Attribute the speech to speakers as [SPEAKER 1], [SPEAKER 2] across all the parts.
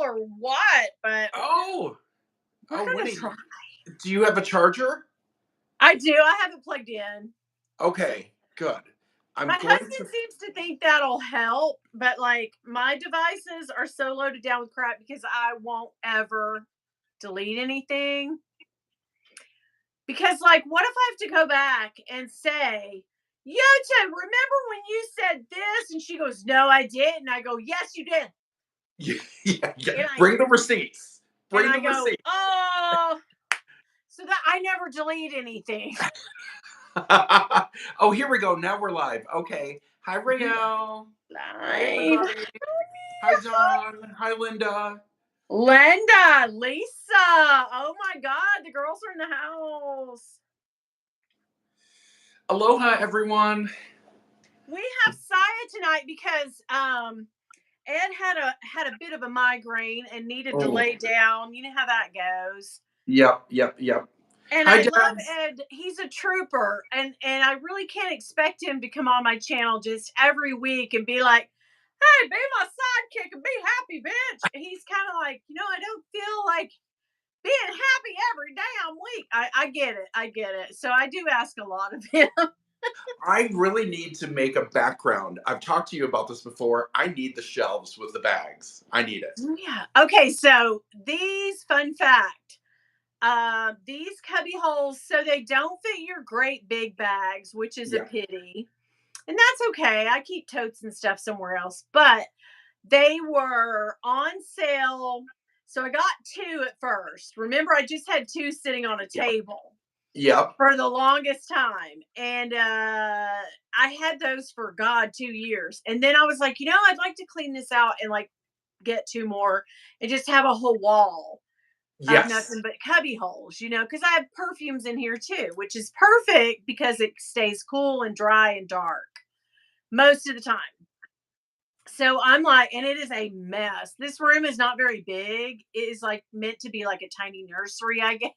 [SPEAKER 1] or what, but we're gonna
[SPEAKER 2] Winnie,
[SPEAKER 1] try.
[SPEAKER 2] do you have a charger?
[SPEAKER 1] I do. I have it plugged in.
[SPEAKER 2] Okay, good.
[SPEAKER 1] My husband seems to think that'll help, but like my devices are so loaded down with crap because I won't ever delete anything. Because like, what if I have to go back and say, Yota, remember when you said this? And she goes, no, I didn't. And I go, yes, you did.
[SPEAKER 2] Yeah. Bring the receipts. Bring the
[SPEAKER 1] go,
[SPEAKER 2] receipts.
[SPEAKER 1] oh, so that I never delete anything.
[SPEAKER 2] Oh, here we go. Now we're live. Okay. Hi, Rayo. Hi, everybody. Hi, John. Hi, Linda.
[SPEAKER 1] Lisa. Oh my God, the girls are in the house.
[SPEAKER 2] Aloha, everyone.
[SPEAKER 1] We have Siah tonight because Ed had a bit of a migraine and needed to lay down. You know how that goes.
[SPEAKER 2] Yep.
[SPEAKER 1] And I love Ed. He's a trooper, and I really can't expect him to come on my channel just every week and be like, hey, be my sidekick and be happy, bitch. He's kind of like, I don't feel like being happy every damn week. I get it. So I do ask a lot of him.
[SPEAKER 2] I really need to make a background. I've talked to you about this before. I need the shelves with the bags. I need it.
[SPEAKER 1] Yeah. Okay, so fun fact. These cubby holes, so they don't fit your great big bags, which is a pity. And that's okay. I keep totes and stuff somewhere else, but they were on sale. So I got 2 at first. Remember, I just had 2 sitting on a table.
[SPEAKER 2] Yep.
[SPEAKER 1] For the longest time. And I had those for 2 years. And then I was like, I'd like to clean this out and like get 2 more and just have a whole wall. Of nothing but cubby holes, because I have perfumes in here too, which is perfect because it stays cool and dry and dark most of the time. So I'm like, and it is a mess. This room is not very big. It is like meant to be like a tiny nursery, I guess.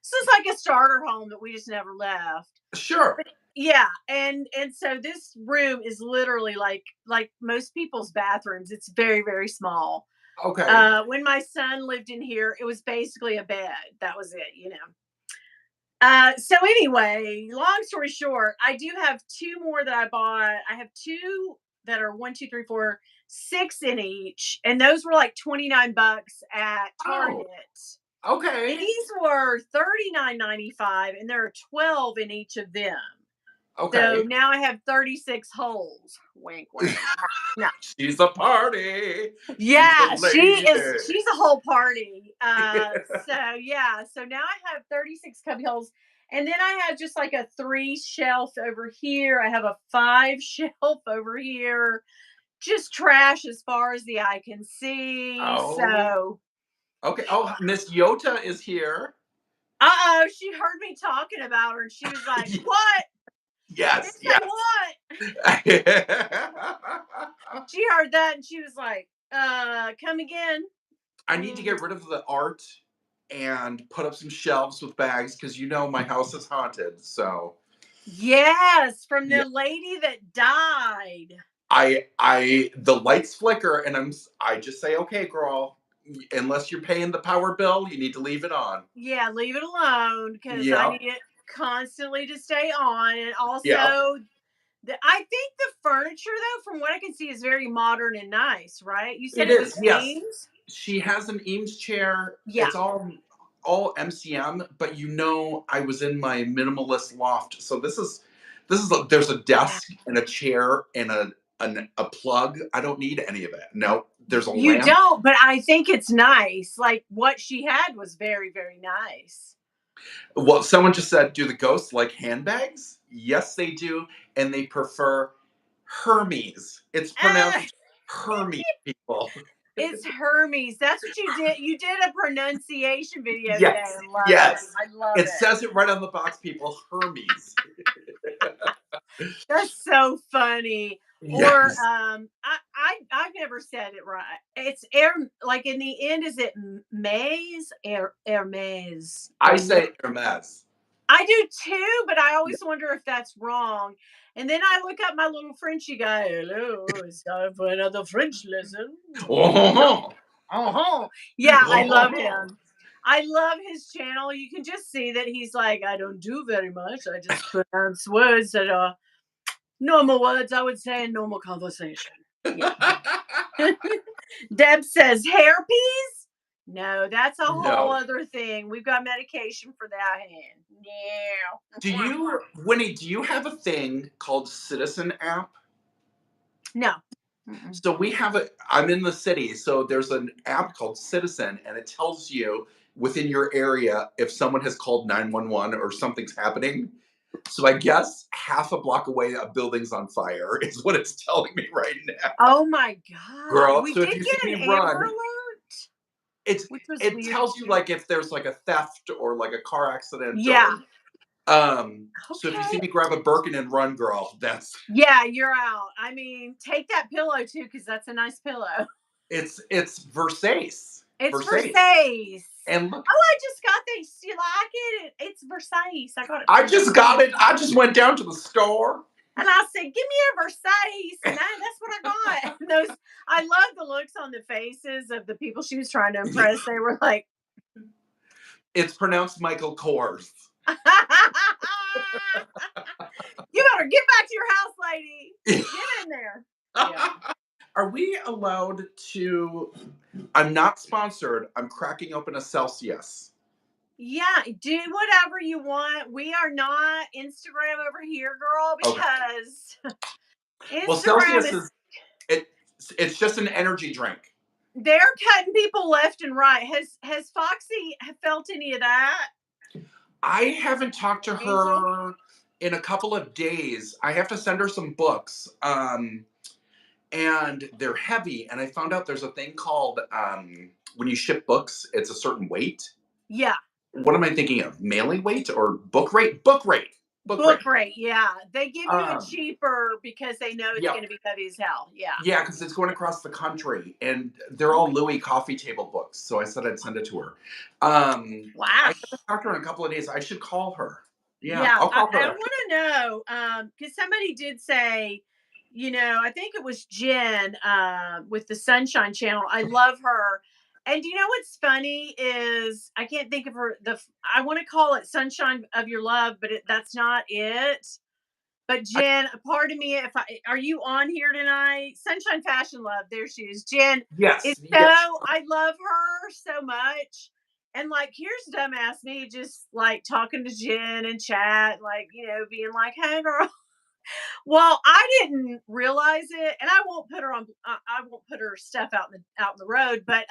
[SPEAKER 1] So it's like a starter home that we just never left.
[SPEAKER 2] Sure.
[SPEAKER 1] But yeah, and so this room is literally like most people's bathrooms. It's very, very small.
[SPEAKER 2] Okay.
[SPEAKER 1] When my son lived in here, it was basically a bed. That was it, So anyway, long story short, I do have 2 more that I bought. I have 2 that are 1, 2, 3, 4, 6 in each, and those were like $29 at Target.
[SPEAKER 2] Okay.
[SPEAKER 1] These were $39.95, and there are 12 in each of them.
[SPEAKER 2] Okay.
[SPEAKER 1] So now I have 36 holes. Wink, wink. No.
[SPEAKER 2] She's a party.
[SPEAKER 1] Yeah, she's a whole party. So now I have 36 cubby holes. And then I have just like a 3 shelf over here. I have a 5 shelf over here. Just trash as far as the eye can see.
[SPEAKER 2] Oh.
[SPEAKER 1] So
[SPEAKER 2] okay. Oh, Miss Yota is here.
[SPEAKER 1] She heard me talking about her and she was like, what?
[SPEAKER 2] Yes.
[SPEAKER 1] What? She heard that and she was like, come again.
[SPEAKER 2] I need to get rid of the art and put up some shelves with bags because my house is haunted. So
[SPEAKER 1] yes, from the lady that died.
[SPEAKER 2] The lights flicker and I just say, okay, girl, unless you're paying the power bill, you need to leave it on.
[SPEAKER 1] Yeah, leave it alone because I need it constantly to stay on. And also, I think the furniture, though, from what I can see, is very modern and nice, right? You said it was Eames?
[SPEAKER 2] She has an Eames chair. Yeah. It's all MCM, but I was in my minimalist loft. So there's a desk and a chair and a plug. I don't need any of it. No, there's a lamp.
[SPEAKER 1] You don't, but I think it's nice. Like what she had was very, very nice.
[SPEAKER 2] Well, someone just said, do the ghosts like handbags? Yes, they do. And they prefer Hermes. It's pronounced Hermes, people.
[SPEAKER 1] It's Hermes. That's what you did. You did a pronunciation video today. I love it.
[SPEAKER 2] It says it right on the box, people. Hermes.
[SPEAKER 1] That's so funny. Yes. Or I've never said it right. It's like in the end, is it Hermes? Hermes.
[SPEAKER 2] I say Hermes.
[SPEAKER 1] I do too, but I always wonder if that's wrong. And then I look up my little Frenchy guy. Hello, it's time for another French lesson.
[SPEAKER 2] Oh.
[SPEAKER 1] Uh-huh. Yeah, I love him. I love his channel. You can just see that he's like, I don't do very much. I just pronounce words that are normal words, I would say, in normal conversation. Yeah. Deb says, hairpiece? No, that's a whole
[SPEAKER 2] No.
[SPEAKER 1] other thing. We've got medication for that hand. No.
[SPEAKER 2] Winnie, do you have a thing called Citizen app?
[SPEAKER 1] No. Mm-mm.
[SPEAKER 2] So I'm in the city, so there's an app called Citizen, and it tells you within your area if someone has called 911 or something's happening. So I guess half a block away, a building's on fire is what it's telling me right now.
[SPEAKER 1] Oh my God.
[SPEAKER 2] Girl,
[SPEAKER 1] We
[SPEAKER 2] so if
[SPEAKER 1] did
[SPEAKER 2] you see
[SPEAKER 1] get
[SPEAKER 2] me
[SPEAKER 1] an Amber
[SPEAKER 2] run,
[SPEAKER 1] Alert,
[SPEAKER 2] it's
[SPEAKER 1] which was
[SPEAKER 2] it
[SPEAKER 1] weird.
[SPEAKER 2] tells you like if there's like a theft or like a car accident
[SPEAKER 1] Yeah.
[SPEAKER 2] or so if you see
[SPEAKER 1] Okay.
[SPEAKER 2] me grab a Birkin and run, girl, that's
[SPEAKER 1] Yeah, you're out. I mean, take that pillow too, because that's a nice pillow.
[SPEAKER 2] it's Versace.
[SPEAKER 1] It's
[SPEAKER 2] Versace.
[SPEAKER 1] Versace.
[SPEAKER 2] And look,
[SPEAKER 1] Oh, I just got this. You like it? It's Versace. I got it
[SPEAKER 2] I
[SPEAKER 1] from
[SPEAKER 2] just
[SPEAKER 1] Versace.
[SPEAKER 2] got it. I just went down to the store.
[SPEAKER 1] And I said, "Give me a Versace," and that's what I got. And those, I love the looks on the faces of the people she was trying to impress. They were like,
[SPEAKER 2] It's pronounced Michael Kors.
[SPEAKER 1] "You better get back to your house, lady. Get in there." Yeah.
[SPEAKER 2] Are we allowed to? I'm not sponsored. I'm cracking open a Celsius.
[SPEAKER 1] Yeah, do whatever you want. We are not Instagram over here, girl,
[SPEAKER 2] Okay.
[SPEAKER 1] because
[SPEAKER 2] Well,
[SPEAKER 1] Instagram
[SPEAKER 2] Celsius
[SPEAKER 1] is,
[SPEAKER 2] is it's just an energy drink.
[SPEAKER 1] they're cutting people left and right. Has Foxy felt any of that?
[SPEAKER 2] I haven't talked to
[SPEAKER 1] Angel?
[SPEAKER 2] her in a couple of days. I have to send her some books. And they're heavy. And I found out there's a thing called when you ship books, it's a certain weight.
[SPEAKER 1] Yeah.
[SPEAKER 2] What am I thinking of? Mailing weight or book rate? Book rate. Book rate.
[SPEAKER 1] Book rate, yeah. They give you a
[SPEAKER 2] Um,
[SPEAKER 1] cheaper because they know it's
[SPEAKER 2] yeah,
[SPEAKER 1] going to be heavy as hell. Yeah.
[SPEAKER 2] yeah, because it's going across the country, and they're all Louis coffee table books. So I said I'd send it to her.
[SPEAKER 1] Wow.
[SPEAKER 2] I haven't talked to her in a couple of days. I should call her. Yeah,
[SPEAKER 1] Yeah,
[SPEAKER 2] I'll call
[SPEAKER 1] I
[SPEAKER 2] her.
[SPEAKER 1] want to know because somebody did say, I think it was Jen with the Sunshine Channel. I love her. And you know what's funny is I can't think of her. I want to call it Sunshine of Your Love, but that's not it. But
[SPEAKER 2] I,
[SPEAKER 1] Jen, a part of me, if I are you on here tonight? Sunshine Fashion Love, there she is. Jen is
[SPEAKER 2] yes,
[SPEAKER 1] so,
[SPEAKER 2] yes.
[SPEAKER 1] I love her so much. And like, here's dumbass me just like talking to Jen and chat, like, being like, hey girl. Well, I didn't realize it, and I won't put her on. I won't put her stuff out in the road. But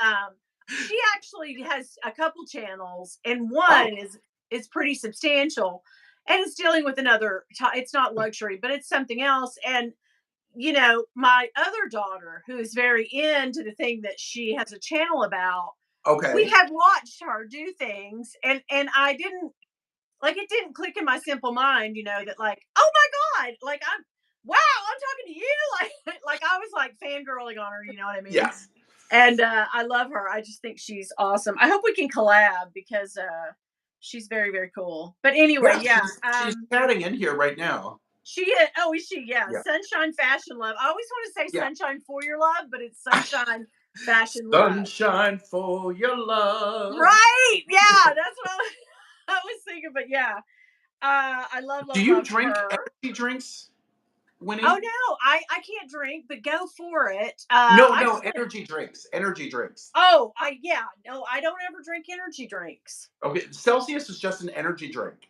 [SPEAKER 1] she actually has a couple channels, and
[SPEAKER 2] Oh,
[SPEAKER 1] one is pretty substantial, and it's dealing with another. It's not luxury, but it's something else. And my other daughter, who is very into the thing that she has a channel about, we
[SPEAKER 2] okay.
[SPEAKER 1] have watched her do things, and I didn't like it didn't click in my simple mind, that like, oh my God, like wow, I'm talking to you. Like I was like fangirling on her, you know what I mean?
[SPEAKER 2] Yes.
[SPEAKER 1] And I love her. I just think she's awesome. I hope we can collab because she's very, very cool. But anyway,
[SPEAKER 2] Yeah,
[SPEAKER 1] yeah.
[SPEAKER 2] she's chatting in here right now.
[SPEAKER 1] She is, oh, is she? Yeah.
[SPEAKER 2] Yeah.
[SPEAKER 1] Sunshine Fashion Love. I always want to say
[SPEAKER 2] Yeah.
[SPEAKER 1] sunshine for your love, but it's sunshine fashion love.
[SPEAKER 2] Sunshine for your love.
[SPEAKER 1] Right. Yeah, that's what I was thinking. But yeah. I love,
[SPEAKER 2] Do
[SPEAKER 1] love,
[SPEAKER 2] you
[SPEAKER 1] love
[SPEAKER 2] drink
[SPEAKER 1] her.
[SPEAKER 2] energy drinks,
[SPEAKER 1] Oh
[SPEAKER 2] Winnie?
[SPEAKER 1] no, I can't drink, but go for it.
[SPEAKER 2] No,
[SPEAKER 1] I
[SPEAKER 2] no,
[SPEAKER 1] just
[SPEAKER 2] energy drinks. Energy drinks.
[SPEAKER 1] oh I yeah no, I don't ever drink energy drinks.
[SPEAKER 2] Okay, Celsius is just an energy drink.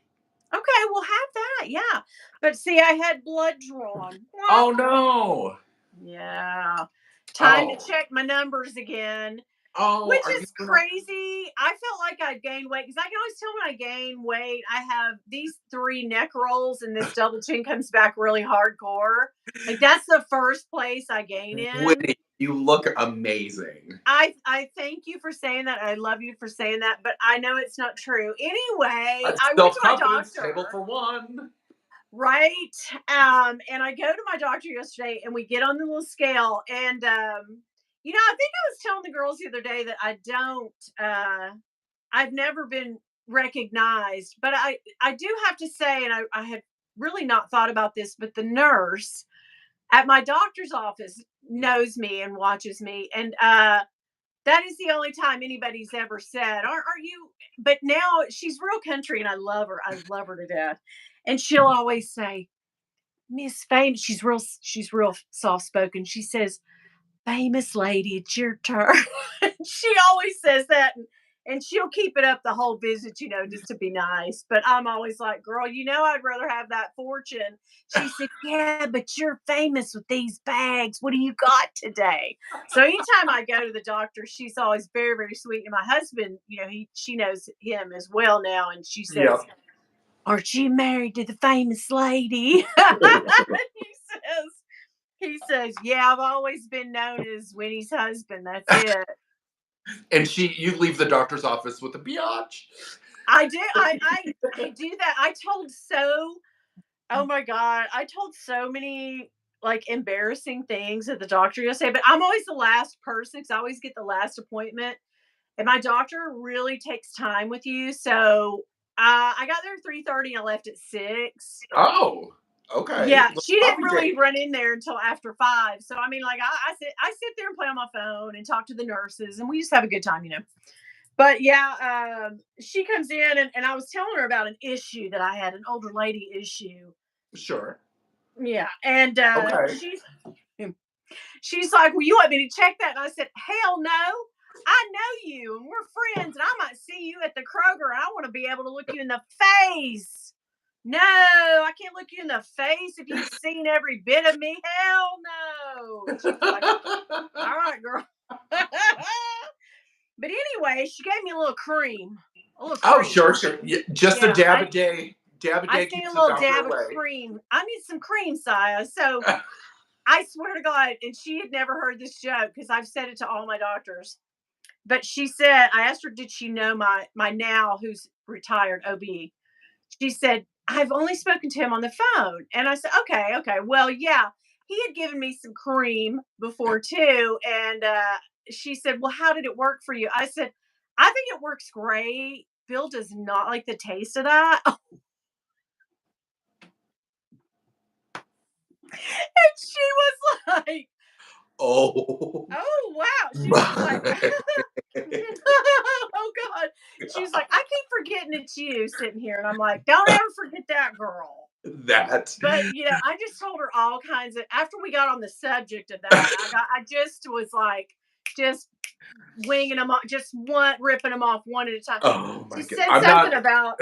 [SPEAKER 1] Okay, we'll have that. Yeah, but see, I had blood drawn.
[SPEAKER 2] Oh no.
[SPEAKER 1] Yeah, time to
[SPEAKER 2] Oh.
[SPEAKER 1] check my numbers again.
[SPEAKER 2] Oh,
[SPEAKER 1] Which
[SPEAKER 2] are you
[SPEAKER 1] is
[SPEAKER 2] gonna
[SPEAKER 1] crazy. I felt like I gained weight because I can always tell when I gain weight. I have these 3 neck rolls, and this double chin comes back really hardcore. Like that's the first place I gain in.
[SPEAKER 2] Winnie, you look amazing.
[SPEAKER 1] I thank you for saying that. I love you for saying that, but I know it's not true. Anyway,
[SPEAKER 2] A
[SPEAKER 1] I went to my
[SPEAKER 2] self-confidence table
[SPEAKER 1] doctor,
[SPEAKER 2] for one.
[SPEAKER 1] right? And I go to my doctor yesterday, and we get on the little scale, and I think I was telling the girls the other day that I've never been recognized, but I do have to say, and I had really not thought about this, but the nurse at my doctor's office knows me and watches me, and That is the only time anybody's ever said, "Are you?" But now she's real country, and I love her. I love her to death, and she'll always say, "Miss Famous." She's real soft spoken. She says, "Famous lady, it's your turn." She always says that, and she'll keep it up the whole visit, just to be nice. But I'm always like, "Girl, I'd rather have that fortune." She said, "Yeah, but you're famous with these bags. What do you got today?" So anytime I go to the doctor, she's always very, very sweet. And my husband, she knows him as well now, and she
[SPEAKER 2] Yeah.
[SPEAKER 1] says, "Aren't you married to the famous lady?" says, he says, "Yeah, I've always been known as Winnie's husband. That's it."
[SPEAKER 2] And you leave the doctor's office with a biatch.
[SPEAKER 1] I do. I do that. Oh my God, I told so many like embarrassing things at the doctor yesterday, but I'm always the last person because I always get the last appointment. And my doctor really takes time with you. So I got there at 3:30 and I left at 6.
[SPEAKER 2] Oh, okay.
[SPEAKER 1] Yeah,
[SPEAKER 2] Little
[SPEAKER 1] she didn't
[SPEAKER 2] coffee
[SPEAKER 1] really
[SPEAKER 2] date.
[SPEAKER 1] run in there until after 5. So I mean, like I sit there and play on my phone and talk to the nurses, and we just have a good time. But yeah, she comes in, and I was telling her about an issue that I had, an older lady issue.
[SPEAKER 2] Sure.
[SPEAKER 1] Yeah, and
[SPEAKER 2] Okay.
[SPEAKER 1] she's like, "Well, you want me to check that?" And I said, "Hell no. I know you, and we're friends, and I might see you at the Kroger, and I want to be able to look you in the face. No, I can't look you in the face if you've seen every bit of me. Hell no." And she was like, "All right, girl." But anyway, she gave me a little cream. A little
[SPEAKER 2] Oh,
[SPEAKER 1] cream.
[SPEAKER 2] sure, sure. Yeah, just a
[SPEAKER 1] Yeah,
[SPEAKER 2] dab a day. Dab a
[SPEAKER 1] I
[SPEAKER 2] day
[SPEAKER 1] seen a
[SPEAKER 2] keeps the
[SPEAKER 1] little
[SPEAKER 2] doctor
[SPEAKER 1] dab of
[SPEAKER 2] away.
[SPEAKER 1] cream. I need some cream, Siah. So I swear to God, and she had never heard this joke because I've said it to all my doctors. But she said, I asked her, did she know my now who's retired OB? She said, "I've only spoken to him on the phone." And I said, "Okay, okay. Well, yeah, he had given me some cream before too." And she said, "Well, how did it work for you?" I said, "I think it works great. Bill does not like the taste of that." And she was like,
[SPEAKER 2] Oh
[SPEAKER 1] "Oh, wow." She was like,
[SPEAKER 2] my.
[SPEAKER 1] "Oh, God." She's like, "I keep forgetting it's you sitting here." And I'm like, "Don't ever forget that, girl."
[SPEAKER 2] That.
[SPEAKER 1] But I just told her all kinds of, after we got on the subject of that, I just was like, just winging them off, just ripping them off one at a time.
[SPEAKER 2] Oh
[SPEAKER 1] She
[SPEAKER 2] my god.
[SPEAKER 1] said
[SPEAKER 2] I'm
[SPEAKER 1] something
[SPEAKER 2] not.
[SPEAKER 1] about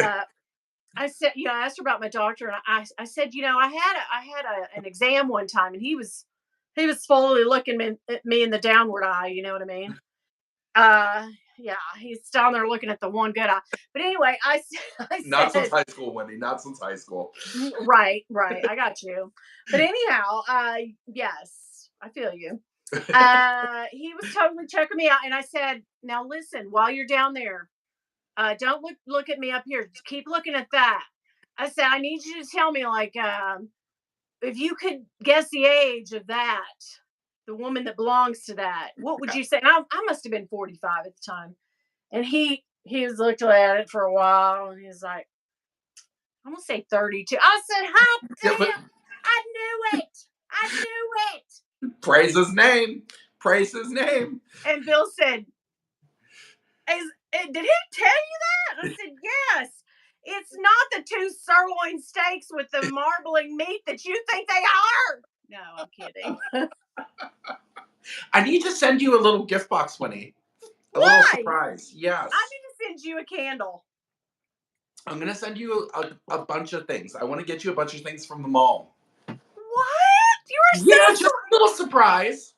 [SPEAKER 1] I said, I asked her about my doctor, and I said, an exam one time, and he was slowly looking at me in the downward eye, you know what I mean? Uh yeah, he's down there looking at the one good eye. But anyway, I
[SPEAKER 2] Not since
[SPEAKER 1] said,
[SPEAKER 2] high school, Wendy. Not since high school.
[SPEAKER 1] Right, right. I got you. But anyhow, yes, I feel you. He was totally checking me out, and I said, "Now listen, while you're down there, don't look at me up here. Just keep looking at that." I said, "I need you to tell me, like, if you could guess the age of that, the woman that belongs to that, what would you say?" And I must have been 45 at the time, and he was looking at it for a while, and he's like, "I'm gonna say 32." I said, "Hot
[SPEAKER 2] Yeah, but
[SPEAKER 1] damn! I knew it! I knew it!"
[SPEAKER 2] praise his name. Praise his name.
[SPEAKER 1] And Bill said, "Did he tell you that?" I said, "Yes. It's not the two sirloin steaks with the marbling meat that you think they are." No, I'm kidding.
[SPEAKER 2] I need to send you a little gift box, Winnie. A little
[SPEAKER 1] Why?
[SPEAKER 2] surprise.
[SPEAKER 1] I
[SPEAKER 2] Yes.
[SPEAKER 1] need to send you a candle.
[SPEAKER 2] I'm gonna send you a bunch of things. I want to get you a bunch of things from the mall.
[SPEAKER 1] What? You are so
[SPEAKER 2] Yeah, just
[SPEAKER 1] sweet.
[SPEAKER 2] a little surprise.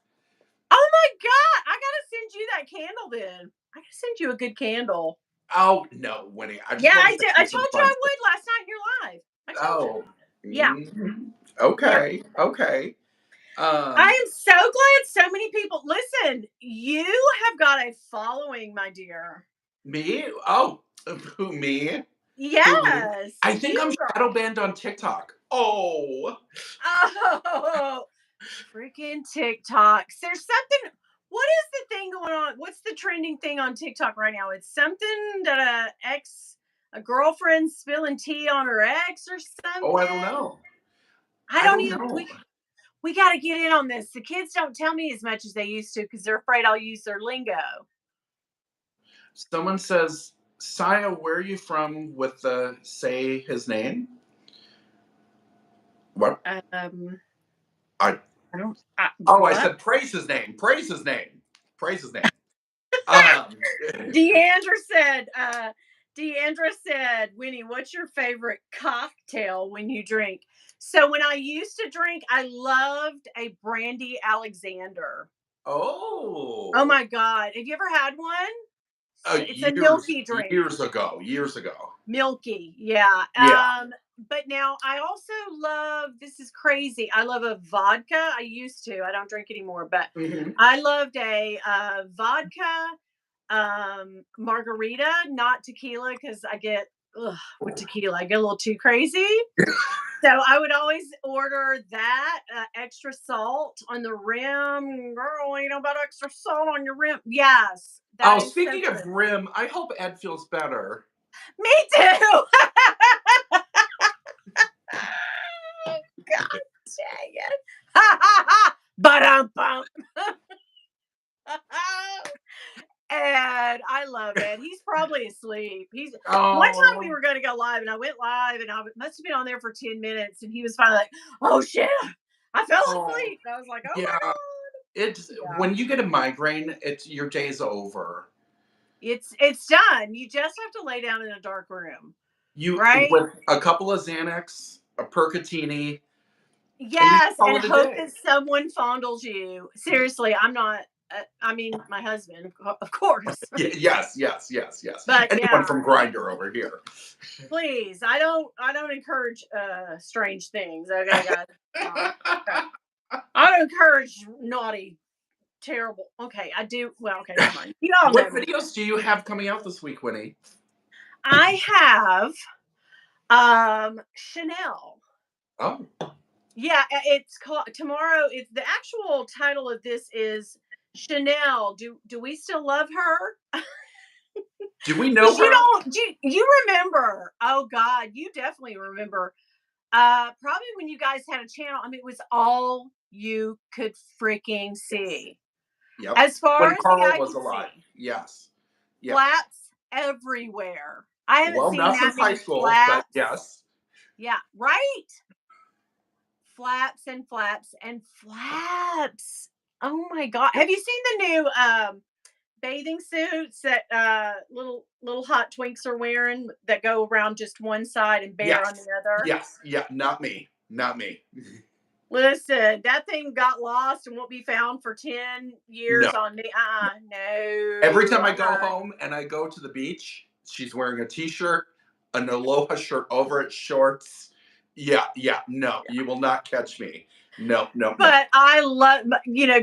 [SPEAKER 1] Oh my God. I gotta send you that candle then. I gotta send you a good candle.
[SPEAKER 2] Oh no, Winnie. I
[SPEAKER 1] Yeah,
[SPEAKER 2] just want to
[SPEAKER 1] I
[SPEAKER 2] send
[SPEAKER 1] did. I
[SPEAKER 2] you
[SPEAKER 1] told
[SPEAKER 2] some
[SPEAKER 1] you
[SPEAKER 2] fun
[SPEAKER 1] I
[SPEAKER 2] stuff.
[SPEAKER 1] would last night here live. I told you.
[SPEAKER 2] Oh.
[SPEAKER 1] Yeah. Yeah.
[SPEAKER 2] Okay. Okay.
[SPEAKER 1] I
[SPEAKER 2] Um.
[SPEAKER 1] am so glad so many people listen. You have got a following, my dear.
[SPEAKER 2] Me? Oh, who me? Who me?
[SPEAKER 1] Yes,
[SPEAKER 2] I think
[SPEAKER 1] you
[SPEAKER 2] I'm shadow
[SPEAKER 1] girl.
[SPEAKER 2] banned on TikTok. Oh.
[SPEAKER 1] Oh, freaking TikToks. There's something. What is the thing going on? What's the trending thing on TikTok right now? It's something that a girlfriend spilling tea on her ex or
[SPEAKER 2] Oh, I don't
[SPEAKER 1] something.
[SPEAKER 2] know.
[SPEAKER 1] I
[SPEAKER 2] I
[SPEAKER 1] don't
[SPEAKER 2] don't
[SPEAKER 1] even.
[SPEAKER 2] know.
[SPEAKER 1] We got to get in on this. The kids don't tell me as much as they used to because they're afraid I'll use their lingo.
[SPEAKER 2] Someone says, Siah, where are you from with the say his name? What? I
[SPEAKER 1] I don't.
[SPEAKER 2] I
[SPEAKER 1] What?
[SPEAKER 2] said praise his name. Praise his name. Praise his name. Um,
[SPEAKER 1] Deandra said. Deandra said, Winnie, what's your favorite cocktail when you drink? So when I used to drink, I loved a brandy Alexander. Oh
[SPEAKER 2] oh,
[SPEAKER 1] my God. Have you ever had one? It's a
[SPEAKER 2] years
[SPEAKER 1] milky drink.
[SPEAKER 2] years ago. Years ago.
[SPEAKER 1] Milky. Yeah.
[SPEAKER 2] Yeah.
[SPEAKER 1] But now I also love, this is crazy. I love a vodka. I used to. I don't drink anymore, but
[SPEAKER 2] Hmm.
[SPEAKER 1] I loved a vodka margarita, not tequila, because I get with tequila, I get a little too crazy. So I would always order that extra salt on the rim. Girl, you know about extra salt on your rim? Yes, that
[SPEAKER 2] Oh,
[SPEAKER 1] is so
[SPEAKER 2] speaking of
[SPEAKER 1] good.
[SPEAKER 2] rim, I hope Ed feels better.
[SPEAKER 1] Me too. God dang it. Ba-dum-bum. And I love it. He's probably asleep. He's One time we
[SPEAKER 2] Oh,
[SPEAKER 1] were going to go live, and I went live, and I must have been on there for 10 minutes, and he was finally like, "Oh shit, I fell
[SPEAKER 2] oh,
[SPEAKER 1] asleep." And I was like, "Oh
[SPEAKER 2] yeah. It's
[SPEAKER 1] my god,
[SPEAKER 2] when you get a migraine, it's your day's over.
[SPEAKER 1] yeah, it's done. You just have to lay down in a dark room,
[SPEAKER 2] You
[SPEAKER 1] right?
[SPEAKER 2] with a couple of Xanax, a Percatini, and you
[SPEAKER 1] Yes,
[SPEAKER 2] call
[SPEAKER 1] and
[SPEAKER 2] it a
[SPEAKER 1] hope
[SPEAKER 2] day.
[SPEAKER 1] that someone fondles you. Seriously, I'm not. I mean, my husband, of course,
[SPEAKER 2] Yes, yes, yes, yes.
[SPEAKER 1] but
[SPEAKER 2] Anyone
[SPEAKER 1] yeah.
[SPEAKER 2] from Grinder over here.
[SPEAKER 1] Please, I don't encourage strange things. Okay, guys. Okay. I don't encourage naughty, terrible. Okay, I do. Well, okay, never mind. You all know
[SPEAKER 2] What
[SPEAKER 1] me.
[SPEAKER 2] videos do you have coming out this week, Winnie?
[SPEAKER 1] I have Chanel.
[SPEAKER 2] Oh,
[SPEAKER 1] Yeah, it's called tomorrow. It's the actual title of this is Chanel. Do we still love her?
[SPEAKER 2] do we know
[SPEAKER 1] Because you
[SPEAKER 2] her?
[SPEAKER 1] don't. You remember? Oh God, you definitely remember. Probably when you guys had a channel. I mean, it was all you could freaking
[SPEAKER 2] Yes.
[SPEAKER 1] see.
[SPEAKER 2] Yep.
[SPEAKER 1] As far
[SPEAKER 2] When
[SPEAKER 1] as the
[SPEAKER 2] Carl
[SPEAKER 1] eye
[SPEAKER 2] was
[SPEAKER 1] can
[SPEAKER 2] alive.
[SPEAKER 1] see,
[SPEAKER 2] Yes. Yeah.
[SPEAKER 1] flaps everywhere. I haven't
[SPEAKER 2] Well,
[SPEAKER 1] seen
[SPEAKER 2] not
[SPEAKER 1] that
[SPEAKER 2] since high
[SPEAKER 1] many
[SPEAKER 2] school, but
[SPEAKER 1] flaps.
[SPEAKER 2] yes.
[SPEAKER 1] Yeah, right. Flaps and flaps and flaps. Oh my god. Have you seen the new bathing suits that little hot twinks are wearing that go around just one side and bare on the
[SPEAKER 2] Yes.
[SPEAKER 1] other?
[SPEAKER 2] Yes. Yeah. Not me. Not me.
[SPEAKER 1] Listen, that thing got lost and won't be found for 10
[SPEAKER 2] No.
[SPEAKER 1] years on me.
[SPEAKER 2] Every
[SPEAKER 1] No,
[SPEAKER 2] time I
[SPEAKER 1] I'm
[SPEAKER 2] go
[SPEAKER 1] not.
[SPEAKER 2] home and I go to the beach, she's wearing a t-shirt, an aloha shirt over it, shorts. Yeah, yeah, no, you will not catch me. No, no, no.
[SPEAKER 1] But I love,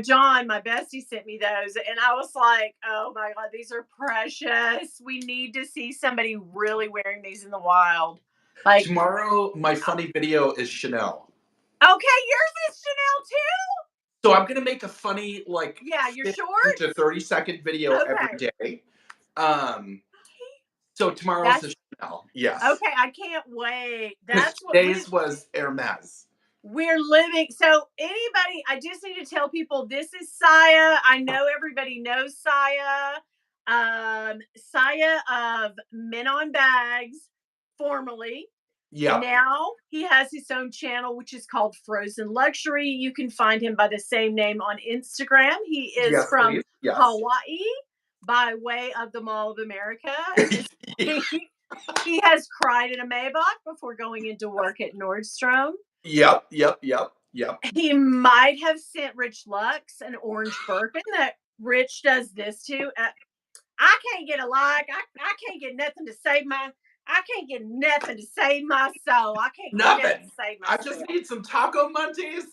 [SPEAKER 1] John, my bestie sent me those, and I was like, oh my God, these are precious. We need to see somebody really wearing these in the wild. Like,
[SPEAKER 2] Tomorrow, my
[SPEAKER 1] uh,
[SPEAKER 2] funny video is Chanel.
[SPEAKER 1] okay, yours is Chanel too?
[SPEAKER 2] So I'm gonna make a funny, like,
[SPEAKER 1] Yeah, your
[SPEAKER 2] 15 to
[SPEAKER 1] shorts?
[SPEAKER 2] 30-second video every
[SPEAKER 1] Okay.
[SPEAKER 2] day. Um, so tomorrow's
[SPEAKER 1] That's
[SPEAKER 2] the Chanel, yes.
[SPEAKER 1] okay. I can't wait.
[SPEAKER 2] Because
[SPEAKER 1] That's what
[SPEAKER 2] today's was Hermes.
[SPEAKER 1] we're living. So anybody, I just need to tell people this is Siah. I know everybody knows Siah. Siah of Men on Bags, formerly.
[SPEAKER 2] Yep.
[SPEAKER 1] Now he has his own channel, which is called Frozen Luxury. You can find him by the same name on Instagram. He is
[SPEAKER 2] Yes,
[SPEAKER 1] from
[SPEAKER 2] please. Yes.
[SPEAKER 1] Hawaii by way of the Mall of America. He has cried in a Maybach before going into work at Nordstrom.
[SPEAKER 2] Yep, yep, yep, yep.
[SPEAKER 1] He might have sent Rich Lux an orange Birkin that Rich does this to. I can't get a like. I can't get nothing to save my. I can't get nothing to save my soul. I can't get nothing to
[SPEAKER 2] Nothing.
[SPEAKER 1] save
[SPEAKER 2] I just
[SPEAKER 1] myself.
[SPEAKER 2] need some taco munchies.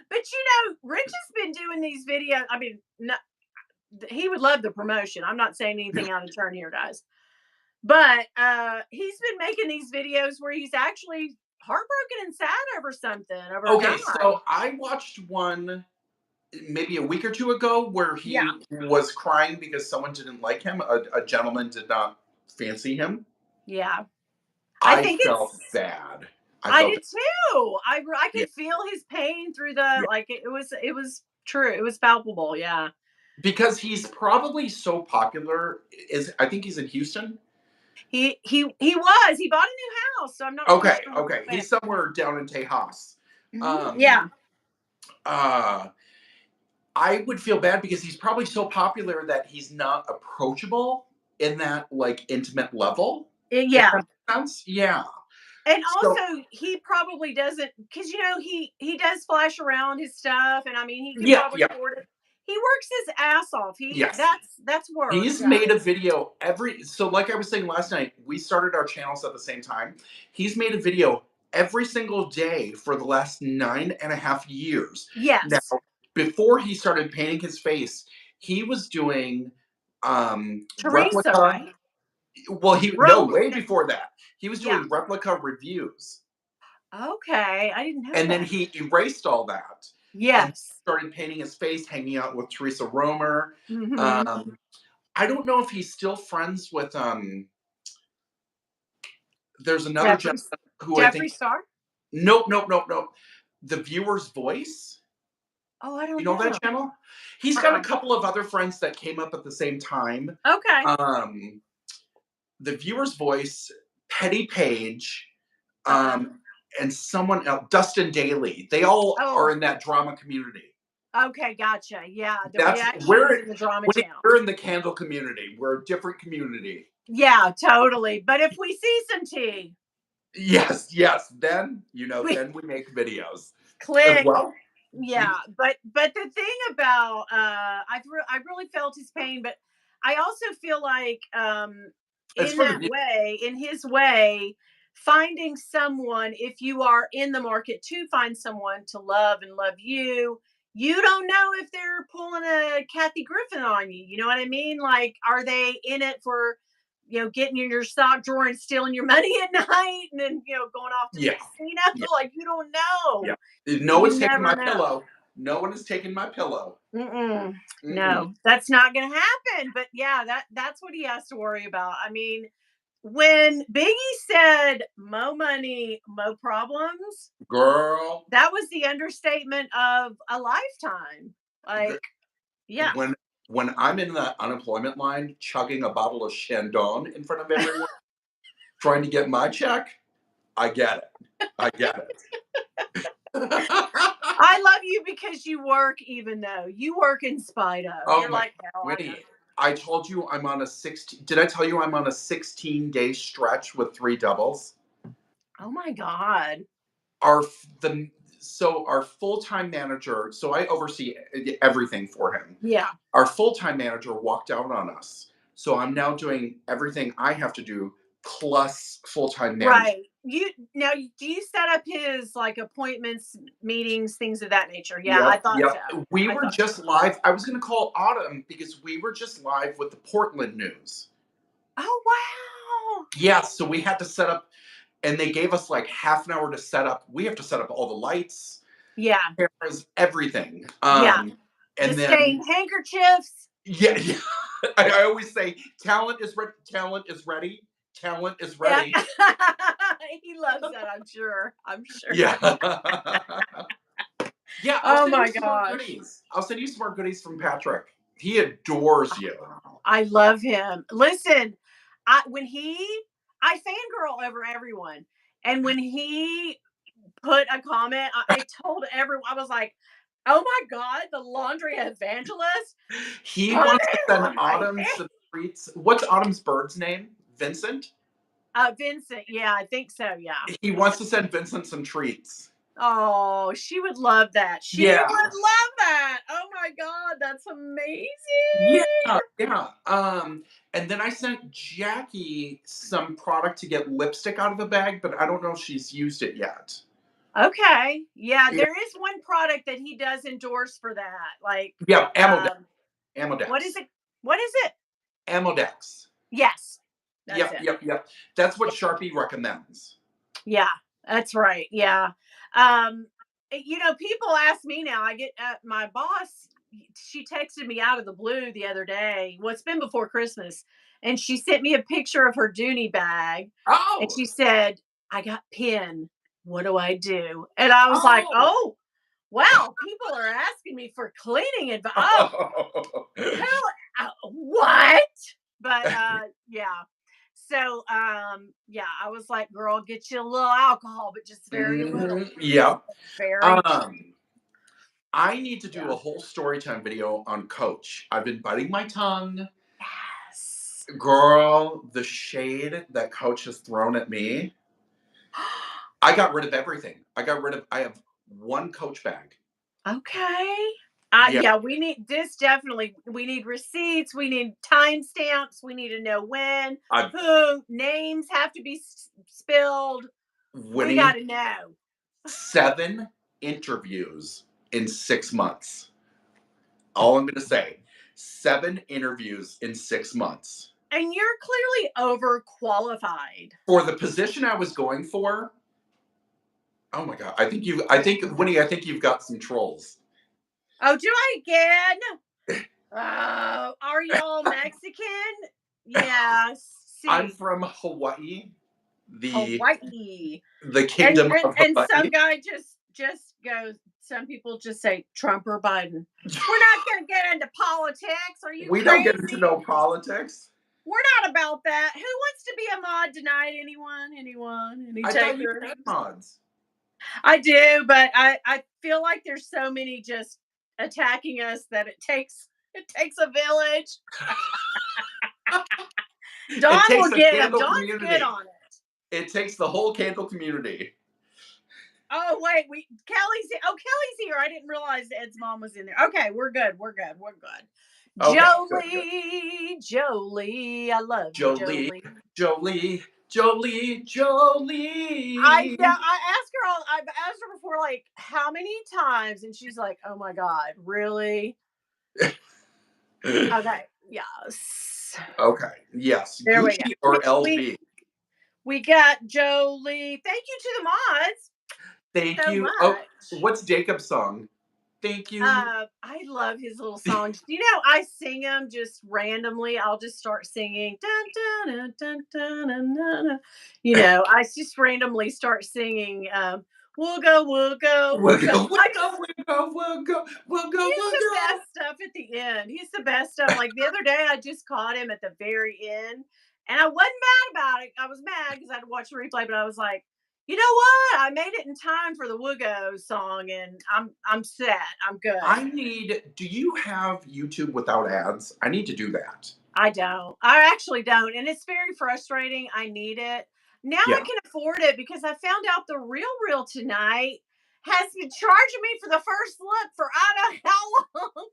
[SPEAKER 1] But Rich has been doing these videos. I mean, no, he would love the promotion. I'm not saying anything out of turn here, guys. But he's been making these videos where he's actually heartbroken and sad over something, over a
[SPEAKER 2] Okay,
[SPEAKER 1] guy.
[SPEAKER 2] so I watched one maybe a week or two ago where
[SPEAKER 1] Yeah,
[SPEAKER 2] he was crying because someone didn't like him. A gentleman did not fancy him.
[SPEAKER 1] yeah. I
[SPEAKER 2] I
[SPEAKER 1] think
[SPEAKER 2] felt
[SPEAKER 1] it's.
[SPEAKER 2] bad. I
[SPEAKER 1] I
[SPEAKER 2] felt
[SPEAKER 1] did
[SPEAKER 2] bad.
[SPEAKER 1] too. I
[SPEAKER 2] Yeah,
[SPEAKER 1] could feel his pain through the
[SPEAKER 2] yeah.
[SPEAKER 1] like. It was true. It was palpable. Yeah.
[SPEAKER 2] Because he's probably so popular. I think he's in Houston?
[SPEAKER 1] He was. He bought a new house, so I'm not really
[SPEAKER 2] Okay,
[SPEAKER 1] sure where
[SPEAKER 2] okay.
[SPEAKER 1] he went.
[SPEAKER 2] He's somewhere down in Tejas.
[SPEAKER 1] Yeah.
[SPEAKER 2] Um, uh, I would feel bad because he's probably so popular that he's not approachable in that, like, intimate level, if
[SPEAKER 1] Yeah.
[SPEAKER 2] that makes sense? Yeah.
[SPEAKER 1] And
[SPEAKER 2] So
[SPEAKER 1] also, he probably doesn't, because he does flash around his stuff, and I mean, he can
[SPEAKER 2] yeah,
[SPEAKER 1] probably
[SPEAKER 2] yeah,
[SPEAKER 1] afford it. He works his ass off. He
[SPEAKER 2] yes.
[SPEAKER 1] that's work,
[SPEAKER 2] He's made a
[SPEAKER 1] guys.
[SPEAKER 2] video so like I was saying last night, we started our channels at the same time. He's made a video every single day for the last 9.5 years. Now,
[SPEAKER 1] Yes.
[SPEAKER 2] before he started painting his face, he was doing
[SPEAKER 1] Teresa,
[SPEAKER 2] replica.
[SPEAKER 1] right?
[SPEAKER 2] Well, he no,
[SPEAKER 1] Rome.
[SPEAKER 2] way before that. He was
[SPEAKER 1] Yeah.
[SPEAKER 2] doing replica reviews.
[SPEAKER 1] Okay, I didn't know
[SPEAKER 2] And then
[SPEAKER 1] that.
[SPEAKER 2] he erased all that and
[SPEAKER 1] Yes.
[SPEAKER 2] started painting his face, hanging out with Teresa Romer.
[SPEAKER 1] Mm-hmm.
[SPEAKER 2] Um, I don't know if he's still friends with there's another
[SPEAKER 1] Jeffrey
[SPEAKER 2] gentleman who I
[SPEAKER 1] Jeffree
[SPEAKER 2] think
[SPEAKER 1] Star.
[SPEAKER 2] nope, nope, nope, nope. The Viewer's Voice.
[SPEAKER 1] Oh, I
[SPEAKER 2] You
[SPEAKER 1] don't
[SPEAKER 2] know that
[SPEAKER 1] know.
[SPEAKER 2] channel? He's got a
[SPEAKER 1] Uh-uh.
[SPEAKER 2] couple of other friends that came up at the same time.
[SPEAKER 1] Okay.
[SPEAKER 2] Um, the Viewer's Voice, Petty Page,
[SPEAKER 1] Uh-uh.
[SPEAKER 2] um, and someone else, Dustin Daly. They all are
[SPEAKER 1] Oh,
[SPEAKER 2] in that drama community.
[SPEAKER 1] okay, gotcha. Yeah, the
[SPEAKER 2] That's
[SPEAKER 1] reactions in the drama channel.
[SPEAKER 2] we're in the candle community. We're a different community.
[SPEAKER 1] Yeah, totally. But if we see some tea,
[SPEAKER 2] Yes, yes. Then
[SPEAKER 1] we
[SPEAKER 2] then we make videos as
[SPEAKER 1] click.
[SPEAKER 2] well.
[SPEAKER 1] Yeah, but the thing about I really felt his pain, but I also feel like
[SPEAKER 2] It's
[SPEAKER 1] in
[SPEAKER 2] for the
[SPEAKER 1] that
[SPEAKER 2] view.
[SPEAKER 1] way, in his way, finding someone, if you are in the market to find someone to love and love you, you don't know if they're pulling a Kathy Griffin on you. You know what I mean? Like, are they in it for getting in your sock drawer and stealing your money at night and then going off to the
[SPEAKER 2] Yeah,
[SPEAKER 1] casino?
[SPEAKER 2] yeah,
[SPEAKER 1] Like, you don't know.
[SPEAKER 2] yeah. No
[SPEAKER 1] You
[SPEAKER 2] one's taking
[SPEAKER 1] never
[SPEAKER 2] my
[SPEAKER 1] know.
[SPEAKER 2] pillow. No one is taking my pillow.
[SPEAKER 1] Mm-mm.
[SPEAKER 2] Mm-mm.
[SPEAKER 1] No, that's not going to happen. But yeah, that's what he has to worry about. I mean, when Biggie said "mo money, mo problems,"
[SPEAKER 2] Girl,
[SPEAKER 1] that was the understatement of a lifetime.
[SPEAKER 2] g-
[SPEAKER 1] Like, yeah.
[SPEAKER 2] when I'm in the unemployment line, chugging a bottle of Chandon in front of everyone, trying to get my check, I get it. I get it.
[SPEAKER 1] I love you because you work, even though you work in spite of.
[SPEAKER 2] Oh
[SPEAKER 1] You're
[SPEAKER 2] my,
[SPEAKER 1] like, hell, I know.
[SPEAKER 2] Winnie, I told you I'm on a 16. Did I tell you I'm on a 16-day stretch with three doubles?
[SPEAKER 1] Oh my God.
[SPEAKER 2] Our the so our full-time manager, so I oversee everything for him.
[SPEAKER 1] Yeah.
[SPEAKER 2] Our full-time manager walked out on us. So I'm now doing everything I have to do plus full-time management.
[SPEAKER 1] Right. Do you set up his like appointments, meetings, things of that nature? Yeah, I
[SPEAKER 2] Yep,
[SPEAKER 1] thought so.
[SPEAKER 2] yep. We
[SPEAKER 1] I
[SPEAKER 2] were
[SPEAKER 1] thought
[SPEAKER 2] just
[SPEAKER 1] so.
[SPEAKER 2] live. I was going to call Autumn because we were just live with the Portland news.
[SPEAKER 1] Oh wow.
[SPEAKER 2] Yeah, so we had to set up, and they gave us like half an hour to set up. We have to set up all the lights,
[SPEAKER 1] Yeah.
[SPEAKER 2] cameras, everything.
[SPEAKER 1] Yeah. The
[SPEAKER 2] And then
[SPEAKER 1] stained handkerchiefs.
[SPEAKER 2] yeah, yeah. I always say talent is ready. Talent is ready. Talent is
[SPEAKER 1] Yeah.
[SPEAKER 2] ready.
[SPEAKER 1] He loves that, I'm sure. I'm sure.
[SPEAKER 2] Yeah. Yeah, I'll
[SPEAKER 1] Oh
[SPEAKER 2] send you
[SPEAKER 1] my
[SPEAKER 2] some more
[SPEAKER 1] gosh.
[SPEAKER 2] goodies. I'll send you some more goodies from Patrick. He adores you.
[SPEAKER 1] Oh, I love him. Listen, I fangirl over everyone. And when he put a comment, I told everyone, I was like, oh my God, the laundry evangelist.
[SPEAKER 2] He
[SPEAKER 1] Put
[SPEAKER 2] wants to
[SPEAKER 1] it
[SPEAKER 2] send
[SPEAKER 1] on my
[SPEAKER 2] Autumn some treats. What's Autumn's bird's name? Vincent?
[SPEAKER 1] Vincent. Yeah, I think so. Yeah.
[SPEAKER 2] He wants to send Vincent some treats.
[SPEAKER 1] Oh, she would love that. She would
[SPEAKER 2] Yeah.
[SPEAKER 1] love that. Oh my God, that's amazing.
[SPEAKER 2] Yeah, yeah. And then I sent Jackie some product to get lipstick out of the bag, but I don't know if she's used it yet.
[SPEAKER 1] Okay. Yeah,
[SPEAKER 2] Yeah,
[SPEAKER 1] there is one product that he does endorse for that. Like,
[SPEAKER 2] yeah, Amodex.
[SPEAKER 1] um, what is
[SPEAKER 2] Amodex.
[SPEAKER 1] it? What is it?
[SPEAKER 2] Amodex.
[SPEAKER 1] Yes, that's
[SPEAKER 2] Yep,
[SPEAKER 1] it.
[SPEAKER 2] yep, yep. That's what
[SPEAKER 1] Yeah,
[SPEAKER 2] Sharpie recommends.
[SPEAKER 1] yeah, that's right. Yeah. Um, people ask me now. I get my boss. She texted me out of the blue the other day. Well, it's been before Christmas, and she sent me a picture of her Dooney bag, and
[SPEAKER 2] Oh,
[SPEAKER 1] she said, "I got pin. What do I do?" And I was like,
[SPEAKER 2] oh,
[SPEAKER 1] "Oh." Wow, people are asking me for cleaning advice. Oh, what? But yeah. So yeah, I was like, girl, get you a little alcohol, but just very little, please.
[SPEAKER 2] Yeah.
[SPEAKER 1] Very
[SPEAKER 2] Um, I need to do
[SPEAKER 1] yeah.
[SPEAKER 2] a whole story time video on Coach. I've been biting my tongue.
[SPEAKER 1] Yes.
[SPEAKER 2] Girl, the shade that Coach has thrown at me. I got rid of everything. I have one Coach bag.
[SPEAKER 1] Okay.
[SPEAKER 2] Yeah.
[SPEAKER 1] Yeah, we need this definitely. We need receipts. We need timestamps. We need to know when,
[SPEAKER 2] I
[SPEAKER 1] who, names have to be spilled. We got
[SPEAKER 2] Winnie,
[SPEAKER 1] to know.
[SPEAKER 2] 7 interviews in 6 months. All I'm gonna say. 7 interviews in 6 months.
[SPEAKER 1] And you're clearly overqualified.
[SPEAKER 2] For the position I was going for, oh my god. I think Winnie, I think you've got some trolls.
[SPEAKER 1] Oh, do I again? Are y'all Mexican? Yes.
[SPEAKER 2] I'm
[SPEAKER 1] See,
[SPEAKER 2] from Hawaii, the
[SPEAKER 1] Hawaii.
[SPEAKER 2] kingdom of
[SPEAKER 1] And some
[SPEAKER 2] Hawaii.
[SPEAKER 1] guy just goes, some people just say Trump or Biden. We're not going to get into politics. Are you
[SPEAKER 2] We don't get into
[SPEAKER 1] crazy?
[SPEAKER 2] no politics.
[SPEAKER 1] We're not about that. Who wants to be a mod tonight? Anyone? Anyone? Any
[SPEAKER 2] I thought you
[SPEAKER 1] takers?
[SPEAKER 2] had mods.
[SPEAKER 1] I do, but I feel like there's so many just attacking us that it takes a village. Dawn
[SPEAKER 2] It takes
[SPEAKER 1] will
[SPEAKER 2] a
[SPEAKER 1] get them.
[SPEAKER 2] candle
[SPEAKER 1] Dawn's good
[SPEAKER 2] community.
[SPEAKER 1] on it.
[SPEAKER 2] It takes the whole candle community.
[SPEAKER 1] Oh wait, Kelly's here. I didn't realize Ed's mom was in there. Okay, we're good. We're good. We're good.
[SPEAKER 2] Okay, good, good.
[SPEAKER 1] Jolie, I love you,
[SPEAKER 2] Jolie,
[SPEAKER 1] Jolie.
[SPEAKER 2] Jolie, Jolie, Jolie.
[SPEAKER 1] I asked her I've asked her before, like, how many times, and she's like, oh my god, really? Okay, yes.
[SPEAKER 2] Okay, yes.
[SPEAKER 1] There we go.
[SPEAKER 2] Gucci or
[SPEAKER 1] We
[SPEAKER 2] LV?
[SPEAKER 1] we got Jolie. Thank you to the mods
[SPEAKER 2] Thank
[SPEAKER 1] so
[SPEAKER 2] you. Oh,
[SPEAKER 1] much.
[SPEAKER 2] what's Jacob's song? Thank you.
[SPEAKER 1] I love his little songs. You know, I sing them just randomly. I'll just start singing. Dun, dun, dun, dun, dun, dun, dun. You know, I just randomly start singing. We'll go, we'll go,
[SPEAKER 2] We'll
[SPEAKER 1] we'll go.
[SPEAKER 2] go, we'll go, we'll go, we'll go, we'll go,
[SPEAKER 1] He's
[SPEAKER 2] we'll
[SPEAKER 1] the
[SPEAKER 2] go.
[SPEAKER 1] best stuff at the end. He's the best stuff. Like the other day, I just caught him at the very end, and I wasn't mad about it. I was mad because I had to watch the replay, but I was like, you know what? I made it in time for the Woogo song, and I'm set. I'm good.
[SPEAKER 2] Do you have YouTube without ads? I need to do that.
[SPEAKER 1] I don't. I actually don't, and it's very frustrating. I need it now. I
[SPEAKER 2] Yeah.
[SPEAKER 1] can afford it because I found out the Real tonight has been charging me for the first look for I don't know how long.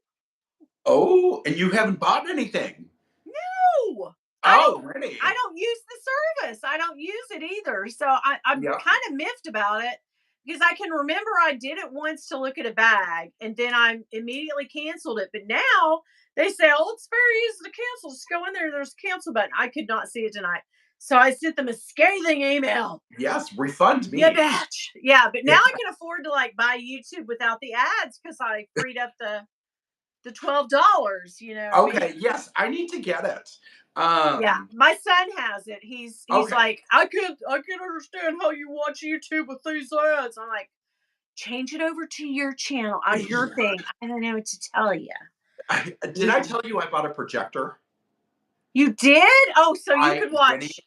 [SPEAKER 2] Oh, and you haven't bought anything.
[SPEAKER 1] No,
[SPEAKER 2] Oh, really?
[SPEAKER 1] I don't use the service. I don't use it either. So I'm
[SPEAKER 2] Yeah.
[SPEAKER 1] kind of miffed about it because I can remember I did it once to look at a bag and then I immediately canceled it. But now they say, oh, it's very easy to cancel. Just go in there. There's a cancel button. I could not see it tonight. So I sent them a scathing email.
[SPEAKER 2] Yes, refund me.
[SPEAKER 1] Yeah, batch. Yeah, but now I can afford to like buy YouTube without the ads because I freed up the $12, you know.
[SPEAKER 2] Okay, yes, I need to get it.
[SPEAKER 1] Yeah, my son has it. He's
[SPEAKER 2] Okay.
[SPEAKER 1] like, I can understand how you watch YouTube with these ads. I'm like, change it over to your channel on your thing. I don't know what to tell you.
[SPEAKER 2] Did I tell you I bought a projector?
[SPEAKER 1] You did? Oh, so you could
[SPEAKER 2] Winnie,
[SPEAKER 1] watch.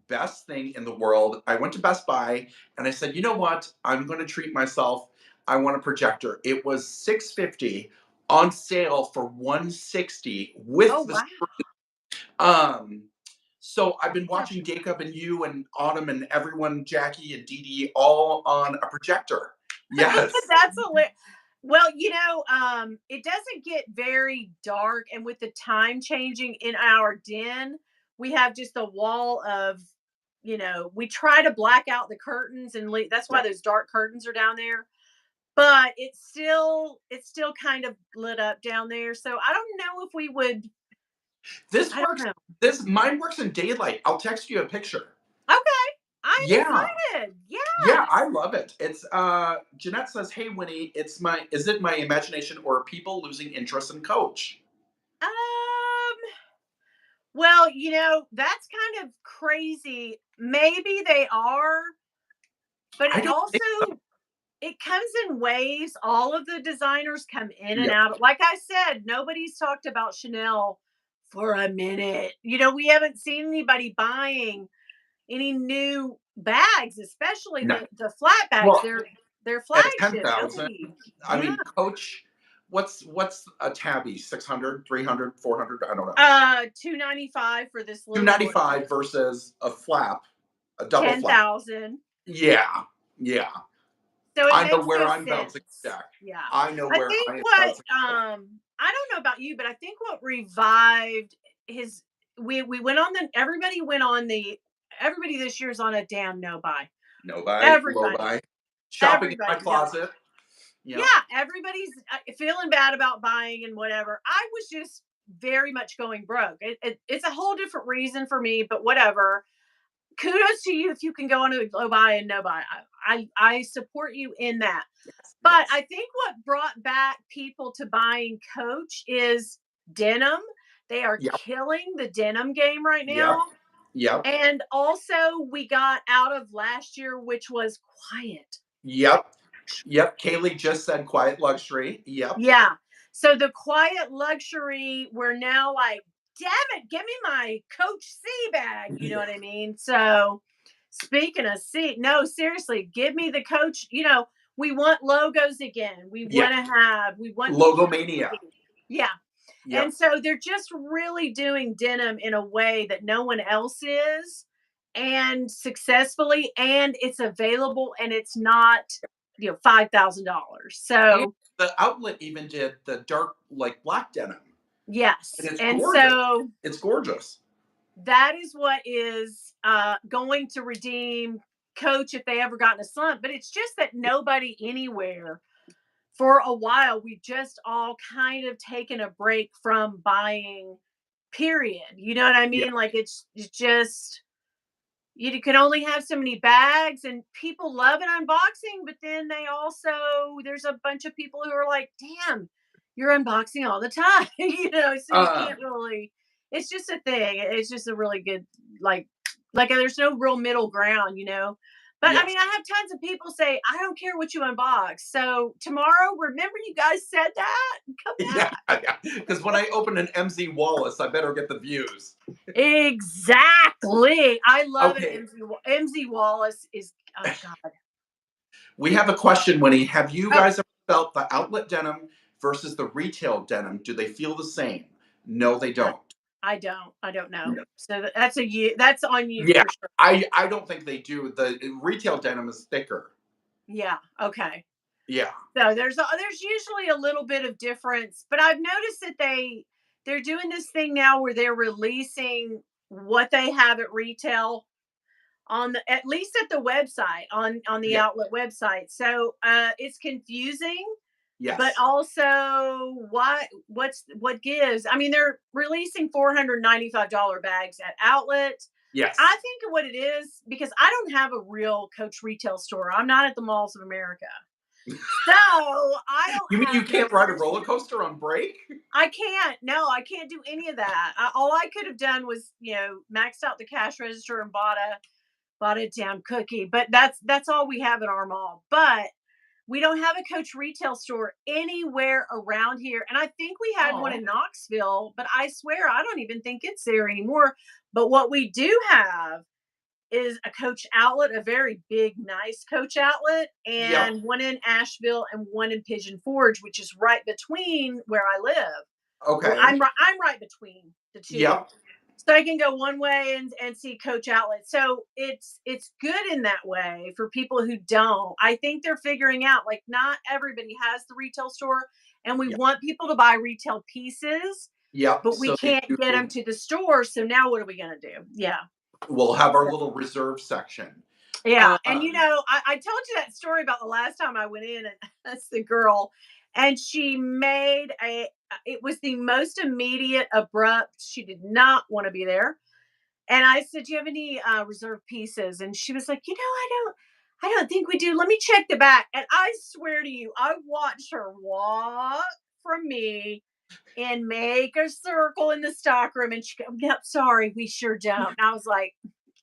[SPEAKER 2] best thing in the world. I went to Best Buy and I said, you know what? I'm going to treat myself. I want a projector. It was $650 on sale for $160
[SPEAKER 1] Oh
[SPEAKER 2] with the
[SPEAKER 1] wow.
[SPEAKER 2] um. So I've been watching Jacob and you and Autumn and everyone, Jackie and Dee Dee, all on a projector. Yes.
[SPEAKER 1] That's a well, you know, it doesn't get very dark, and with the time changing in our den, we have just a wall of, you know, we try to black out the curtains and leave. That's why those dark curtains are down there. But it's still kind of lit up down there. So I don't know if we would.
[SPEAKER 2] This
[SPEAKER 1] I don't
[SPEAKER 2] works.
[SPEAKER 1] know.
[SPEAKER 2] Mine works in daylight. I'll text you a picture.
[SPEAKER 1] Okay, I'm
[SPEAKER 2] Yeah.
[SPEAKER 1] excited.
[SPEAKER 2] Yeah,
[SPEAKER 1] Yes.
[SPEAKER 2] I love it. It's Jeanette says, "Hey Winnie, is it my imagination or are people losing interest in Coach?"
[SPEAKER 1] Um. Well, you know, that's kind of crazy. Maybe they are, but
[SPEAKER 2] I
[SPEAKER 1] it
[SPEAKER 2] don't think
[SPEAKER 1] also
[SPEAKER 2] so.
[SPEAKER 1] it comes in waves. All of the designers come in and
[SPEAKER 2] Yep.
[SPEAKER 1] out. Like I said, nobody's talked about Chanel for a minute. We haven't seen anybody buying any new bags, especially
[SPEAKER 2] No.
[SPEAKER 1] the flat bags.
[SPEAKER 2] Well,
[SPEAKER 1] They're
[SPEAKER 2] at
[SPEAKER 1] flagship.
[SPEAKER 2] 10,000,
[SPEAKER 1] Nobody.
[SPEAKER 2] I
[SPEAKER 1] Yeah.
[SPEAKER 2] mean, Coach, what's a tabby? 600, 300, 400? I don't know.
[SPEAKER 1] 295 for this little one.
[SPEAKER 2] 295 versus a flap, a double flap.
[SPEAKER 1] 10,000.
[SPEAKER 2] Yeah. Yeah.
[SPEAKER 1] So it
[SPEAKER 2] I know
[SPEAKER 1] makes
[SPEAKER 2] where
[SPEAKER 1] no
[SPEAKER 2] I'm
[SPEAKER 1] sense.
[SPEAKER 2] bouncing back.
[SPEAKER 1] Yeah.
[SPEAKER 2] I know
[SPEAKER 1] I
[SPEAKER 2] where
[SPEAKER 1] think
[SPEAKER 2] I am
[SPEAKER 1] what
[SPEAKER 2] bouncing back.
[SPEAKER 1] I don't know about you, but I think what revived his we went on the everybody went on the everybody this year's on a damn no buy.
[SPEAKER 2] No buy, low
[SPEAKER 1] Everybody.
[SPEAKER 2] buy. Shopping in my
[SPEAKER 1] Everybody no buy.
[SPEAKER 2] closet.
[SPEAKER 1] Yeah,
[SPEAKER 2] Yep.
[SPEAKER 1] everybody's feeling bad about buying and whatever. I was just very much going broke. It's a whole different reason for me, but whatever. Kudos to you if you can go on a low buy and no buy. I support you in that.
[SPEAKER 2] Yes.
[SPEAKER 1] But
[SPEAKER 2] Yes.
[SPEAKER 1] I think what brought back people to buying Coach is denim. They are
[SPEAKER 2] Yep.
[SPEAKER 1] killing the denim game right
[SPEAKER 2] Yep.
[SPEAKER 1] now.
[SPEAKER 2] Yep.
[SPEAKER 1] And also, we got out of last year, which was quiet.
[SPEAKER 2] Yep. Yep. Kaylee just said quiet luxury. Yep.
[SPEAKER 1] Yeah. So the quiet luxury, we're now like, damn it, give me my Coach C bag. You know what I mean? So speaking of C, no, seriously, give me the Coach. We want logos again.
[SPEAKER 2] Yeah.
[SPEAKER 1] We want people
[SPEAKER 2] Logo
[SPEAKER 1] to
[SPEAKER 2] mania.
[SPEAKER 1] see. Yeah. And
[SPEAKER 2] Yep.
[SPEAKER 1] so they're just really doing denim in a way that no one else is and successfully, and it's available and it's not, $5,000.
[SPEAKER 2] And
[SPEAKER 1] So,
[SPEAKER 2] the outlet even did the dark, like black denim. And
[SPEAKER 1] yes.
[SPEAKER 2] it's
[SPEAKER 1] And
[SPEAKER 2] gorgeous.
[SPEAKER 1] so
[SPEAKER 2] It's gorgeous.
[SPEAKER 1] that is what is going to redeem Coach if they ever got in a slump. But it's just that nobody anywhere for a while, we've just all kind of taken a break from buying, period. You know what I
[SPEAKER 2] Yeah.
[SPEAKER 1] mean? Like it's just you can only have so many bags and people love an unboxing, but then there's a bunch of people who are like, damn, you're unboxing all the time. So you
[SPEAKER 2] Uh,
[SPEAKER 1] can't really, it's just a thing. It's just a really good, like there's no real middle ground. But I
[SPEAKER 2] yes.
[SPEAKER 1] mean, I have tons of people say, I don't care what you unbox. So tomorrow, remember you guys said that? Come
[SPEAKER 2] Yeah.
[SPEAKER 1] back.
[SPEAKER 2] Yeah. Because when I open an MZ Wallace, I better get the views.
[SPEAKER 1] Exactly. I love it.
[SPEAKER 2] Okay.
[SPEAKER 1] MZ Wallace is, oh God.
[SPEAKER 2] We have a question, Winnie. Have you
[SPEAKER 1] Oh,
[SPEAKER 2] guys ever felt the outlet denim versus the retail denim? Do they feel the same? No, they
[SPEAKER 1] I,
[SPEAKER 2] don't.
[SPEAKER 1] I don't. I don't know.
[SPEAKER 2] No.
[SPEAKER 1] So that's a you. That's on you
[SPEAKER 2] Yeah,
[SPEAKER 1] for sure.
[SPEAKER 2] I don't think they do. The retail denim is thicker.
[SPEAKER 1] Yeah. Okay.
[SPEAKER 2] Yeah.
[SPEAKER 1] So there's usually a little bit of difference, but I've noticed that they're doing this thing now where they're releasing what they have at retail at least at the website on the
[SPEAKER 2] Yeah.
[SPEAKER 1] outlet website. So it's confusing, but
[SPEAKER 2] Yes.
[SPEAKER 1] also what gives. I mean, they're releasing $495 bags at outlet. I
[SPEAKER 2] Yes.
[SPEAKER 1] think of what it is because I don't have a real Coach retail store. I'm not at the malls of America. So I
[SPEAKER 2] You
[SPEAKER 1] don't
[SPEAKER 2] mean you
[SPEAKER 1] have the
[SPEAKER 2] can't ride a roller coaster on break?
[SPEAKER 1] I can't. No, I can't do any of that. All I could have done was, maxed out the cash register and bought a damn cookie. But that's all we have at our mall. But we don't have a Coach retail store anywhere around here. And I think we had one
[SPEAKER 2] Oh.
[SPEAKER 1] in Knoxville, but I swear I don't even think it's there anymore. But what we do have is a Coach outlet, a very big, nice Coach outlet,
[SPEAKER 2] Yep.
[SPEAKER 1] and one in Asheville and one in Pigeon Forge, which is right between where I live. Well,
[SPEAKER 2] Okay.
[SPEAKER 1] I'm right between the two.
[SPEAKER 2] Yep.
[SPEAKER 1] So I can go one way and see Coach outlet. So it's good in that way for people who don't. I think they're figuring out like not everybody has the retail store and we
[SPEAKER 2] Yep.
[SPEAKER 1] want people to buy retail pieces,
[SPEAKER 2] Yep.
[SPEAKER 1] but we
[SPEAKER 2] So they
[SPEAKER 1] can't
[SPEAKER 2] do.
[SPEAKER 1] get them to the store. So now what are we going to do? Yeah.
[SPEAKER 2] We'll have our little reserve section.
[SPEAKER 1] Yeah, and
[SPEAKER 2] Um.
[SPEAKER 1] I told you that story about the last time I went in, and that's the girl, and she made it was the most immediate, abrupt. She did not want to be there, and I said, "Do you have any reserved pieces?" And she was like, I don't think we do. Let me check the back." And I swear to you, I watched her walk from me and make a circle in the stock room, and she go, "Nope, sorry, we sure don't." And I was like,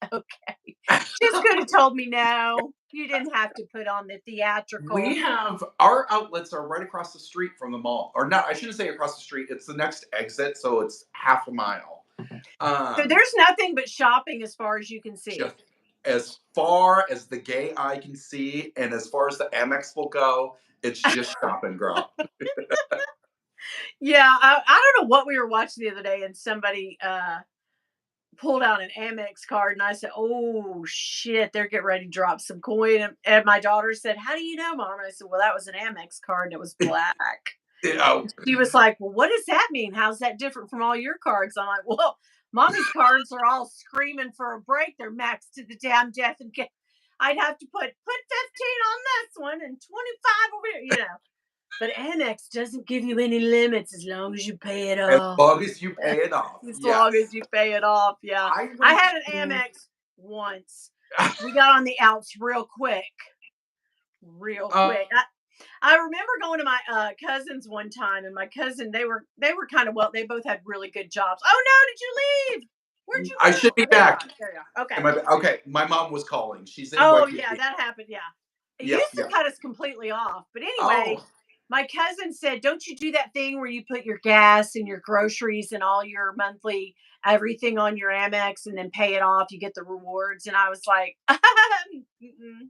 [SPEAKER 1] Okay. Just could have told me no. You didn't have to put on the theatrical.
[SPEAKER 2] We have our outlets are right across the street from the mall. Or not, I shouldn't say across the street. It's the next exit, so it's half a mile.
[SPEAKER 1] So
[SPEAKER 2] Um,
[SPEAKER 1] there's nothing but shopping as far as you can see.
[SPEAKER 2] just as far as the gay eye can see, and as far as the Amex will go, it's just shopping, girl.
[SPEAKER 1] Yeah, I don't know what we were watching the other day, and somebody pulled out an Amex card, and I said, "Oh shit, they're getting ready to drop some coin." And my daughter said, "How do you know, Mom?" And I said, "Well, that was an Amex card, and it was black."
[SPEAKER 2] Oh,
[SPEAKER 1] She was like, "Well, what does that mean? How's that different from all your cards?" I'm like, "Well, Mommy's cards are all screaming for a break. They're maxed to the damn death, and I'd have to put 15 on this one and 25 over here, you know." But Amex doesn't give you any limits as long as you pay it
[SPEAKER 2] as
[SPEAKER 1] off.
[SPEAKER 2] long as you pay it off.
[SPEAKER 1] As long as
[SPEAKER 2] Yes.
[SPEAKER 1] you pay it off, yeah.
[SPEAKER 2] I
[SPEAKER 1] I
[SPEAKER 2] went
[SPEAKER 1] had an
[SPEAKER 2] to
[SPEAKER 1] Amex once. We got on the outs real quick. Real quick.
[SPEAKER 2] um
[SPEAKER 1] I remember going to my cousins one time, and my cousin, they were kind of, well, they both had really good jobs. Oh no, did you leave? Where'd you
[SPEAKER 2] I
[SPEAKER 1] go?
[SPEAKER 2] should be
[SPEAKER 1] Oh, there you are.
[SPEAKER 2] back.
[SPEAKER 1] There you are. Okay.
[SPEAKER 2] Okay, my mom was calling. She's in
[SPEAKER 1] Oh yeah,
[SPEAKER 2] Waikiki.
[SPEAKER 1] that happened. Yeah. It
[SPEAKER 2] Yep,
[SPEAKER 1] used to
[SPEAKER 2] yep.
[SPEAKER 1] cut us completely off. But anyway,
[SPEAKER 2] Oh,
[SPEAKER 1] my cousin said, "Don't you do that thing where you put your gas and your groceries and all your monthly everything on your Amex and then pay it off? You get the rewards." And I was like, "Mm-mm,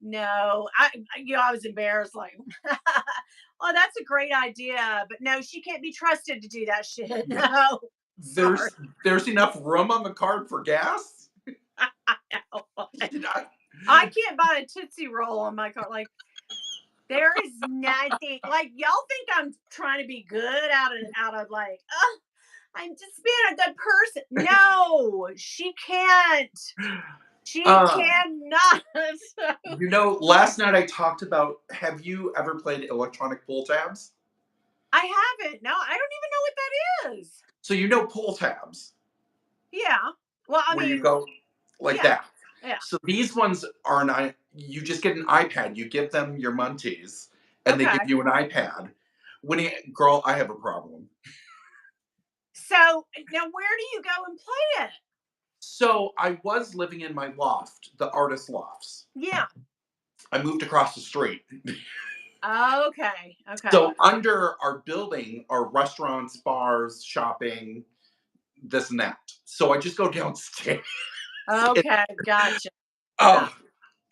[SPEAKER 1] no." I was embarrassed, like, "Oh, that's a great idea, but no, she can't be trusted to do that shit." No, sorry.
[SPEAKER 2] there's enough room on the card for gas?
[SPEAKER 1] I can't buy a Tootsie Roll on my card. Like, there is nothing, like, y'all think I'm trying to be good out of like, oh, I'm just being a good person. No, she can't. She
[SPEAKER 2] Um,
[SPEAKER 1] cannot.
[SPEAKER 2] last night I talked about, have you ever played electronic pull tabs?
[SPEAKER 1] I haven't. No, I don't even know what that is.
[SPEAKER 2] So you know pull tabs,
[SPEAKER 1] Yeah. Well, I
[SPEAKER 2] where you
[SPEAKER 1] mean,
[SPEAKER 2] go like
[SPEAKER 1] yeah,
[SPEAKER 2] that.
[SPEAKER 1] yeah.
[SPEAKER 2] So these ones are not, you just get an iPad, you give them your munties, and they
[SPEAKER 1] Okay.
[SPEAKER 2] give you an iPad. Girl, I have a problem.
[SPEAKER 1] So now, where do you go and play it?
[SPEAKER 2] So I was living in my loft, the artist lofts.
[SPEAKER 1] Yeah.
[SPEAKER 2] I moved across the street.
[SPEAKER 1] Okay. Okay.
[SPEAKER 2] So under our building are restaurants, bars, shopping, this and that. So I just go downstairs. It,
[SPEAKER 1] Okay. Gotcha. Yeah.
[SPEAKER 2] oh,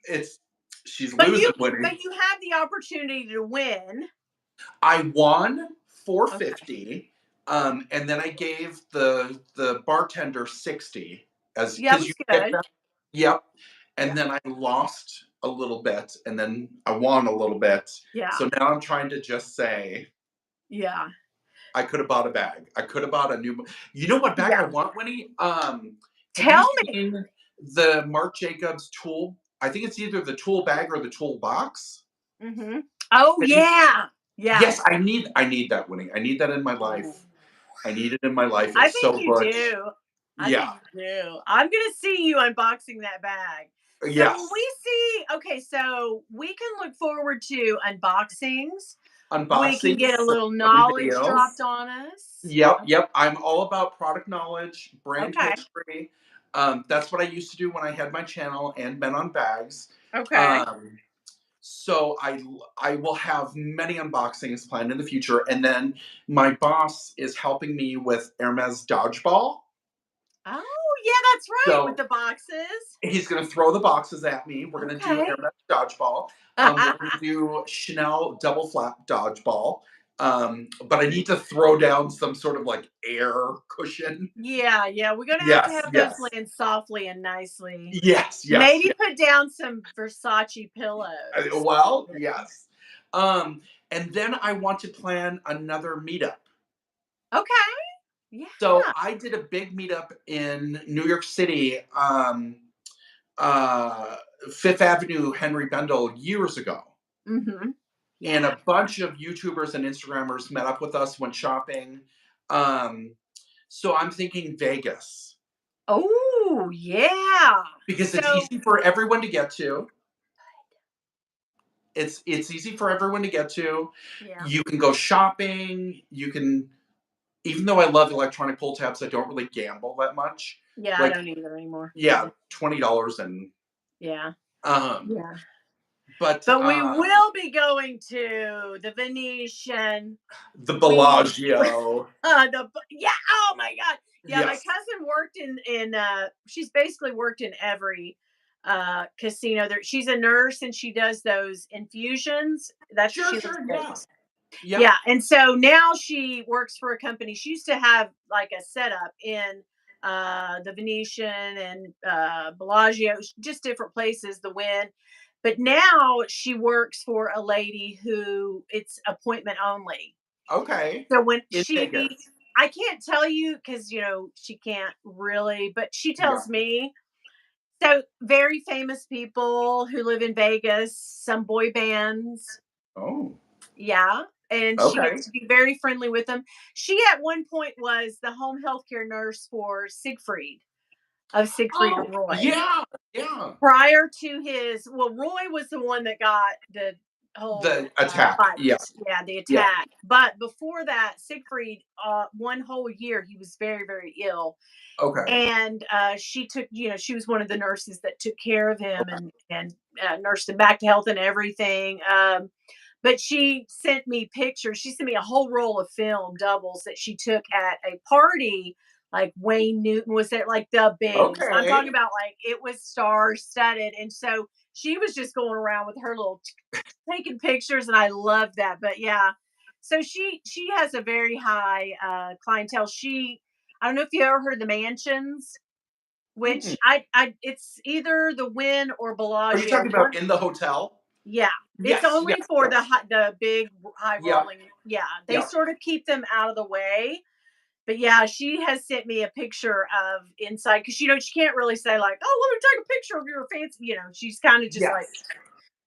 [SPEAKER 2] it's she's
[SPEAKER 1] But
[SPEAKER 2] losing,
[SPEAKER 1] you
[SPEAKER 2] Winnie.
[SPEAKER 1] but you have the opportunity to win.
[SPEAKER 2] I won
[SPEAKER 1] Okay.
[SPEAKER 2] 450, and then I gave the bartender 60 as
[SPEAKER 1] Yeah,
[SPEAKER 2] because you
[SPEAKER 1] that's
[SPEAKER 2] get
[SPEAKER 1] good.
[SPEAKER 2] that. Yep. And
[SPEAKER 1] Yeah.
[SPEAKER 2] then I lost a little bit, and then I won a little bit.
[SPEAKER 1] Yeah.
[SPEAKER 2] So now I'm trying to just say
[SPEAKER 1] Yeah.
[SPEAKER 2] I could have bought a bag. I could have bought a new. You know what bag I
[SPEAKER 1] Yeah.
[SPEAKER 2] want, Winnie? Have you
[SPEAKER 1] Tell me.
[SPEAKER 2] seen the Marc Jacobs tool? I think it's either the tool bag or the tool box.
[SPEAKER 1] Mhm. Oh,
[SPEAKER 2] Have you?
[SPEAKER 1] yeah.
[SPEAKER 2] Yes,
[SPEAKER 1] Yes.
[SPEAKER 2] I need that, Winnie. I need that in my
[SPEAKER 1] Ooh.
[SPEAKER 2] life. I need it in my life.
[SPEAKER 1] I
[SPEAKER 2] It's
[SPEAKER 1] think
[SPEAKER 2] so
[SPEAKER 1] you
[SPEAKER 2] butch.
[SPEAKER 1] do. I
[SPEAKER 2] Yeah.
[SPEAKER 1] think you do. I'm gonna see you unboxing that bag. So when
[SPEAKER 2] Yes.
[SPEAKER 1] we see, okay, so we can look forward to unboxings. We can
[SPEAKER 2] Unboxings,
[SPEAKER 1] get a
[SPEAKER 2] some
[SPEAKER 1] little
[SPEAKER 2] funny
[SPEAKER 1] knowledge dropped
[SPEAKER 2] videos.
[SPEAKER 1] on us.
[SPEAKER 2] Yep, yep. I'm all about product knowledge, brand
[SPEAKER 1] Okay.
[SPEAKER 2] history. That's what I used to do when I had my channel and been on bags.
[SPEAKER 1] Okay.
[SPEAKER 2] Um, so I will have many unboxings planned in the future, and then my boss is helping me with Hermes Dodgeball.
[SPEAKER 1] Oh, yeah, that's right. With
[SPEAKER 2] So
[SPEAKER 1] the boxes.
[SPEAKER 2] he's going to throw the boxes at me. We're going to do
[SPEAKER 1] Okay.
[SPEAKER 2] Hermes Dodgeball. We're going to do Chanel double flap dodgeball. But I need to throw down some sort of like air cushion.
[SPEAKER 1] Yeah, yeah, we're gonna have to
[SPEAKER 2] Yes,
[SPEAKER 1] have those
[SPEAKER 2] yes,
[SPEAKER 1] land softly and nicely.
[SPEAKER 2] yes, yes,
[SPEAKER 1] Maybe
[SPEAKER 2] yes.
[SPEAKER 1] put down some Versace pillows.
[SPEAKER 2] Well, yes. Um, and then I want to plan another meetup.
[SPEAKER 1] Okay. Yeah.
[SPEAKER 2] So I did a big meetup in New York City, uh, Fifth Avenue, Henry Bendel years ago.
[SPEAKER 1] Mhm.
[SPEAKER 2] And
[SPEAKER 1] Yeah.
[SPEAKER 2] a bunch of YouTubers and Instagrammers met up with us, went shopping. Um, so I'm thinking Vegas
[SPEAKER 1] Oh, yeah.
[SPEAKER 2] because it's
[SPEAKER 1] So
[SPEAKER 2] easy for everyone to get to. It's easy for everyone to get to.
[SPEAKER 1] yeah.
[SPEAKER 2] You can go shopping. You can, even though I love electronic pull tabs, I don't really gamble that much.
[SPEAKER 1] Yeah, I
[SPEAKER 2] Like,
[SPEAKER 1] don't either anymore.
[SPEAKER 2] yeah, $20 and
[SPEAKER 1] Yeah.
[SPEAKER 2] um,
[SPEAKER 1] Yeah.
[SPEAKER 2] but
[SPEAKER 1] But we will be going to the Venetian.
[SPEAKER 2] the
[SPEAKER 1] We
[SPEAKER 2] Bellagio.
[SPEAKER 1] yeah, oh my god. Yeah, my
[SPEAKER 2] Yes.
[SPEAKER 1] cousin worked in she's basically worked in every casino there. She's a nurse and she does those infusions. That's
[SPEAKER 2] Sure,
[SPEAKER 1] she lives
[SPEAKER 2] sure,
[SPEAKER 1] in
[SPEAKER 2] yeah.
[SPEAKER 1] Vegas.
[SPEAKER 2] Yep.
[SPEAKER 1] Yeah, and so now she works for a company. She used to have like a setup in the Venetian and Bellagio, just different places, the Win. But now she works for a lady who it's appointment only.
[SPEAKER 2] Okay.
[SPEAKER 1] So when
[SPEAKER 2] In Vegas.
[SPEAKER 1] I can't tell you because she can't really, but she
[SPEAKER 2] Yeah.
[SPEAKER 1] tells me. So very famous people who live in Vegas, some boy bands,
[SPEAKER 2] Oh.
[SPEAKER 1] yeah, and she
[SPEAKER 2] Okay.
[SPEAKER 1] gets to be very friendly with them. She at one point was the home healthcare nurse for Siegfried of Siegfried and
[SPEAKER 2] Oh,
[SPEAKER 1] Roy.
[SPEAKER 2] yeah, yeah.
[SPEAKER 1] Prior to his, well, Roy was the one that got the whole
[SPEAKER 2] The attack.
[SPEAKER 1] fight,
[SPEAKER 2] Yeah,
[SPEAKER 1] yeah, the
[SPEAKER 2] yeah.
[SPEAKER 1] attack. But before that, Siegfried, one whole year, he was very, very ill,
[SPEAKER 2] Okay.
[SPEAKER 1] and she took, she was one of the nurses that took care of him
[SPEAKER 2] Okay.
[SPEAKER 1] and nursed him back to health and everything. But she sent me pictures. She sent me a whole roll of film doubles that she took at a party. Like Wayne Newton was there, like the bigs. I'm talking
[SPEAKER 2] Okay.
[SPEAKER 1] about like it was star studded. And so she was just going around with her little taking pictures, and I love that. But yeah, so she has a very high clientele. I don't know if you ever heard of the mansions, which
[SPEAKER 2] Mm.
[SPEAKER 1] I it's either the Win or
[SPEAKER 2] Are you
[SPEAKER 1] Bellagio.
[SPEAKER 2] talking about in the hotel?
[SPEAKER 1] Yeah, it's
[SPEAKER 2] Yes,
[SPEAKER 1] only
[SPEAKER 2] yes,
[SPEAKER 1] for
[SPEAKER 2] yes.
[SPEAKER 1] the big high
[SPEAKER 2] Yep,
[SPEAKER 1] rolling. Yeah, they
[SPEAKER 2] yep.
[SPEAKER 1] sort of keep them out of the way. But yeah, she has sent me a picture of inside because she can't really say like, oh, let me take a picture of your fancy. She's kind of just like
[SPEAKER 2] Yes.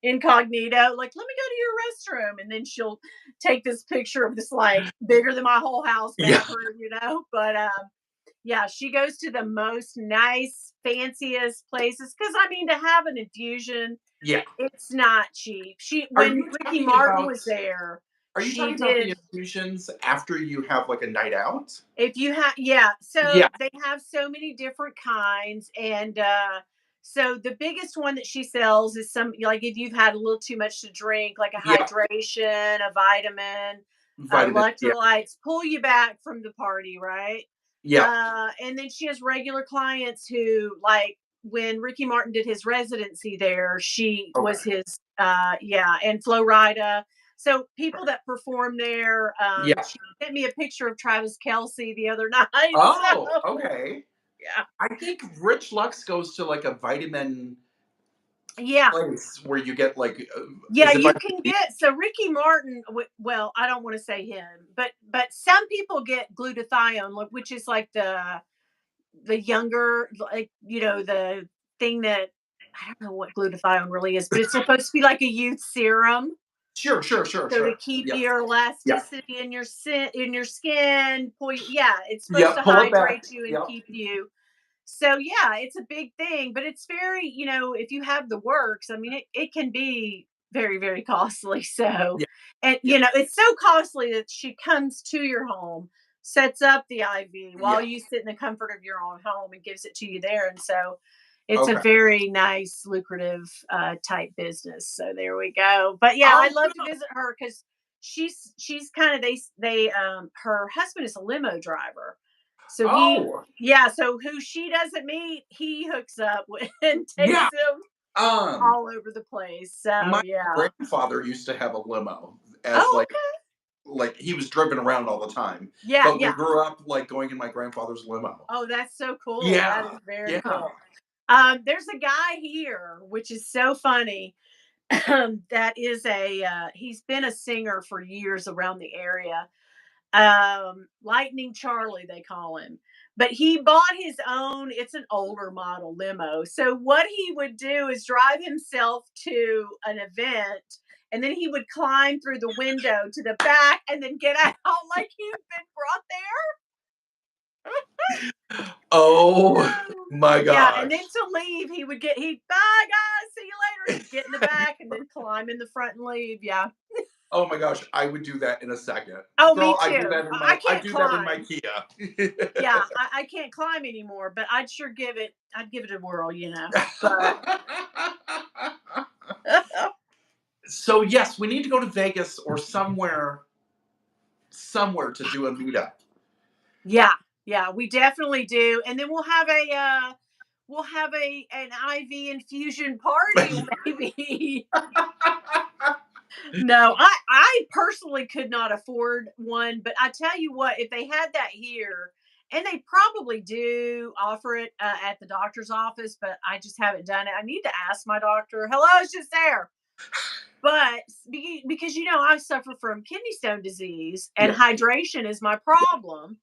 [SPEAKER 1] incognito, like, let me go to your restroom, and then she'll take this picture of this like bigger than my whole house
[SPEAKER 2] Yeah,
[SPEAKER 1] bathroom. But yeah, she goes to the most nice, fanciest places because I mean, to have an infusion,
[SPEAKER 2] yeah.
[SPEAKER 1] it's not cheap. She
[SPEAKER 2] Are
[SPEAKER 1] When
[SPEAKER 2] you
[SPEAKER 1] Ricky
[SPEAKER 2] talking
[SPEAKER 1] Martin
[SPEAKER 2] about
[SPEAKER 1] was there,
[SPEAKER 2] are you
[SPEAKER 1] she
[SPEAKER 2] talking about the
[SPEAKER 1] did.
[SPEAKER 2] infusions after you have, like, a night out?
[SPEAKER 1] If you have, yeah,
[SPEAKER 2] Yeah,
[SPEAKER 1] so they have so many different kinds, and so the biggest one that she sells is some like if you've had a little too much to drink, like a
[SPEAKER 2] yeah.
[SPEAKER 1] hydration, a vitamin,
[SPEAKER 2] Vitamin, yeah,
[SPEAKER 1] electrolytes, pull you back from the party, right?
[SPEAKER 2] yeah.
[SPEAKER 1] And then she has regular clients who, like, when Ricky Martin did his residency there, she was
[SPEAKER 2] Okay.
[SPEAKER 1] his, yeah, and Flo Rida. So people that perform there,
[SPEAKER 2] Yeah.
[SPEAKER 1] she sent me a picture of Travis Kelsey the other night.
[SPEAKER 2] Oh,
[SPEAKER 1] So
[SPEAKER 2] okay.
[SPEAKER 1] yeah,
[SPEAKER 2] I think Rich Lux goes to, like, a vitamin
[SPEAKER 1] yeah,
[SPEAKER 2] place where you get, like,
[SPEAKER 1] yeah.
[SPEAKER 2] is it
[SPEAKER 1] You
[SPEAKER 2] vitamin
[SPEAKER 1] can
[SPEAKER 2] D?
[SPEAKER 1] get so Ricky Martin. Well, I don't want to say him, but some people get glutathione, which is like the younger, like, the thing that I don't know what glutathione really is, but it's supposed to be like a youth serum.
[SPEAKER 2] Sure, sure, sure,
[SPEAKER 1] So to
[SPEAKER 2] sure.
[SPEAKER 1] keep
[SPEAKER 2] Yeah,
[SPEAKER 1] your
[SPEAKER 2] yeah.
[SPEAKER 1] elasticity in your skin, yeah, it's supposed
[SPEAKER 2] Yeah,
[SPEAKER 1] to
[SPEAKER 2] pull it back.
[SPEAKER 1] hydrate you and
[SPEAKER 2] Yep.
[SPEAKER 1] keep you. So yeah, it's a big thing, but it's very, if you have the works, I mean, it can be very, very costly. So,
[SPEAKER 2] Yeah,
[SPEAKER 1] and
[SPEAKER 2] yeah,
[SPEAKER 1] it's so costly that she comes to your home, sets up the IV while
[SPEAKER 2] yeah.
[SPEAKER 1] you sit in the comfort of your own home and gives it to you there. And so it's a
[SPEAKER 2] Okay.
[SPEAKER 1] very nice, lucrative type business. So there we go. But yeah, I
[SPEAKER 2] Oh,
[SPEAKER 1] love to
[SPEAKER 2] good.
[SPEAKER 1] visit her because she's kind of, they her husband is a limo driver. So
[SPEAKER 2] Oh,
[SPEAKER 1] so who she doesn't meet, he hooks up with and takes
[SPEAKER 2] yeah.
[SPEAKER 1] him
[SPEAKER 2] Um,
[SPEAKER 1] all over the place. So
[SPEAKER 2] my
[SPEAKER 1] yeah.
[SPEAKER 2] grandfather used to have a limo as
[SPEAKER 1] Oh,
[SPEAKER 2] like he was driven around all the time.
[SPEAKER 1] yeah,
[SPEAKER 2] But we
[SPEAKER 1] yeah.
[SPEAKER 2] grew up like going in my grandfather's limo.
[SPEAKER 1] Oh, that's so cool. That
[SPEAKER 2] Yeah,
[SPEAKER 1] is very
[SPEAKER 2] yeah.
[SPEAKER 1] cool. There's a guy here, which is so funny. That is he's been a singer for years around the area. Lightning Charlie, they call him. But he bought his own, it's an older model limo. So what he would do is drive himself to an event, and then he would climb through the window to the back and then get out like he'd been brought
[SPEAKER 2] Oh
[SPEAKER 1] there.
[SPEAKER 2] my
[SPEAKER 1] Yeah, and then
[SPEAKER 2] gosh.
[SPEAKER 1] to leave, he'd bye guys, see you later. He'd get in the back and then climb in the front and leave. Yeah.
[SPEAKER 2] Oh my gosh, I would do that in a second.
[SPEAKER 1] Oh, me
[SPEAKER 2] Girl, I do
[SPEAKER 1] too.
[SPEAKER 2] that in
[SPEAKER 1] I
[SPEAKER 2] my I
[SPEAKER 1] can't
[SPEAKER 2] do that in my
[SPEAKER 1] climb.
[SPEAKER 2] Kia.
[SPEAKER 1] Yeah, I can't climb anymore, but I'd give it a whirl, But
[SPEAKER 2] So yes, we need to go to Vegas or somewhere to do a meetup.
[SPEAKER 1] yeah, yeah, we definitely do. And then we'll have a an IV infusion party maybe. No, I personally could not afford one, but I tell you what, if they had that here, and they probably do offer it at the doctor's office, but I just haven't done it. I need to ask my doctor. Hello, it's just there. But because I suffer from kidney stone disease, and
[SPEAKER 2] Yeah,
[SPEAKER 1] hydration is my problem.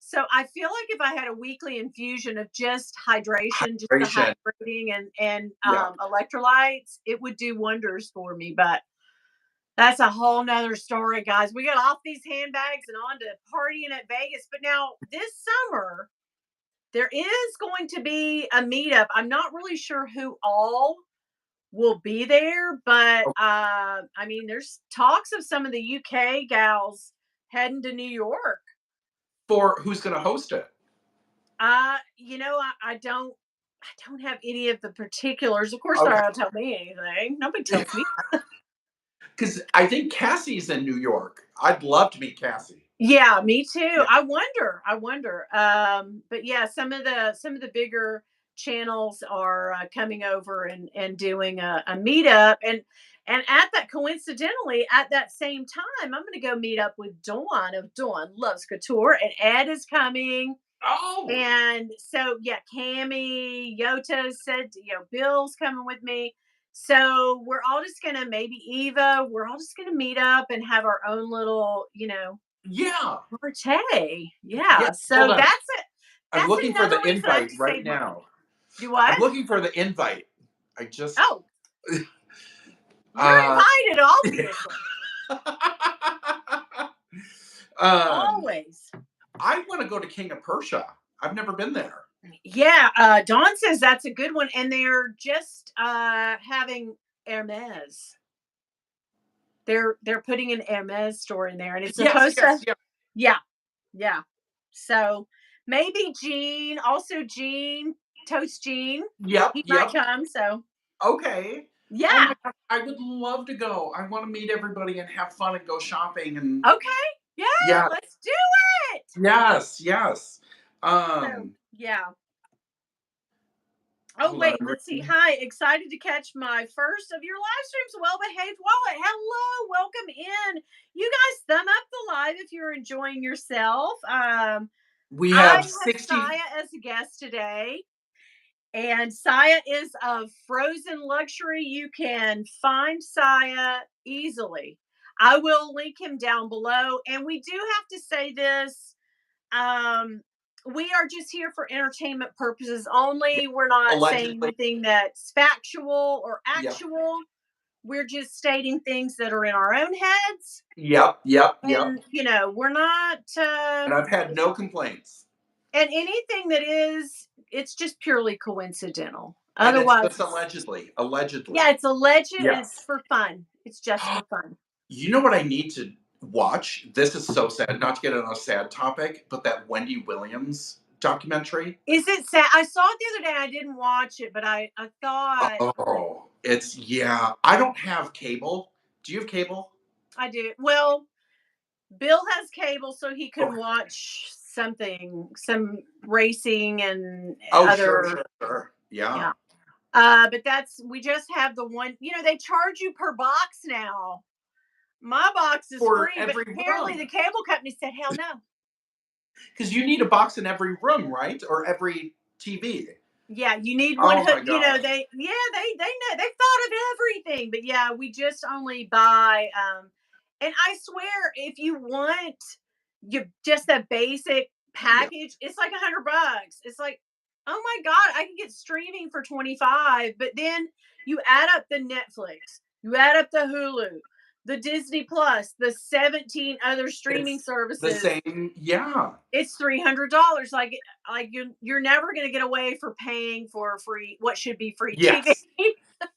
[SPEAKER 1] So I feel like if I had a weekly infusion of just hydration, just the
[SPEAKER 2] hydration.
[SPEAKER 1] hydrating and
[SPEAKER 2] Yeah.
[SPEAKER 1] electrolytes, it would do wonders for me. But that's a whole nother story, guys. We got off these handbags and on to partying at Vegas. But now this summer, there is going to be a meetup. I'm not really sure who all will be there, but I mean, there's talks of some of the UK gals heading to New York.
[SPEAKER 2] For who's going to host it?
[SPEAKER 1] I don't have any of the particulars. Of course, they're
[SPEAKER 2] Okay.
[SPEAKER 1] not tell me anything. Nobody tells me.
[SPEAKER 2] Because I think Cassie's in New York. I'd love to meet Cassie.
[SPEAKER 1] Yeah, me too.
[SPEAKER 2] Yeah.
[SPEAKER 1] I wonder. I wonder. But yeah, some of the bigger channels are coming over and doing a meetup, and at that coincidentally at that same time, I'm going to go meet up with Dawn of Dawn Loves Couture, and Ed is coming.
[SPEAKER 2] Oh,
[SPEAKER 1] And so, yeah, Cammy, Yota said, Bill's coming with me. So we're all just gonna maybe Eva, we're all just gonna meet up and have our own little,
[SPEAKER 2] yeah.
[SPEAKER 1] party.
[SPEAKER 2] Yeah.
[SPEAKER 1] Yeah.
[SPEAKER 2] Hold
[SPEAKER 1] So
[SPEAKER 2] on.
[SPEAKER 1] that's it.
[SPEAKER 2] I'm
[SPEAKER 1] That's
[SPEAKER 2] looking for
[SPEAKER 1] another
[SPEAKER 2] the
[SPEAKER 1] reason I have
[SPEAKER 2] invite
[SPEAKER 1] to
[SPEAKER 2] right
[SPEAKER 1] save money.
[SPEAKER 2] now.
[SPEAKER 1] Do
[SPEAKER 2] I'm
[SPEAKER 1] what?
[SPEAKER 2] looking for the invite. I just.
[SPEAKER 1] Oh, you're
[SPEAKER 2] uh,
[SPEAKER 1] invited, obviously.
[SPEAKER 2] um,
[SPEAKER 1] Always.
[SPEAKER 2] I want to go to King of Persia. I've never been there.
[SPEAKER 1] Yeah, Dawn says that's a good one, and they're just having Hermes. They're putting an Hermes store in there, and it's
[SPEAKER 2] Yes,
[SPEAKER 1] supposed to.
[SPEAKER 2] yes, yes.
[SPEAKER 1] Yeah, yeah. So maybe Gene, also Gene, Toast Gene,
[SPEAKER 2] Yep,
[SPEAKER 1] he might
[SPEAKER 2] yep.
[SPEAKER 1] come. So
[SPEAKER 2] Okay. Oh my
[SPEAKER 1] yeah,
[SPEAKER 2] god, I would love to go. I want to meet everybody and have fun and go shopping and
[SPEAKER 1] okay, yeah,
[SPEAKER 2] yeah,
[SPEAKER 1] let's do it.
[SPEAKER 2] yes, yes.
[SPEAKER 1] So
[SPEAKER 2] Um,
[SPEAKER 1] yeah. Oh
[SPEAKER 2] hold on.
[SPEAKER 1] wait, let's see. Hi, excited to catch my first of your live streams. Well behaved wallet. Hello, welcome in. You guys, thumb up the live if you're enjoying yourself.
[SPEAKER 2] We
[SPEAKER 1] I
[SPEAKER 2] have
[SPEAKER 1] have
[SPEAKER 2] 60.
[SPEAKER 1] Siah as a guest today. And Siah is of frozen luxury. You can find Siah easily. I will link him down below. And we do have to say this. Um, we are just here for entertainment purposes only. We're not saying
[SPEAKER 2] Allegedly.
[SPEAKER 1] anything that's factual or
[SPEAKER 2] Yep.
[SPEAKER 1] actual. We're just stating things that are in our own heads.
[SPEAKER 2] Yep, yep, yep.
[SPEAKER 1] And, we're not
[SPEAKER 2] And I've had no complaints.
[SPEAKER 1] and anything that is, it's just purely coincidental.
[SPEAKER 2] And it's
[SPEAKER 1] Otherwise,
[SPEAKER 2] just allegedly. Allegedly.
[SPEAKER 1] yeah, it's alleged and it's
[SPEAKER 2] Yes.
[SPEAKER 1] for fun. It's just for fun.
[SPEAKER 2] You know what I need to watch? This is so sad. Not to get on a sad topic, but that Wendy Williams documentary.
[SPEAKER 1] Is it sad? I saw it the other day. I didn't watch it, but I thought
[SPEAKER 2] Oh, it's yeah. I don't have cable. Do you have cable?
[SPEAKER 1] I do. Well, Bill has cable, so he can
[SPEAKER 2] Okay.
[SPEAKER 1] watch some racing and
[SPEAKER 2] Oh, sure,
[SPEAKER 1] other.
[SPEAKER 2] sure, sure. Yeah.
[SPEAKER 1] Yeah. But we just have the one. They charge you per box now. My box is
[SPEAKER 2] For
[SPEAKER 1] free, but
[SPEAKER 2] every
[SPEAKER 1] apparently
[SPEAKER 2] room.
[SPEAKER 1] the cable company said, "Hell no."
[SPEAKER 2] Because you need a box in every room, right? Or every TV.
[SPEAKER 1] Yeah, you need one.
[SPEAKER 2] Oh my gosh.
[SPEAKER 1] They know they've thought of everything, but yeah, we just only buy. And I swear, if you want you just a basic
[SPEAKER 2] Yeah.
[SPEAKER 1] package, it's like $100. It's like, oh my god, I can get streaming for 25, but then you add up the Netflix, you add up the Hulu, the Disney Plus, the 17 other streaming
[SPEAKER 2] It's the
[SPEAKER 1] services.
[SPEAKER 2] same. Yeah.
[SPEAKER 1] It's $300. Like you're never gonna get away for paying for free what should be free TV.
[SPEAKER 2] Yes.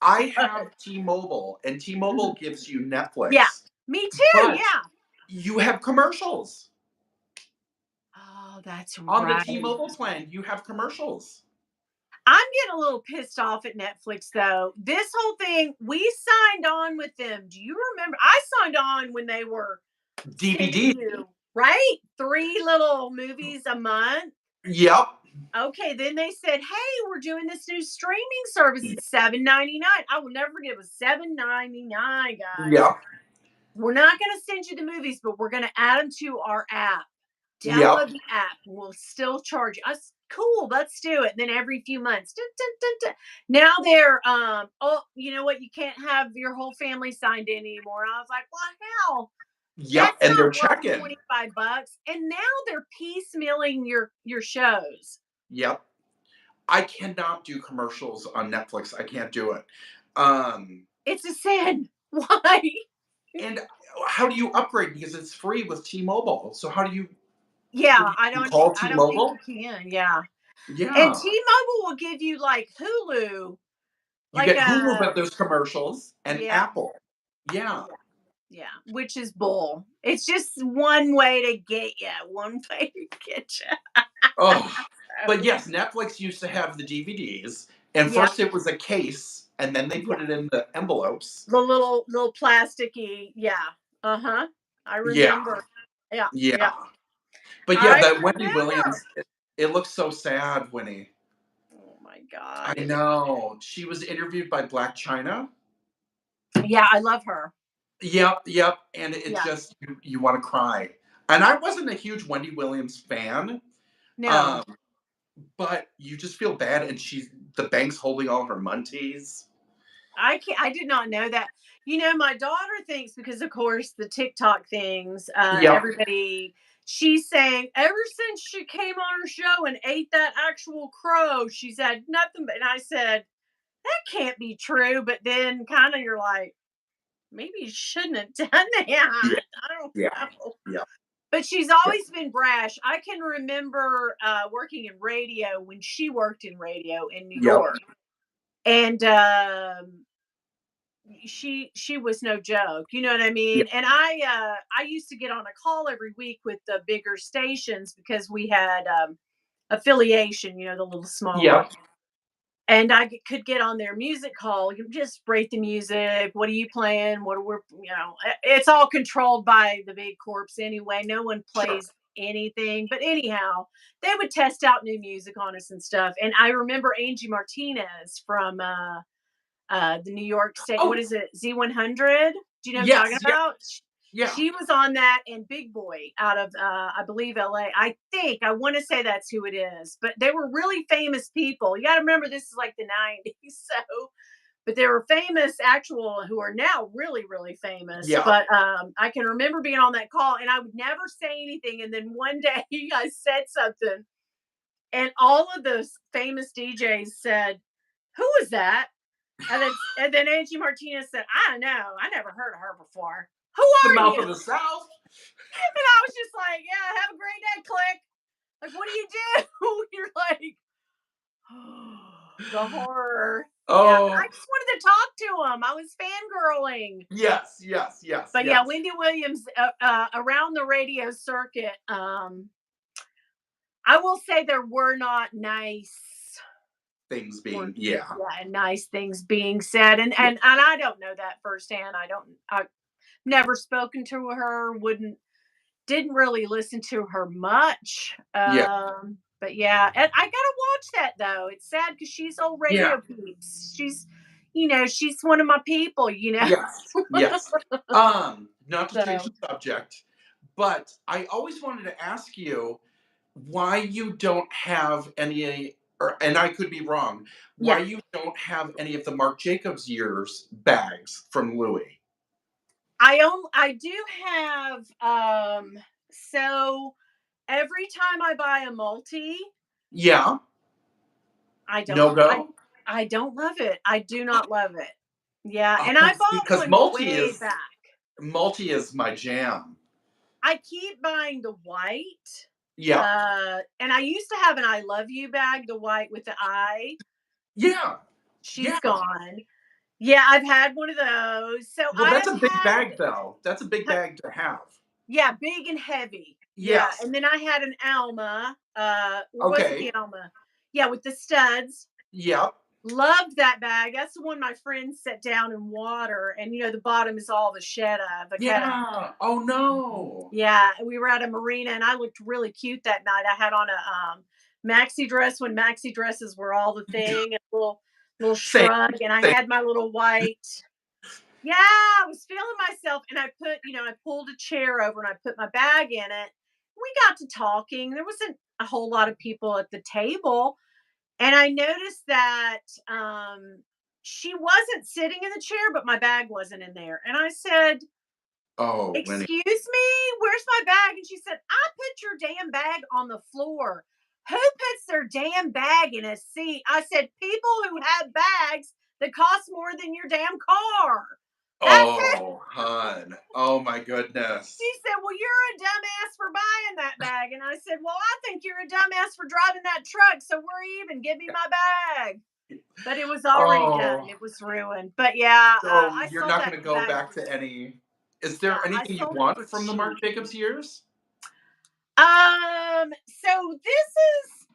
[SPEAKER 2] I have T-Mobile, and T-Mobile gives you
[SPEAKER 1] Yeah,
[SPEAKER 2] Netflix
[SPEAKER 1] Me too.
[SPEAKER 2] But
[SPEAKER 1] Yeah.
[SPEAKER 2] you have commercials.
[SPEAKER 1] Oh, that's
[SPEAKER 2] On the
[SPEAKER 1] right.
[SPEAKER 2] T-Mobile plan, you have commercials.
[SPEAKER 1] I'm getting a little pissed off at Netflix though. This whole thing, we signed on with them. Do you remember? I signed on when they were sending
[SPEAKER 2] DVD.
[SPEAKER 1] you, right? 3 little movies a month.
[SPEAKER 2] Yep.
[SPEAKER 1] Okay, then they said, "Hey, we're doing this new streaming service. It's $7.99." I will never forget. It was $7.99, guys.
[SPEAKER 2] Yep.
[SPEAKER 1] We're not going to send you the movies, but we're going to add them to our app.
[SPEAKER 2] Yep.
[SPEAKER 1] Download the app. We'll still charge us. Cool, let's do it. And then every few months, dun, dun, dun, dun. Now they're oh, you know what? You can't have your whole family signed in anymore. And I was like, well, hell,
[SPEAKER 2] Yep.
[SPEAKER 1] that's
[SPEAKER 2] And they're
[SPEAKER 1] not worth
[SPEAKER 2] checking.
[SPEAKER 1] $25. And now they're piecemealing your shows.
[SPEAKER 2] Yep. I cannot do commercials on Netflix. I can't do it. Um,
[SPEAKER 1] It's a sin. Why?
[SPEAKER 2] and how do you upgrade? Because it's free with T-Mobile. So how do you? What
[SPEAKER 1] Yeah,
[SPEAKER 2] do you call
[SPEAKER 1] I don't think you
[SPEAKER 2] T-Mobile?
[SPEAKER 1] can. Yeah. And
[SPEAKER 2] Yeah.
[SPEAKER 1] T-Mobile will give you like Hulu,
[SPEAKER 2] You
[SPEAKER 1] like
[SPEAKER 2] get Hulu, but there's commercials, and
[SPEAKER 1] yeah,
[SPEAKER 2] Apple. Yeah.
[SPEAKER 1] yeah, yeah, which is bull. It's just one way to get you, one way to get you.
[SPEAKER 2] Oh, but yes, Netflix used to have the DVDs, and
[SPEAKER 1] Yeah,
[SPEAKER 2] first it was a case, and then they
[SPEAKER 1] yeah.
[SPEAKER 2] put it in the envelopes.
[SPEAKER 1] The little plasticky, yeah. Uh-huh. I
[SPEAKER 2] Yeah.
[SPEAKER 1] remember. Yeah, yeah.
[SPEAKER 2] Yeah. But yeah,
[SPEAKER 1] I
[SPEAKER 2] that Wendy
[SPEAKER 1] remember.
[SPEAKER 2] Williams, it looks so sad, Winnie.
[SPEAKER 1] Oh my
[SPEAKER 2] I
[SPEAKER 1] God.
[SPEAKER 2] know. She was interviewed by Black China.
[SPEAKER 1] Yeah, I love her.
[SPEAKER 2] Yep, yep. And it's
[SPEAKER 1] Yeah.
[SPEAKER 2] just you want to cry. And I wasn't a huge Wendy Williams fan.
[SPEAKER 1] No.
[SPEAKER 2] Um, but you just feel bad, and she's the bank's holding all her munties.
[SPEAKER 1] I did not know that. You know, my daughter thinks because of course the TikTok things,
[SPEAKER 2] Yep.
[SPEAKER 1] everybody she's saying ever since she came on her show and ate that actual crow, she's had nothing but and I said, that can't be true. But then kind of you're like, maybe you shouldn't have done that.
[SPEAKER 2] Yeah.
[SPEAKER 1] I don't
[SPEAKER 2] Yeah.
[SPEAKER 1] know.
[SPEAKER 2] Yeah.
[SPEAKER 1] But she's
[SPEAKER 2] Yeah.
[SPEAKER 1] always been brash. I can remember working in radio when she worked in radio in New
[SPEAKER 2] Yep.
[SPEAKER 1] York. And she was no joke, you know what I
[SPEAKER 2] Yeah.
[SPEAKER 1] mean? And I used to get on a call every week with the bigger stations because we had affiliation, you know, the little smaller,
[SPEAKER 2] Yep.
[SPEAKER 1] and could get on their music call. You just rate the music. What are you playing? What are we, you know, it's all controlled by the big corps anyway. No one
[SPEAKER 2] Sure.
[SPEAKER 1] plays anything. But anyhow, they would test out new music on us and stuff. And I remember Angie Martinez from the New York State. What
[SPEAKER 2] Oh,
[SPEAKER 1] is it? Z100. Do you know what I'm talking
[SPEAKER 2] yes. Yeah.
[SPEAKER 1] about?
[SPEAKER 2] Yeah.
[SPEAKER 1] She was on that and Big Boy out of I believe LA. I want to say that's who it is. But they were really famous people. You got to remember this is like the 90s. So but they were famous actual who are now really really famous.
[SPEAKER 2] Yeah.
[SPEAKER 1] But I can remember being on that call and I would never say anything and then one day I said something and all of those famous DJs said, "Who was that?" And then Angie Martinez said, "I don't know. I never heard of her before. Who
[SPEAKER 2] The
[SPEAKER 1] are
[SPEAKER 2] mouth
[SPEAKER 1] you?"
[SPEAKER 2] of the South.
[SPEAKER 1] And I was just like, "Yeah, have a great day, click." Like, what do you do? You're like, oh, the horror. Yeah, but I
[SPEAKER 2] Oh,
[SPEAKER 1] just wanted to talk to him. I was fangirling.
[SPEAKER 2] yes, yes, yes,
[SPEAKER 1] But yeah,
[SPEAKER 2] yes.
[SPEAKER 1] Wendy Williams around the radio circuit. I will say there were not nice
[SPEAKER 2] Things being,
[SPEAKER 1] or
[SPEAKER 2] yeah,
[SPEAKER 1] yeah, nice things being said, and
[SPEAKER 2] yeah,
[SPEAKER 1] and I don't know that firsthand. I've never spoken to her. Wouldn't didn't really listen to her much.
[SPEAKER 2] yeah,
[SPEAKER 1] But yeah, and I gotta watch that though. It's sad because she's old
[SPEAKER 2] yeah,
[SPEAKER 1] radio peeps. She's one of my people. You know.
[SPEAKER 2] yes, yes. Not to change
[SPEAKER 1] So
[SPEAKER 2] the subject, but I always wanted to ask you why you don't have any, or, and I could be wrong, why
[SPEAKER 1] yeah,
[SPEAKER 2] you don't have any of the Marc Jacobs years bags from Louis.
[SPEAKER 1] I do have so every time I buy a multi,
[SPEAKER 2] Yeah,
[SPEAKER 1] I don't
[SPEAKER 2] no
[SPEAKER 1] I
[SPEAKER 2] go.
[SPEAKER 1] I don't love it. I do not love it. Yeah, and I
[SPEAKER 2] Oh,
[SPEAKER 1] bought
[SPEAKER 2] because
[SPEAKER 1] one way back.
[SPEAKER 2] multi is my jam.
[SPEAKER 1] I keep buying the white.
[SPEAKER 2] Yeah,
[SPEAKER 1] And I used to have an I love you bag, the white with the eye.
[SPEAKER 2] yeah,
[SPEAKER 1] She's
[SPEAKER 2] yeah,
[SPEAKER 1] gone. Yeah, I've had one of those. So
[SPEAKER 2] Well,
[SPEAKER 1] I
[SPEAKER 2] that's a
[SPEAKER 1] have
[SPEAKER 2] big
[SPEAKER 1] had,
[SPEAKER 2] bag, though. That's a big bag to have.
[SPEAKER 1] yeah, big and heavy. Yeah,
[SPEAKER 2] Yes.
[SPEAKER 1] and then I had an Alma. What was it?
[SPEAKER 2] Okay.
[SPEAKER 1] The Alma. Yeah, with the studs.
[SPEAKER 2] Yep.
[SPEAKER 1] Loved that bag. That's the one my friends set down in water, and the bottom is all the
[SPEAKER 2] Yeah. Oh no.
[SPEAKER 1] yeah. We were at a marina, and I looked really cute that night. I had on a maxi dress when maxi dresses were all the thing, and a little
[SPEAKER 2] Same.
[SPEAKER 1] shrug, and I
[SPEAKER 2] Same.
[SPEAKER 1] had my little white. Yeah, I was feeling myself, and I pulled a chair over and I put my bag in it. We got to talking. There wasn't a whole lot of people at the table, and I noticed that she wasn't sitting in the chair, but my bag wasn't in there. And I said,
[SPEAKER 2] Oh, Winnie.
[SPEAKER 1] "Excuse me, where's my bag?" And she said, "I put your damn bag on the floor. Who puts their damn bag in a seat?" I said, "People who have bags that cost more than your damn car." That's it.
[SPEAKER 2] Oh, hun. Oh my
[SPEAKER 1] She
[SPEAKER 2] goodness.
[SPEAKER 1] said, "Well, you're a dumbass for buying that bag." And I said, "Well, I think you're a dumbass for driving that truck. So we're even. Give me my bag." But it was already done.
[SPEAKER 2] Oh,
[SPEAKER 1] It was ruined. But yeah,
[SPEAKER 2] so
[SPEAKER 1] I
[SPEAKER 2] you're
[SPEAKER 1] sold
[SPEAKER 2] not
[SPEAKER 1] that
[SPEAKER 2] going to go
[SPEAKER 1] bag
[SPEAKER 2] back
[SPEAKER 1] for
[SPEAKER 2] to any. Is
[SPEAKER 1] yeah,
[SPEAKER 2] there
[SPEAKER 1] I
[SPEAKER 2] anything you
[SPEAKER 1] sold it
[SPEAKER 2] want
[SPEAKER 1] for
[SPEAKER 2] from the Marc
[SPEAKER 1] cheap.
[SPEAKER 2] Jacobs years?
[SPEAKER 1] So this is,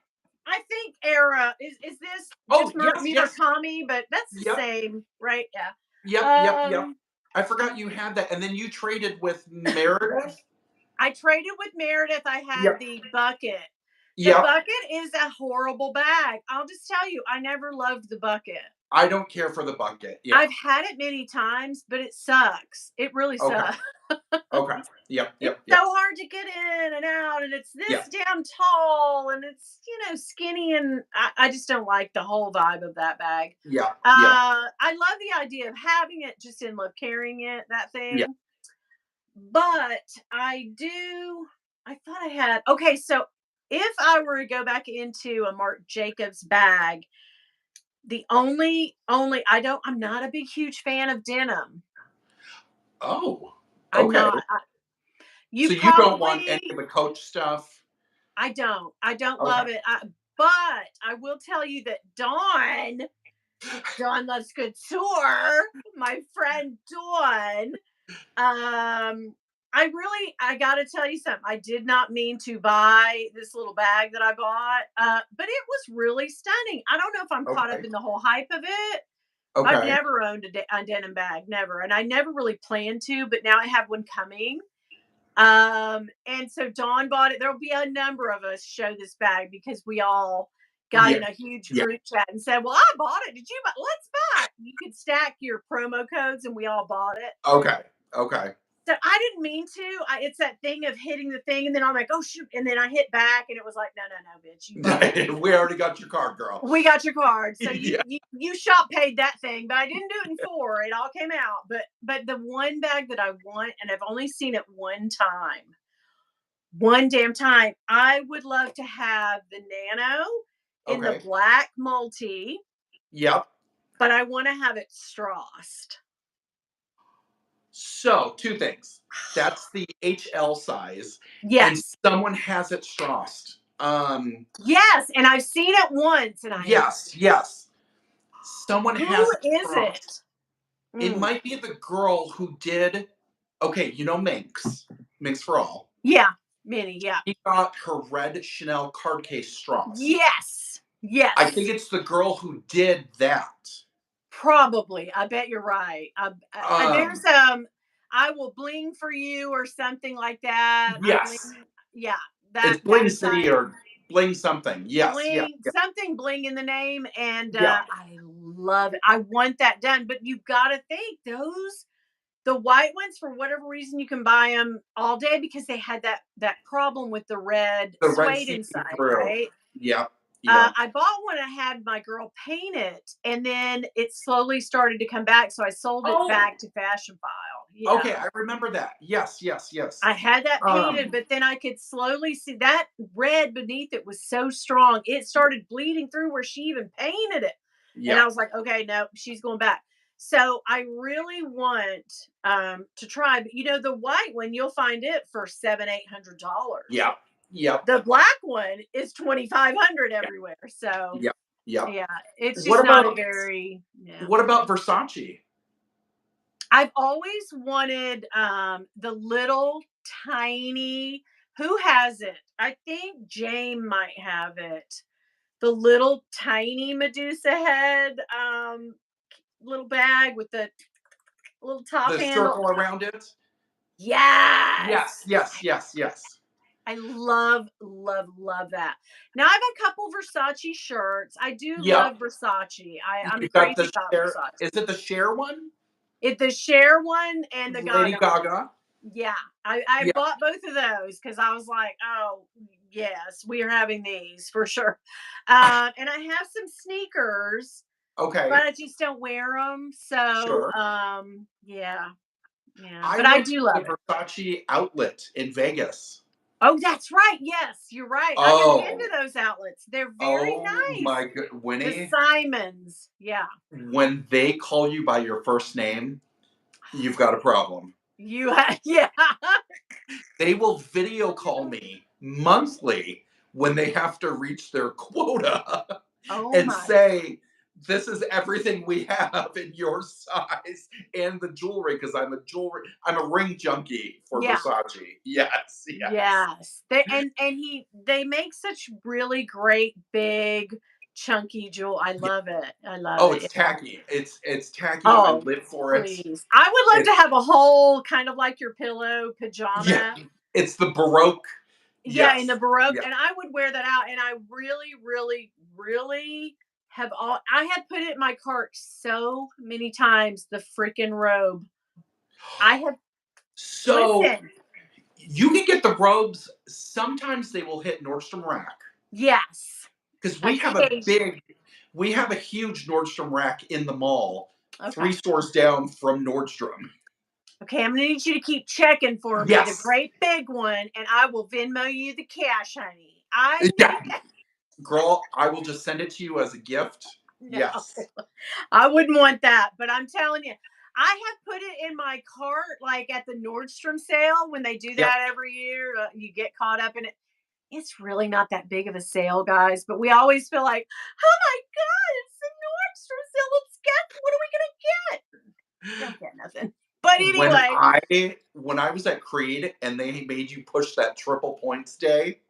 [SPEAKER 1] I think, era is this
[SPEAKER 2] Oh,
[SPEAKER 1] just
[SPEAKER 2] yes, yes.
[SPEAKER 1] Murakami, but that's the
[SPEAKER 2] Yep,
[SPEAKER 1] same, right? Yeah.
[SPEAKER 2] yep, yep, yep.
[SPEAKER 1] Um,
[SPEAKER 2] I forgot you had that, and then you traded with Meredith.
[SPEAKER 1] I traded with Meredith. I had
[SPEAKER 2] Yep,
[SPEAKER 1] the bucket. The
[SPEAKER 2] yep.
[SPEAKER 1] bucket is a horrible bag. I'll just tell you, I never loved the bucket.
[SPEAKER 2] I don't care for the bucket. Yeah.
[SPEAKER 1] I've had it many times, but it sucks. It really
[SPEAKER 2] Okay.
[SPEAKER 1] sucks.
[SPEAKER 2] Okay. Yep.
[SPEAKER 1] It's
[SPEAKER 2] Yep.
[SPEAKER 1] so
[SPEAKER 2] Yep.
[SPEAKER 1] hard to get in and out, and it's this
[SPEAKER 2] Yeah.
[SPEAKER 1] damn tall, and it's skinny, and I just don't like the whole vibe of that bag.
[SPEAKER 2] Yeah. Yeah.
[SPEAKER 1] I love the idea of having it, just in love carrying it, that
[SPEAKER 2] Yeah.
[SPEAKER 1] thing. But I thought I had, okay, so if I were to go back into a Marc Jacobs bag, the I'm not a big huge fan of denim.
[SPEAKER 2] Oh.
[SPEAKER 1] I'm
[SPEAKER 2] Okay.
[SPEAKER 1] not.
[SPEAKER 2] So
[SPEAKER 1] You
[SPEAKER 2] you don't want any
[SPEAKER 1] probably
[SPEAKER 2] of the Coach stuff?
[SPEAKER 1] I don't. I don't
[SPEAKER 2] Okay.
[SPEAKER 1] love it. But I will tell you that Dawn Loves Couture, my friend Dawn, I gotta tell you something. I did not mean to buy this little bag that I bought, but it was really stunning. I don't know if I'm caught up
[SPEAKER 2] Okay.
[SPEAKER 1] in the whole hype of it. I've
[SPEAKER 2] Okay.
[SPEAKER 1] never owned a denim bag, never, and I never really planned to, but now I have one coming. And so Dawn bought it. There'll be a number of us show this bag because we all got
[SPEAKER 2] Yeah.
[SPEAKER 1] in a huge
[SPEAKER 2] Yeah.
[SPEAKER 1] group chat and said, "Well, I bought it. Did you buy? Let's buy it." You could stack your promo codes, and we all bought it.
[SPEAKER 2] Okay. Okay.
[SPEAKER 1] So I didn't mean to. It's that thing of hitting the thing, and then I'm like, "Oh shoot!" And then I hit back, and it was like, "No, no, no, bitch, you bought it.
[SPEAKER 2] We already got your card, girl.
[SPEAKER 1] We got your card." So
[SPEAKER 2] Yeah.
[SPEAKER 1] you shop paid that thing, but I didn't do it in four. It all came out. But the one bag that I want, and I've only seen it one damn time. I would love to have the Nano in the
[SPEAKER 2] Okay.
[SPEAKER 1] black multi,
[SPEAKER 2] Yep.
[SPEAKER 1] but I want to have it strassed.
[SPEAKER 2] So, two things. That's the HL size, and
[SPEAKER 1] Yes.
[SPEAKER 2] someone has it strassed.
[SPEAKER 1] Yes. And I've seen it once, and
[SPEAKER 2] Yes, yes. Someone
[SPEAKER 1] who
[SPEAKER 2] has it
[SPEAKER 1] is
[SPEAKER 2] strassed.
[SPEAKER 1] it?
[SPEAKER 2] It
[SPEAKER 1] Mm.
[SPEAKER 2] might be the girl who did. Okay, you know Minx, Minx for All.
[SPEAKER 1] Yeah. Minnie. Yeah.
[SPEAKER 2] She got her red Chanel card case strassed.
[SPEAKER 1] Yes.
[SPEAKER 2] I think
[SPEAKER 1] Yes.
[SPEAKER 2] it's the girl who did that.
[SPEAKER 1] Probably. I bet you're right. There's
[SPEAKER 2] Um,
[SPEAKER 1] I will bling for you or something like that. I bling.
[SPEAKER 2] yes,
[SPEAKER 1] Yeah.
[SPEAKER 2] it's
[SPEAKER 1] That
[SPEAKER 2] Bling City
[SPEAKER 1] size.
[SPEAKER 2] or Bling something. Yes, yes,
[SPEAKER 1] Bling,
[SPEAKER 2] yes.
[SPEAKER 1] something bling in the name, and
[SPEAKER 2] Yeah.
[SPEAKER 1] I love it. I want that done, but you've got to think the white ones, for whatever reason, you can buy them all day because they had that problem with the red
[SPEAKER 2] The red
[SPEAKER 1] suede
[SPEAKER 2] seeping
[SPEAKER 1] inside,
[SPEAKER 2] through.
[SPEAKER 1] right?
[SPEAKER 2] Yep, yep.
[SPEAKER 1] I bought one. I had my girl paint it, and then it slowly started to come back. So I sold it
[SPEAKER 2] Oh,
[SPEAKER 1] back to Fashion File. Yeah.
[SPEAKER 2] okay, I remember that. Yes, yes, yes.
[SPEAKER 1] I had that painted,
[SPEAKER 2] Um,
[SPEAKER 1] but then I could slowly see that red beneath it was so strong. It started bleeding through where she even painted it. And
[SPEAKER 2] yeah,
[SPEAKER 1] I was like, okay, no, she's going back. So I really want to try, but the white one, you'll find it for $700-800.
[SPEAKER 2] yep, yep,
[SPEAKER 1] The black one is 2,500
[SPEAKER 2] yeah,
[SPEAKER 1] everywhere. So
[SPEAKER 2] yep. Yep.
[SPEAKER 1] Yeah, it's
[SPEAKER 2] What
[SPEAKER 1] just not a
[SPEAKER 2] about
[SPEAKER 1] very yeah.
[SPEAKER 2] what about Versace?
[SPEAKER 1] I've always wanted the little tiny who has it? I think Jane might have it. The little tiny Medusa head little bag with the little top
[SPEAKER 2] The
[SPEAKER 1] handle.
[SPEAKER 2] circle around it?
[SPEAKER 1] Yes.
[SPEAKER 2] Yes, yes, yes, yes.
[SPEAKER 1] I love, love, love that. Now I have a couple Versace shirts. I do
[SPEAKER 2] Yep.
[SPEAKER 1] love Versace. I'm
[SPEAKER 2] You've got
[SPEAKER 1] crazy
[SPEAKER 2] the
[SPEAKER 1] about
[SPEAKER 2] share.
[SPEAKER 1] Versace.
[SPEAKER 2] Is it the share one?
[SPEAKER 1] It's the Cher one and the
[SPEAKER 2] Lady
[SPEAKER 1] Gaga one.
[SPEAKER 2] Gaga?
[SPEAKER 1] Yeah, I
[SPEAKER 2] Yeah.
[SPEAKER 1] bought both of those because I was like, oh yes, we are having these for sure. And I have some sneakers, but
[SPEAKER 2] Okay.
[SPEAKER 1] I just don't wear them. So
[SPEAKER 2] Sure.
[SPEAKER 1] yeah, yeah.
[SPEAKER 2] I
[SPEAKER 1] But I
[SPEAKER 2] went to
[SPEAKER 1] do
[SPEAKER 2] a
[SPEAKER 1] love it.
[SPEAKER 2] Versace outlet in Vegas.
[SPEAKER 1] Oh, that's right. Yes, you're right. I have been to
[SPEAKER 2] Oh,
[SPEAKER 1] those outlets. They're very
[SPEAKER 2] oh
[SPEAKER 1] nice.
[SPEAKER 2] my good
[SPEAKER 1] The
[SPEAKER 2] Winnie,
[SPEAKER 1] Simons. Yeah.
[SPEAKER 2] when they call you by your first name, you've got a problem.
[SPEAKER 1] Yeah.
[SPEAKER 2] They will video call me monthly when they have to reach their quota
[SPEAKER 1] Oh
[SPEAKER 2] and
[SPEAKER 1] my.
[SPEAKER 2] say, this is everything we have in your size and the jewelry because I'm a ring junkie for
[SPEAKER 1] Yeah.
[SPEAKER 2] Versace. Yes, yes.
[SPEAKER 1] Yes. They make such really great big chunky jewel. I
[SPEAKER 2] Yeah.
[SPEAKER 1] love it. I love
[SPEAKER 2] Oh,
[SPEAKER 1] it.
[SPEAKER 2] it's
[SPEAKER 1] Yeah.
[SPEAKER 2] tacky. It's tacky. I
[SPEAKER 1] Oh,
[SPEAKER 2] live for it.
[SPEAKER 1] please. I would love
[SPEAKER 2] It
[SPEAKER 1] to have a whole kind of like your pillow
[SPEAKER 2] yeah,
[SPEAKER 1] pajama.
[SPEAKER 2] it's the Baroque.
[SPEAKER 1] Yeah, in the
[SPEAKER 2] Yes.
[SPEAKER 1] Baroque.
[SPEAKER 2] Yeah.
[SPEAKER 1] And I would wear that out. And I really, really, really I had put it in my cart so many times, the freaking robe. I have
[SPEAKER 2] So
[SPEAKER 1] listen.
[SPEAKER 2] you can get the robes. Sometimes they will hit Nordstrom Rack
[SPEAKER 1] Yes.
[SPEAKER 2] because
[SPEAKER 1] Occasionally.
[SPEAKER 2] we have a huge Nordstrom Rack in the mall, three
[SPEAKER 1] Okay.
[SPEAKER 2] stores down from Nordstrom.
[SPEAKER 1] Okay, I'm gonna need you to keep checking for me, the
[SPEAKER 2] Yes.
[SPEAKER 1] great big one, and I will Venmo you the cash, honey. I
[SPEAKER 2] Yeah.
[SPEAKER 1] need that.
[SPEAKER 2] Girl, I will just send it to you as a gift.
[SPEAKER 1] No,
[SPEAKER 2] Yes.
[SPEAKER 1] I wouldn't want that, but I'm telling you, I have put it in my cart, like at the Nordstrom sale when they do
[SPEAKER 2] Yep.
[SPEAKER 1] that every year. You get caught up in it. It's really not that big of a sale, guys, but we always feel like, oh my God, it's the Nordstrom sale. Let's get, what are we gonna get? Don't get nothing. But anyway,
[SPEAKER 2] When I was at Creed and they made you push that triple points day,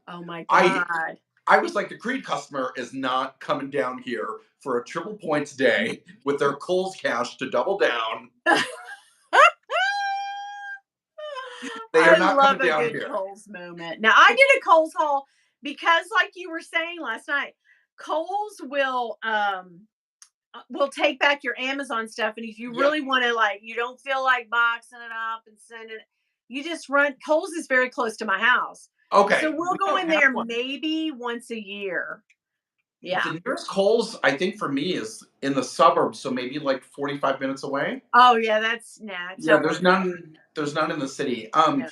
[SPEAKER 1] oh my
[SPEAKER 2] I
[SPEAKER 1] God.
[SPEAKER 2] I was like, the Creed customer is not coming down here for a triple points day with their Kohl's cash to double down. They are
[SPEAKER 1] I
[SPEAKER 2] not
[SPEAKER 1] love
[SPEAKER 2] coming
[SPEAKER 1] a
[SPEAKER 2] down
[SPEAKER 1] good
[SPEAKER 2] here.
[SPEAKER 1] Kohl's moment. Now, I did a Kohl's haul because, like you were saying last night, Kohl's will take back your Amazon stuff, and if you
[SPEAKER 2] Yep.
[SPEAKER 1] really want to, like, you don't feel like boxing it up and sending it, you just run. Kohl's is very close to my house, so
[SPEAKER 2] Okay,
[SPEAKER 1] we'll
[SPEAKER 2] we
[SPEAKER 1] go
[SPEAKER 2] don't
[SPEAKER 1] in
[SPEAKER 2] have
[SPEAKER 1] there
[SPEAKER 2] one.
[SPEAKER 1] maybe once a year. Yeah.
[SPEAKER 2] The nearest Kohl's, I think, for me is in the suburbs, so maybe like 45 minutes away.
[SPEAKER 1] Oh yeah, that's nah. It's
[SPEAKER 2] Yeah,
[SPEAKER 1] not worth it.
[SPEAKER 2] there's none in the city.
[SPEAKER 1] No.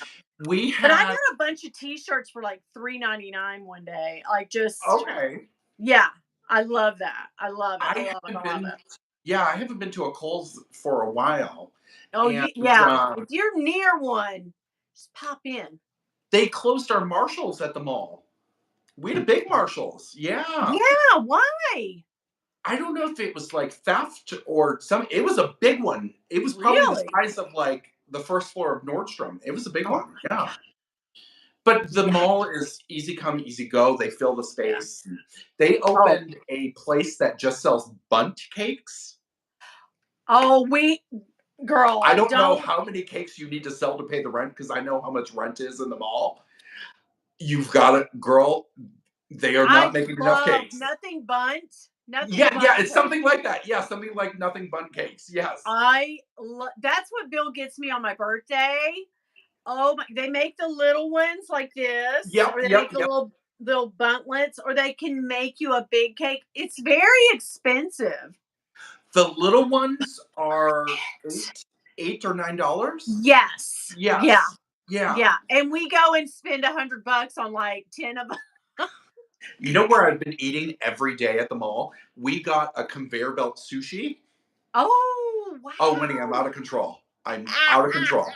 [SPEAKER 2] We
[SPEAKER 1] But I
[SPEAKER 2] had
[SPEAKER 1] got a bunch of T-shirts for like $3.99 one day. Like just
[SPEAKER 2] okay.
[SPEAKER 1] yeah, I love that. I love it. I
[SPEAKER 2] I
[SPEAKER 1] love it. I
[SPEAKER 2] haven't
[SPEAKER 1] love
[SPEAKER 2] been
[SPEAKER 1] it.
[SPEAKER 2] yeah, I haven't been to a Kohl's for a while.
[SPEAKER 1] Oh,
[SPEAKER 2] And
[SPEAKER 1] yeah. If you're near one, just pop in.
[SPEAKER 2] they closed our Marshalls at the mall. We had a big Marshalls. Yeah.
[SPEAKER 1] Yeah, why?
[SPEAKER 2] I don't know if it was like theft or some it was a big one. It was probably the
[SPEAKER 1] Really?
[SPEAKER 2] size of like the first floor of Nordstrom. It was a big
[SPEAKER 1] Oh
[SPEAKER 2] one.
[SPEAKER 1] my
[SPEAKER 2] Yeah. But the
[SPEAKER 1] god.
[SPEAKER 2] mall is easy come, easy go. They fill the
[SPEAKER 1] Yeah.
[SPEAKER 2] space. They
[SPEAKER 1] Oh.
[SPEAKER 2] opened a place that just sells bundt cakes.
[SPEAKER 1] Oh,
[SPEAKER 2] I
[SPEAKER 1] girl,
[SPEAKER 2] don't know
[SPEAKER 1] don't.
[SPEAKER 2] how many cakes you need to sell to pay the rent because I know how much rent is in the mall. You've got it, girl. They are
[SPEAKER 1] I
[SPEAKER 2] not making enough
[SPEAKER 1] love
[SPEAKER 2] cakes.
[SPEAKER 1] nothing bunt. Nothing
[SPEAKER 2] Yeah, yeah,
[SPEAKER 1] bunt
[SPEAKER 2] it's
[SPEAKER 1] cake.
[SPEAKER 2] something like that. Yeah, something like nothing bundt cakes. Yes.
[SPEAKER 1] That's what Bill gets me on my birthday. Oh my, they make the little ones like this,
[SPEAKER 2] Yep,
[SPEAKER 1] or they
[SPEAKER 2] yep,
[SPEAKER 1] make the
[SPEAKER 2] yep.
[SPEAKER 1] little buntlets, or they can make you a big cake. It's very expensive.
[SPEAKER 2] The little ones are $8 or $9.
[SPEAKER 1] Yes. Yeah.
[SPEAKER 2] Yes. Yeah.
[SPEAKER 1] Yeah. And we go and spend $100 on like 10 of them.
[SPEAKER 2] You know where I've been eating every day at the mall? We got a conveyor belt sushi.
[SPEAKER 1] Oh,
[SPEAKER 2] Oh, Winnie, I'm
[SPEAKER 1] wow.
[SPEAKER 2] out of control. I'm out of control.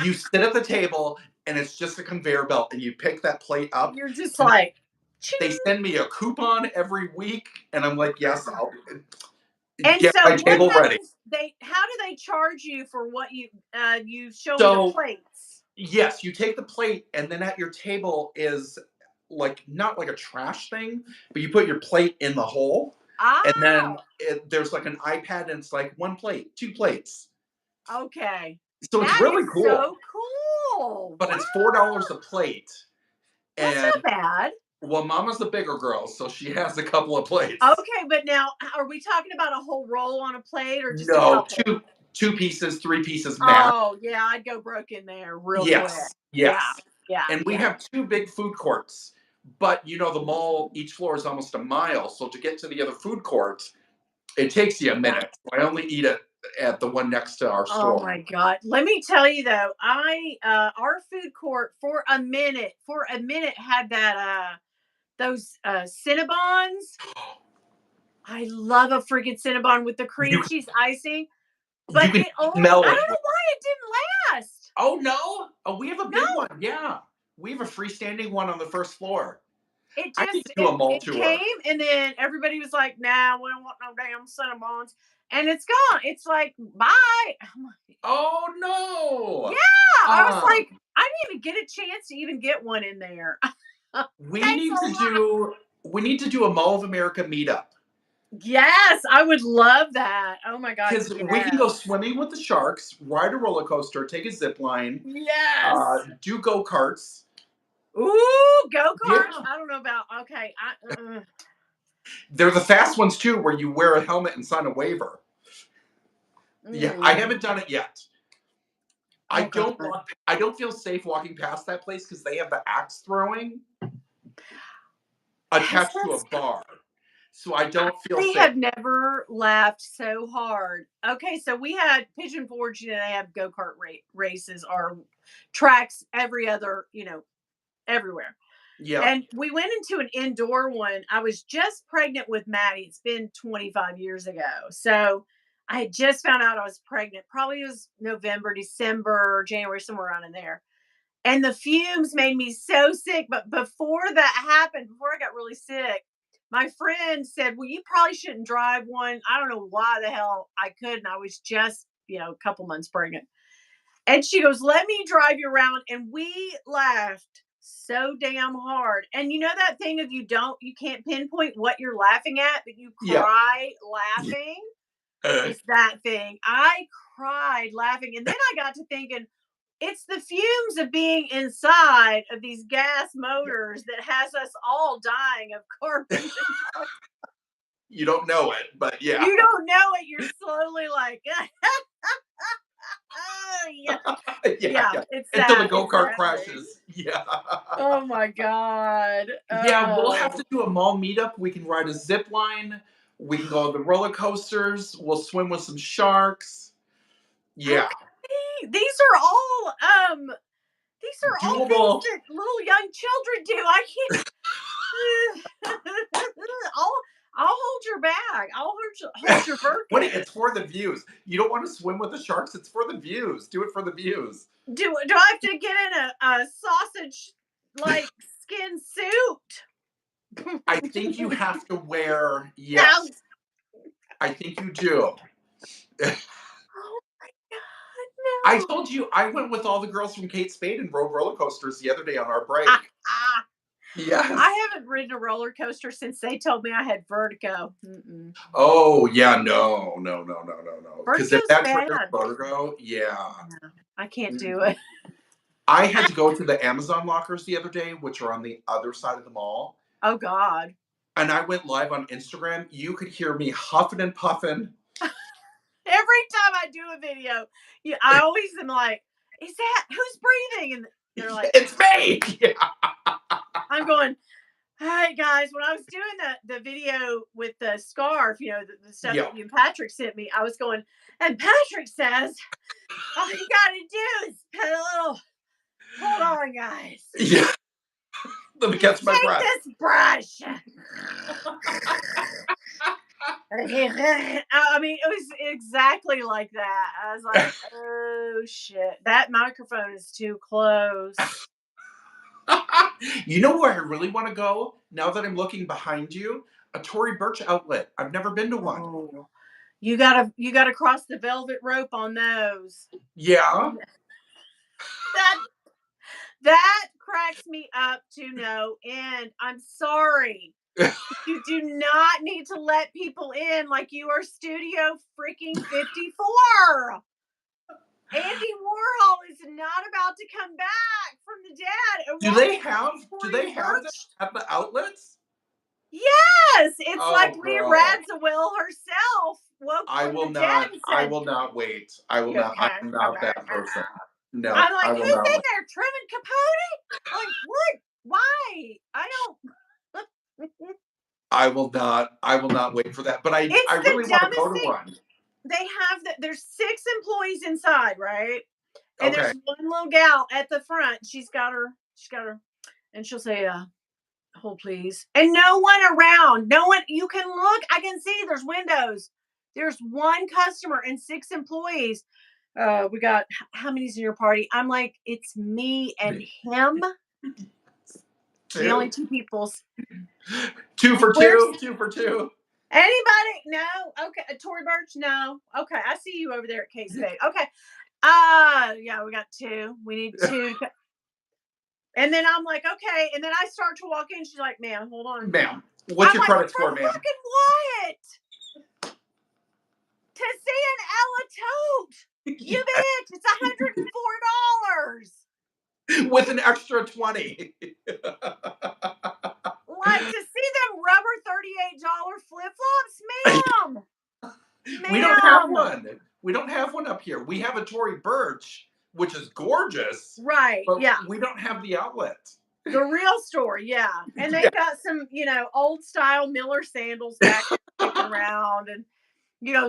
[SPEAKER 2] You sit at the table and it's just a conveyor belt and you pick that plate up.
[SPEAKER 1] You're just
[SPEAKER 2] And
[SPEAKER 1] like,
[SPEAKER 2] They send me a coupon every week, and I'm like, yes, I'll
[SPEAKER 1] And
[SPEAKER 2] get
[SPEAKER 1] so
[SPEAKER 2] my
[SPEAKER 1] what
[SPEAKER 2] table ready.
[SPEAKER 1] happens, how do they charge you for what you show me the
[SPEAKER 2] So
[SPEAKER 1] plates?
[SPEAKER 2] yes, you take the plate, and then at your table is like not like a trash thing, but you put your plate in the hole, and then
[SPEAKER 1] Oh,
[SPEAKER 2] there's like an iPad, and it's like one plate, two plates.
[SPEAKER 1] okay.
[SPEAKER 2] So it's
[SPEAKER 1] That
[SPEAKER 2] really
[SPEAKER 1] is
[SPEAKER 2] cool,
[SPEAKER 1] so cool.
[SPEAKER 2] but it's $4 a plate.
[SPEAKER 1] That's
[SPEAKER 2] And
[SPEAKER 1] not bad.
[SPEAKER 2] well, Mama's the bigger girl, so she has a couple of plates.
[SPEAKER 1] Okay, but now are we talking about a whole roll on a plate or just a
[SPEAKER 2] No,
[SPEAKER 1] couple?
[SPEAKER 2] two pieces, three pieces max.
[SPEAKER 1] Oh, yeah, I'd go broke in there real quick.
[SPEAKER 2] Yes,
[SPEAKER 1] Yeah,
[SPEAKER 2] yes.
[SPEAKER 1] yeah,
[SPEAKER 2] And we
[SPEAKER 1] yeah.
[SPEAKER 2] have two big food courts. But you know, the mall, each floor is almost a mile. So to get to the other food court, it takes you a minute. I only eat it at the one next to our
[SPEAKER 1] Oh
[SPEAKER 2] store.
[SPEAKER 1] my God. Let me tell you though, our food court for a minute had that those Cinnabons. I love a freaking Cinnabon with the cream
[SPEAKER 2] You
[SPEAKER 1] cheese icing,
[SPEAKER 2] you
[SPEAKER 1] but
[SPEAKER 2] can
[SPEAKER 1] it only
[SPEAKER 2] smell
[SPEAKER 1] I
[SPEAKER 2] it.
[SPEAKER 1] don't know why it didn't last.
[SPEAKER 2] Oh no! Oh, we have a big
[SPEAKER 1] No,
[SPEAKER 2] one. Yeah, we have a freestanding one on the first floor.
[SPEAKER 1] it
[SPEAKER 2] I need
[SPEAKER 1] just
[SPEAKER 2] to do a mall
[SPEAKER 1] it
[SPEAKER 2] tour.
[SPEAKER 1] came and then everybody was like, "Nah, we don't want no damn Cinnabons," and it's gone. It's like, bye. I'm like,
[SPEAKER 2] Oh
[SPEAKER 1] yeah,
[SPEAKER 2] no!
[SPEAKER 1] I was like,
[SPEAKER 2] Um,
[SPEAKER 1] I didn't even get a chance to even get one in there.
[SPEAKER 2] we
[SPEAKER 1] Thanks
[SPEAKER 2] need
[SPEAKER 1] a
[SPEAKER 2] to
[SPEAKER 1] lot.
[SPEAKER 2] do we need to do a Mall of America meetup.
[SPEAKER 1] Yes, I would love that. Oh my God,
[SPEAKER 2] Because we can go
[SPEAKER 1] yes.
[SPEAKER 2] swimming with the sharks, ride a roller coaster, take a zip line,
[SPEAKER 1] Yes.
[SPEAKER 2] do go karts.
[SPEAKER 1] Ooh, go-karts.
[SPEAKER 2] Yeah,
[SPEAKER 1] I don't know about okay.
[SPEAKER 2] they're the fast ones too, where you wear a helmet and sign a waiver. Yeah, I
[SPEAKER 1] Mm.
[SPEAKER 2] haven't done it yet.
[SPEAKER 1] Oh God.
[SPEAKER 2] I don't feel safe walking past that place because they have the axe throwing
[SPEAKER 1] Has
[SPEAKER 2] attached to a
[SPEAKER 1] this
[SPEAKER 2] bar, so I
[SPEAKER 1] I
[SPEAKER 2] don't feel
[SPEAKER 1] really
[SPEAKER 2] safe.
[SPEAKER 1] have never laughed so hard. Okay, so we had Pigeon Forge, they have go-kart races or tracks every other, everywhere.
[SPEAKER 2] Yeah,
[SPEAKER 1] And we went into an indoor one. I was just pregnant with Maddie. It's been 25 years ago. So I had just found out I was pregnant. Probably it was November, December, January, somewhere around in there. And the fumes made me so sick. But before that happened, before I got really sick, my friend said, well, you probably shouldn't drive one. I don't know why the hell I couldn't. I was just, a couple months pregnant. And she goes, let me drive you around. And we laughed so damn hard. And you know that thing of you can't pinpoint what you're laughing at, but you
[SPEAKER 2] yeah.
[SPEAKER 1] cry laughing? It's that thing. I cried laughing. And then I got to thinking, it's the fumes of being inside of these gas motors that has us all dying of carbon.
[SPEAKER 2] You don't know it, but yeah.
[SPEAKER 1] You don't know it. You're slowly like, oh, yeah.
[SPEAKER 2] Yeah,
[SPEAKER 1] Yeah,
[SPEAKER 2] yeah.
[SPEAKER 1] it's
[SPEAKER 2] Until the
[SPEAKER 1] that. It's
[SPEAKER 2] go-kart
[SPEAKER 1] that thing.
[SPEAKER 2] crashes. Yeah.
[SPEAKER 1] Oh my God.
[SPEAKER 2] Yeah, we'll have
[SPEAKER 1] Oh.
[SPEAKER 2] to do a mall meetup. We can ride a zip line. We can go on the roller coasters. We'll swim with some sharks. Yeah.
[SPEAKER 1] Okay. These are all things
[SPEAKER 2] Doable.
[SPEAKER 1] that little young children do. I can't. I'll I'll hold your bag. I'll hold your
[SPEAKER 2] What
[SPEAKER 1] Birkin.
[SPEAKER 2] it's for the views. You don't want to swim with the sharks, it's for the views. Do it for the views.
[SPEAKER 1] Do I have to get in a sausage like skin suit?
[SPEAKER 2] I think you have to wear
[SPEAKER 1] No.
[SPEAKER 2] yes. I think you do.
[SPEAKER 1] Oh my God,
[SPEAKER 2] I
[SPEAKER 1] no.
[SPEAKER 2] told you I went with all the girls from Kate Spade and rode roller coasters the other day on our break.
[SPEAKER 1] Ah, ah.
[SPEAKER 2] Yes.
[SPEAKER 1] I haven't ridden a roller coaster since they told me I had vertigo. Mm-mm.
[SPEAKER 2] Oh yeah, no, no, no, no, no, no. Because if
[SPEAKER 1] Vertigo's
[SPEAKER 2] that triggers
[SPEAKER 1] bad.
[SPEAKER 2] vertigo, yeah.
[SPEAKER 1] No, I can't do
[SPEAKER 2] Mm-mm.
[SPEAKER 1] it.
[SPEAKER 2] I had to go to the Amazon lockers the other day, which are on the other side of the mall.
[SPEAKER 1] Oh God.
[SPEAKER 2] And I went live on Instagram. You could hear me huffing and puffing.
[SPEAKER 1] Every time I do a video, I always am like, "Is that who's breathing?" And they're like,
[SPEAKER 2] It's me. Yeah.
[SPEAKER 1] "I'm going." Hi guys, when I was doing the video with the scarf, the stuff
[SPEAKER 2] Yeah.
[SPEAKER 1] that you and Patrick sent me, I was going, and Patrick says, all you gotta do is put a little. Hold on, guys.
[SPEAKER 2] Yeah. Let me catch my
[SPEAKER 1] Take
[SPEAKER 2] breath.
[SPEAKER 1] this brush. I mean, it was exactly like that. I was like, oh shit, that microphone is too close.
[SPEAKER 2] You know where I really want to go now that I'm looking behind you? A Tory Burch outlet. I've never been to one.
[SPEAKER 1] Oh, you gotta cross the velvet rope on those.
[SPEAKER 2] Yeah.
[SPEAKER 1] That that cracks me up to no end. I'm sorry. You do not need to let people in like you are Studio freaking 54. Andy Warhol is not about to come back from the dead and
[SPEAKER 2] Do
[SPEAKER 1] want
[SPEAKER 2] they
[SPEAKER 1] to
[SPEAKER 2] have
[SPEAKER 1] see
[SPEAKER 2] do
[SPEAKER 1] Tory
[SPEAKER 2] they have that
[SPEAKER 1] Burch.
[SPEAKER 2] at the outlets?
[SPEAKER 1] Yes, it's like
[SPEAKER 2] Oh,
[SPEAKER 1] Lee
[SPEAKER 2] girl.
[SPEAKER 1] Radziwill herself woke from the dead and
[SPEAKER 2] I
[SPEAKER 1] said,
[SPEAKER 2] will not wait.
[SPEAKER 1] "You
[SPEAKER 2] I
[SPEAKER 1] can't
[SPEAKER 2] am
[SPEAKER 1] come
[SPEAKER 2] not
[SPEAKER 1] in
[SPEAKER 2] that person.
[SPEAKER 1] here."
[SPEAKER 2] No,
[SPEAKER 1] I'm like,
[SPEAKER 2] I
[SPEAKER 1] "Who's
[SPEAKER 2] will not
[SPEAKER 1] in
[SPEAKER 2] wait.
[SPEAKER 1] there? Truman Capote?" I'm like, "What? Why? I don't."
[SPEAKER 2] I will not wait for that. But I
[SPEAKER 1] It's the
[SPEAKER 2] really want to go
[SPEAKER 1] dumbest
[SPEAKER 2] to
[SPEAKER 1] thing.
[SPEAKER 2] one.
[SPEAKER 1] They have that. There's 6 employees inside, right? And
[SPEAKER 2] Okay.
[SPEAKER 1] there's one little gal at the front. She's got her, and she'll say, hold please. And no one around. No one, you can look, I can see there's windows. There's one customer and 6 employees. We got how many's in your party? I'm like, it's me and him. The only
[SPEAKER 2] Two.
[SPEAKER 1] 2 people.
[SPEAKER 2] Two for
[SPEAKER 1] Where's
[SPEAKER 2] two. Two for two.
[SPEAKER 1] anybody? No. Okay. Tory Burch? No. Okay. I see you over there at K Spade. Okay. Yeah, we got 2. We need 2 to. And then I'm like, okay. And then I start to walk in. She's like, ma'am, hold on.
[SPEAKER 2] Ma'am, what's
[SPEAKER 1] I'm
[SPEAKER 2] your
[SPEAKER 1] like,
[SPEAKER 2] credit
[SPEAKER 1] for
[SPEAKER 2] score, ma'am?
[SPEAKER 1] fucking what? To see an Ella tote. You bitch, it's $104.
[SPEAKER 2] With an extra 20.
[SPEAKER 1] Like to see them rubber $38 flip flops, ma'am.
[SPEAKER 2] We don't have
[SPEAKER 1] Ma'am.
[SPEAKER 2] one. We don't have one up here. We have a Tory Burch, which is gorgeous,
[SPEAKER 1] Right,
[SPEAKER 2] but
[SPEAKER 1] yeah.
[SPEAKER 2] we don't have the outlet.
[SPEAKER 1] The real story, yeah. And
[SPEAKER 2] Yeah.
[SPEAKER 1] they've got some, old style Miller sandals back there kicking around and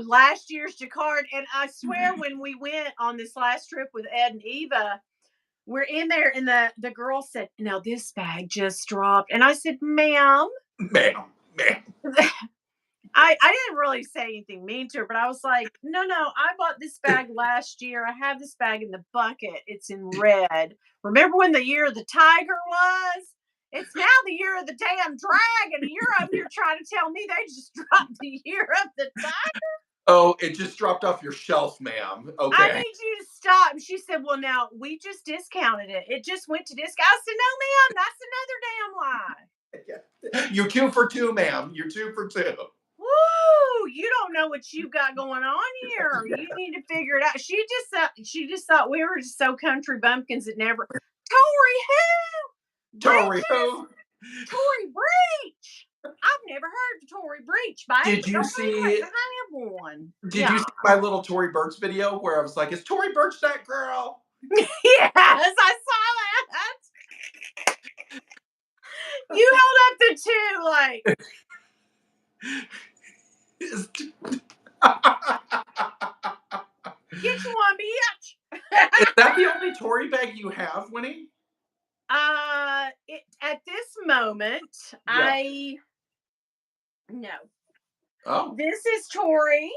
[SPEAKER 1] last year's Jacquard. And I swear when we went on this last trip with Ed and Eva, we're in there and the girl said, now this bag just dropped. And I said, ma'am,
[SPEAKER 2] Ma'am, ma'am.
[SPEAKER 1] I didn't really say anything mean to her, but I was like, no, I bought this bag last year. I have this bag in the bucket. It's in red. Remember when the year of the tiger was? It's now the year of the damn dragon. And you're over here trying to tell me they just dropped the year of the tiger.
[SPEAKER 2] Oh, it just dropped off your shelf, ma'am.
[SPEAKER 1] I
[SPEAKER 2] Okay.
[SPEAKER 1] need you to stop. And she said, well, now we just discounted it. It just went to discount. I said, no, ma'am, that's another damn lie.
[SPEAKER 2] You're 2 for 2, ma'am. You're 2 for 2.
[SPEAKER 1] Woo! You don't know what you've got going on here. You need to figure it out. She just thought we were just so country bumpkins that never. Tory who?
[SPEAKER 2] Tory,
[SPEAKER 1] Breeches?
[SPEAKER 2] who?
[SPEAKER 1] Tory Breach. I've never heard of Tory Breach, babe.
[SPEAKER 2] Did
[SPEAKER 1] But
[SPEAKER 2] you
[SPEAKER 1] don't act like
[SPEAKER 2] see?
[SPEAKER 1] I have one.
[SPEAKER 2] Did you
[SPEAKER 1] Yeah.
[SPEAKER 2] see my little Tory Burch video where I was like, "Is Tory Burch that girl?"
[SPEAKER 1] Yes, I saw that. You held up the 2 like. Get you one, bitch.
[SPEAKER 2] Is that the only Tory bag you have, Winnie?
[SPEAKER 1] At this moment,
[SPEAKER 2] Yeah.
[SPEAKER 1] I no.
[SPEAKER 2] Oh,
[SPEAKER 1] This is Tory.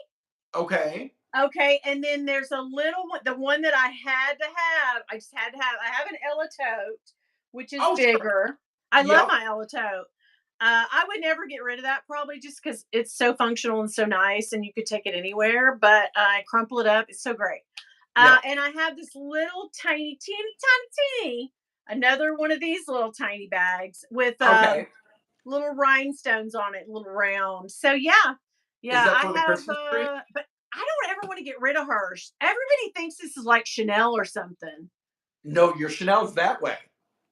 [SPEAKER 2] okay.
[SPEAKER 1] Okay, and then there's a little one, the one that I had to have. I just had to have. I have an Ella tote, which is
[SPEAKER 2] Oh, sure.
[SPEAKER 1] bigger. I love
[SPEAKER 2] Yep.
[SPEAKER 1] my Ella tote. I would never get rid of that probably just because it's so functional and so nice, and you could take it anywhere. But I crumple it up. It's so great.
[SPEAKER 2] Yep.
[SPEAKER 1] And I have this little tiny, teeny, another one of these little tiny bags with
[SPEAKER 2] Okay.
[SPEAKER 1] little rhinestones on it, little round. So yeah,
[SPEAKER 2] Is
[SPEAKER 1] yeah,
[SPEAKER 2] that
[SPEAKER 1] I
[SPEAKER 2] for the
[SPEAKER 1] have.
[SPEAKER 2] Christmas tree?
[SPEAKER 1] But I don't ever want to get rid of hers. Everybody thinks this is like Chanel or something.
[SPEAKER 2] No, your Chanel's that way.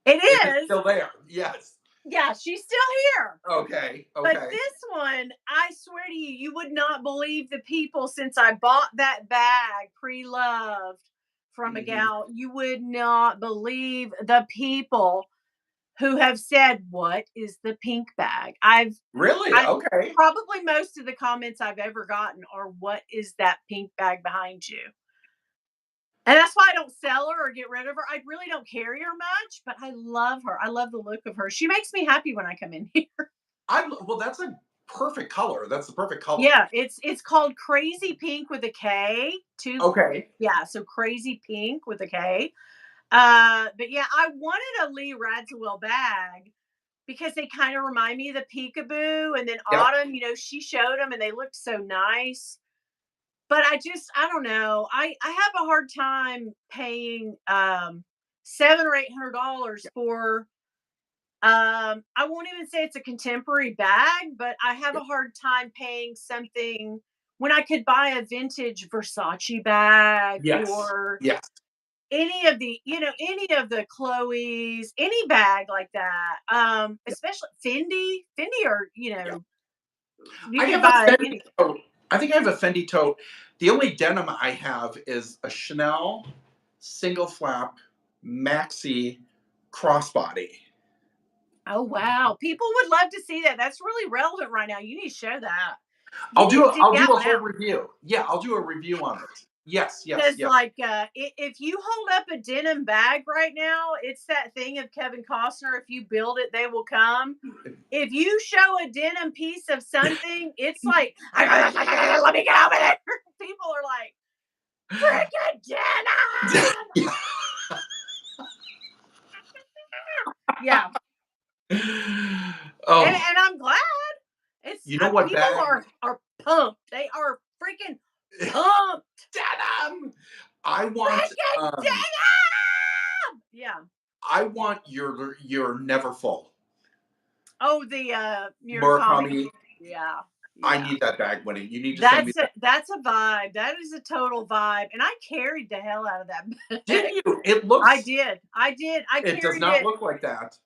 [SPEAKER 1] It
[SPEAKER 2] It is
[SPEAKER 1] is.
[SPEAKER 2] still there. Yes.
[SPEAKER 1] Yeah, she's still here.
[SPEAKER 2] Okay.
[SPEAKER 1] But
[SPEAKER 2] Okay.
[SPEAKER 1] this one, I swear to you, you would not believe the people since I bought that bag pre-loved from a
[SPEAKER 2] Mhm.
[SPEAKER 1] gal. You would not believe the people who have said, "What is the pink bag?"
[SPEAKER 2] Really?
[SPEAKER 1] I
[SPEAKER 2] Okay.
[SPEAKER 1] probably most of the comments I've ever gotten are, "What is that pink bag behind you?" And that's why I don't sell her or get rid of her. I really don't carry her much, but I love her. I love the look of her. She makes me happy when I come in here.
[SPEAKER 2] Well, that's a perfect color. That's the perfect color.
[SPEAKER 1] Yeah, it's called Crazy Pink with a K. Two,
[SPEAKER 2] Okay.
[SPEAKER 1] yeah, so Crazy Pink with a K. But yeah, I wanted a Lee Radziwill bag because they kind of remind me of the Peekaboo. And then
[SPEAKER 2] Yep.
[SPEAKER 1] Autumn, she showed them and they looked so nice. But I don't know. I have a hard time paying $700 or $800 for I won't even say it's a contemporary bag, but I have a hard time paying something when I could buy a vintage Versace bag
[SPEAKER 2] Yes.
[SPEAKER 1] or
[SPEAKER 2] Yes.
[SPEAKER 1] any of the Chloe's, any bag like that. Especially Fendi, or
[SPEAKER 2] Yep.
[SPEAKER 1] you
[SPEAKER 2] I
[SPEAKER 1] could
[SPEAKER 2] have a
[SPEAKER 1] buy
[SPEAKER 2] Fendi
[SPEAKER 1] anything.
[SPEAKER 2] tote. I think I have a Fendi tote. The only denim I have is a Chanel single flap maxi crossbody.
[SPEAKER 1] Oh wow, people would love to see that. That's really relevant right now. You need to share that. You
[SPEAKER 2] I'll do
[SPEAKER 1] need
[SPEAKER 2] a
[SPEAKER 1] to dig
[SPEAKER 2] I'll do
[SPEAKER 1] that
[SPEAKER 2] a
[SPEAKER 1] one
[SPEAKER 2] whole
[SPEAKER 1] out.
[SPEAKER 2] review. Yeah, I'll do a review on it. Yes, yes,
[SPEAKER 1] Because
[SPEAKER 2] yes.
[SPEAKER 1] like if you hold up a denim bag right now, it's that thing of Kevin Costner, if you build it, they will come. If you show a denim piece of something, it's like let me get over there. People are like, freaking denim.
[SPEAKER 2] Yeah.
[SPEAKER 1] Yeah. and
[SPEAKER 2] Oh,
[SPEAKER 1] and I'm glad. It's
[SPEAKER 2] you know what
[SPEAKER 1] people
[SPEAKER 2] bag?
[SPEAKER 1] are pumped. They are freaking pumped.
[SPEAKER 2] Denim. I want
[SPEAKER 1] Freaking
[SPEAKER 2] um
[SPEAKER 1] denim. Yeah.
[SPEAKER 2] I want your never full.
[SPEAKER 1] Oh, the Murakami.
[SPEAKER 2] Murakami.
[SPEAKER 1] Yeah.
[SPEAKER 2] I
[SPEAKER 1] Yeah.
[SPEAKER 2] need that bag, Winnie. You need to send me that.
[SPEAKER 1] That's a vibe. That is a total vibe. And I carried the hell out of that
[SPEAKER 2] Did
[SPEAKER 1] bag.
[SPEAKER 2] you? It
[SPEAKER 1] I
[SPEAKER 2] looks
[SPEAKER 1] did. I did. I
[SPEAKER 2] it does
[SPEAKER 1] carried
[SPEAKER 2] not
[SPEAKER 1] it.
[SPEAKER 2] look like that.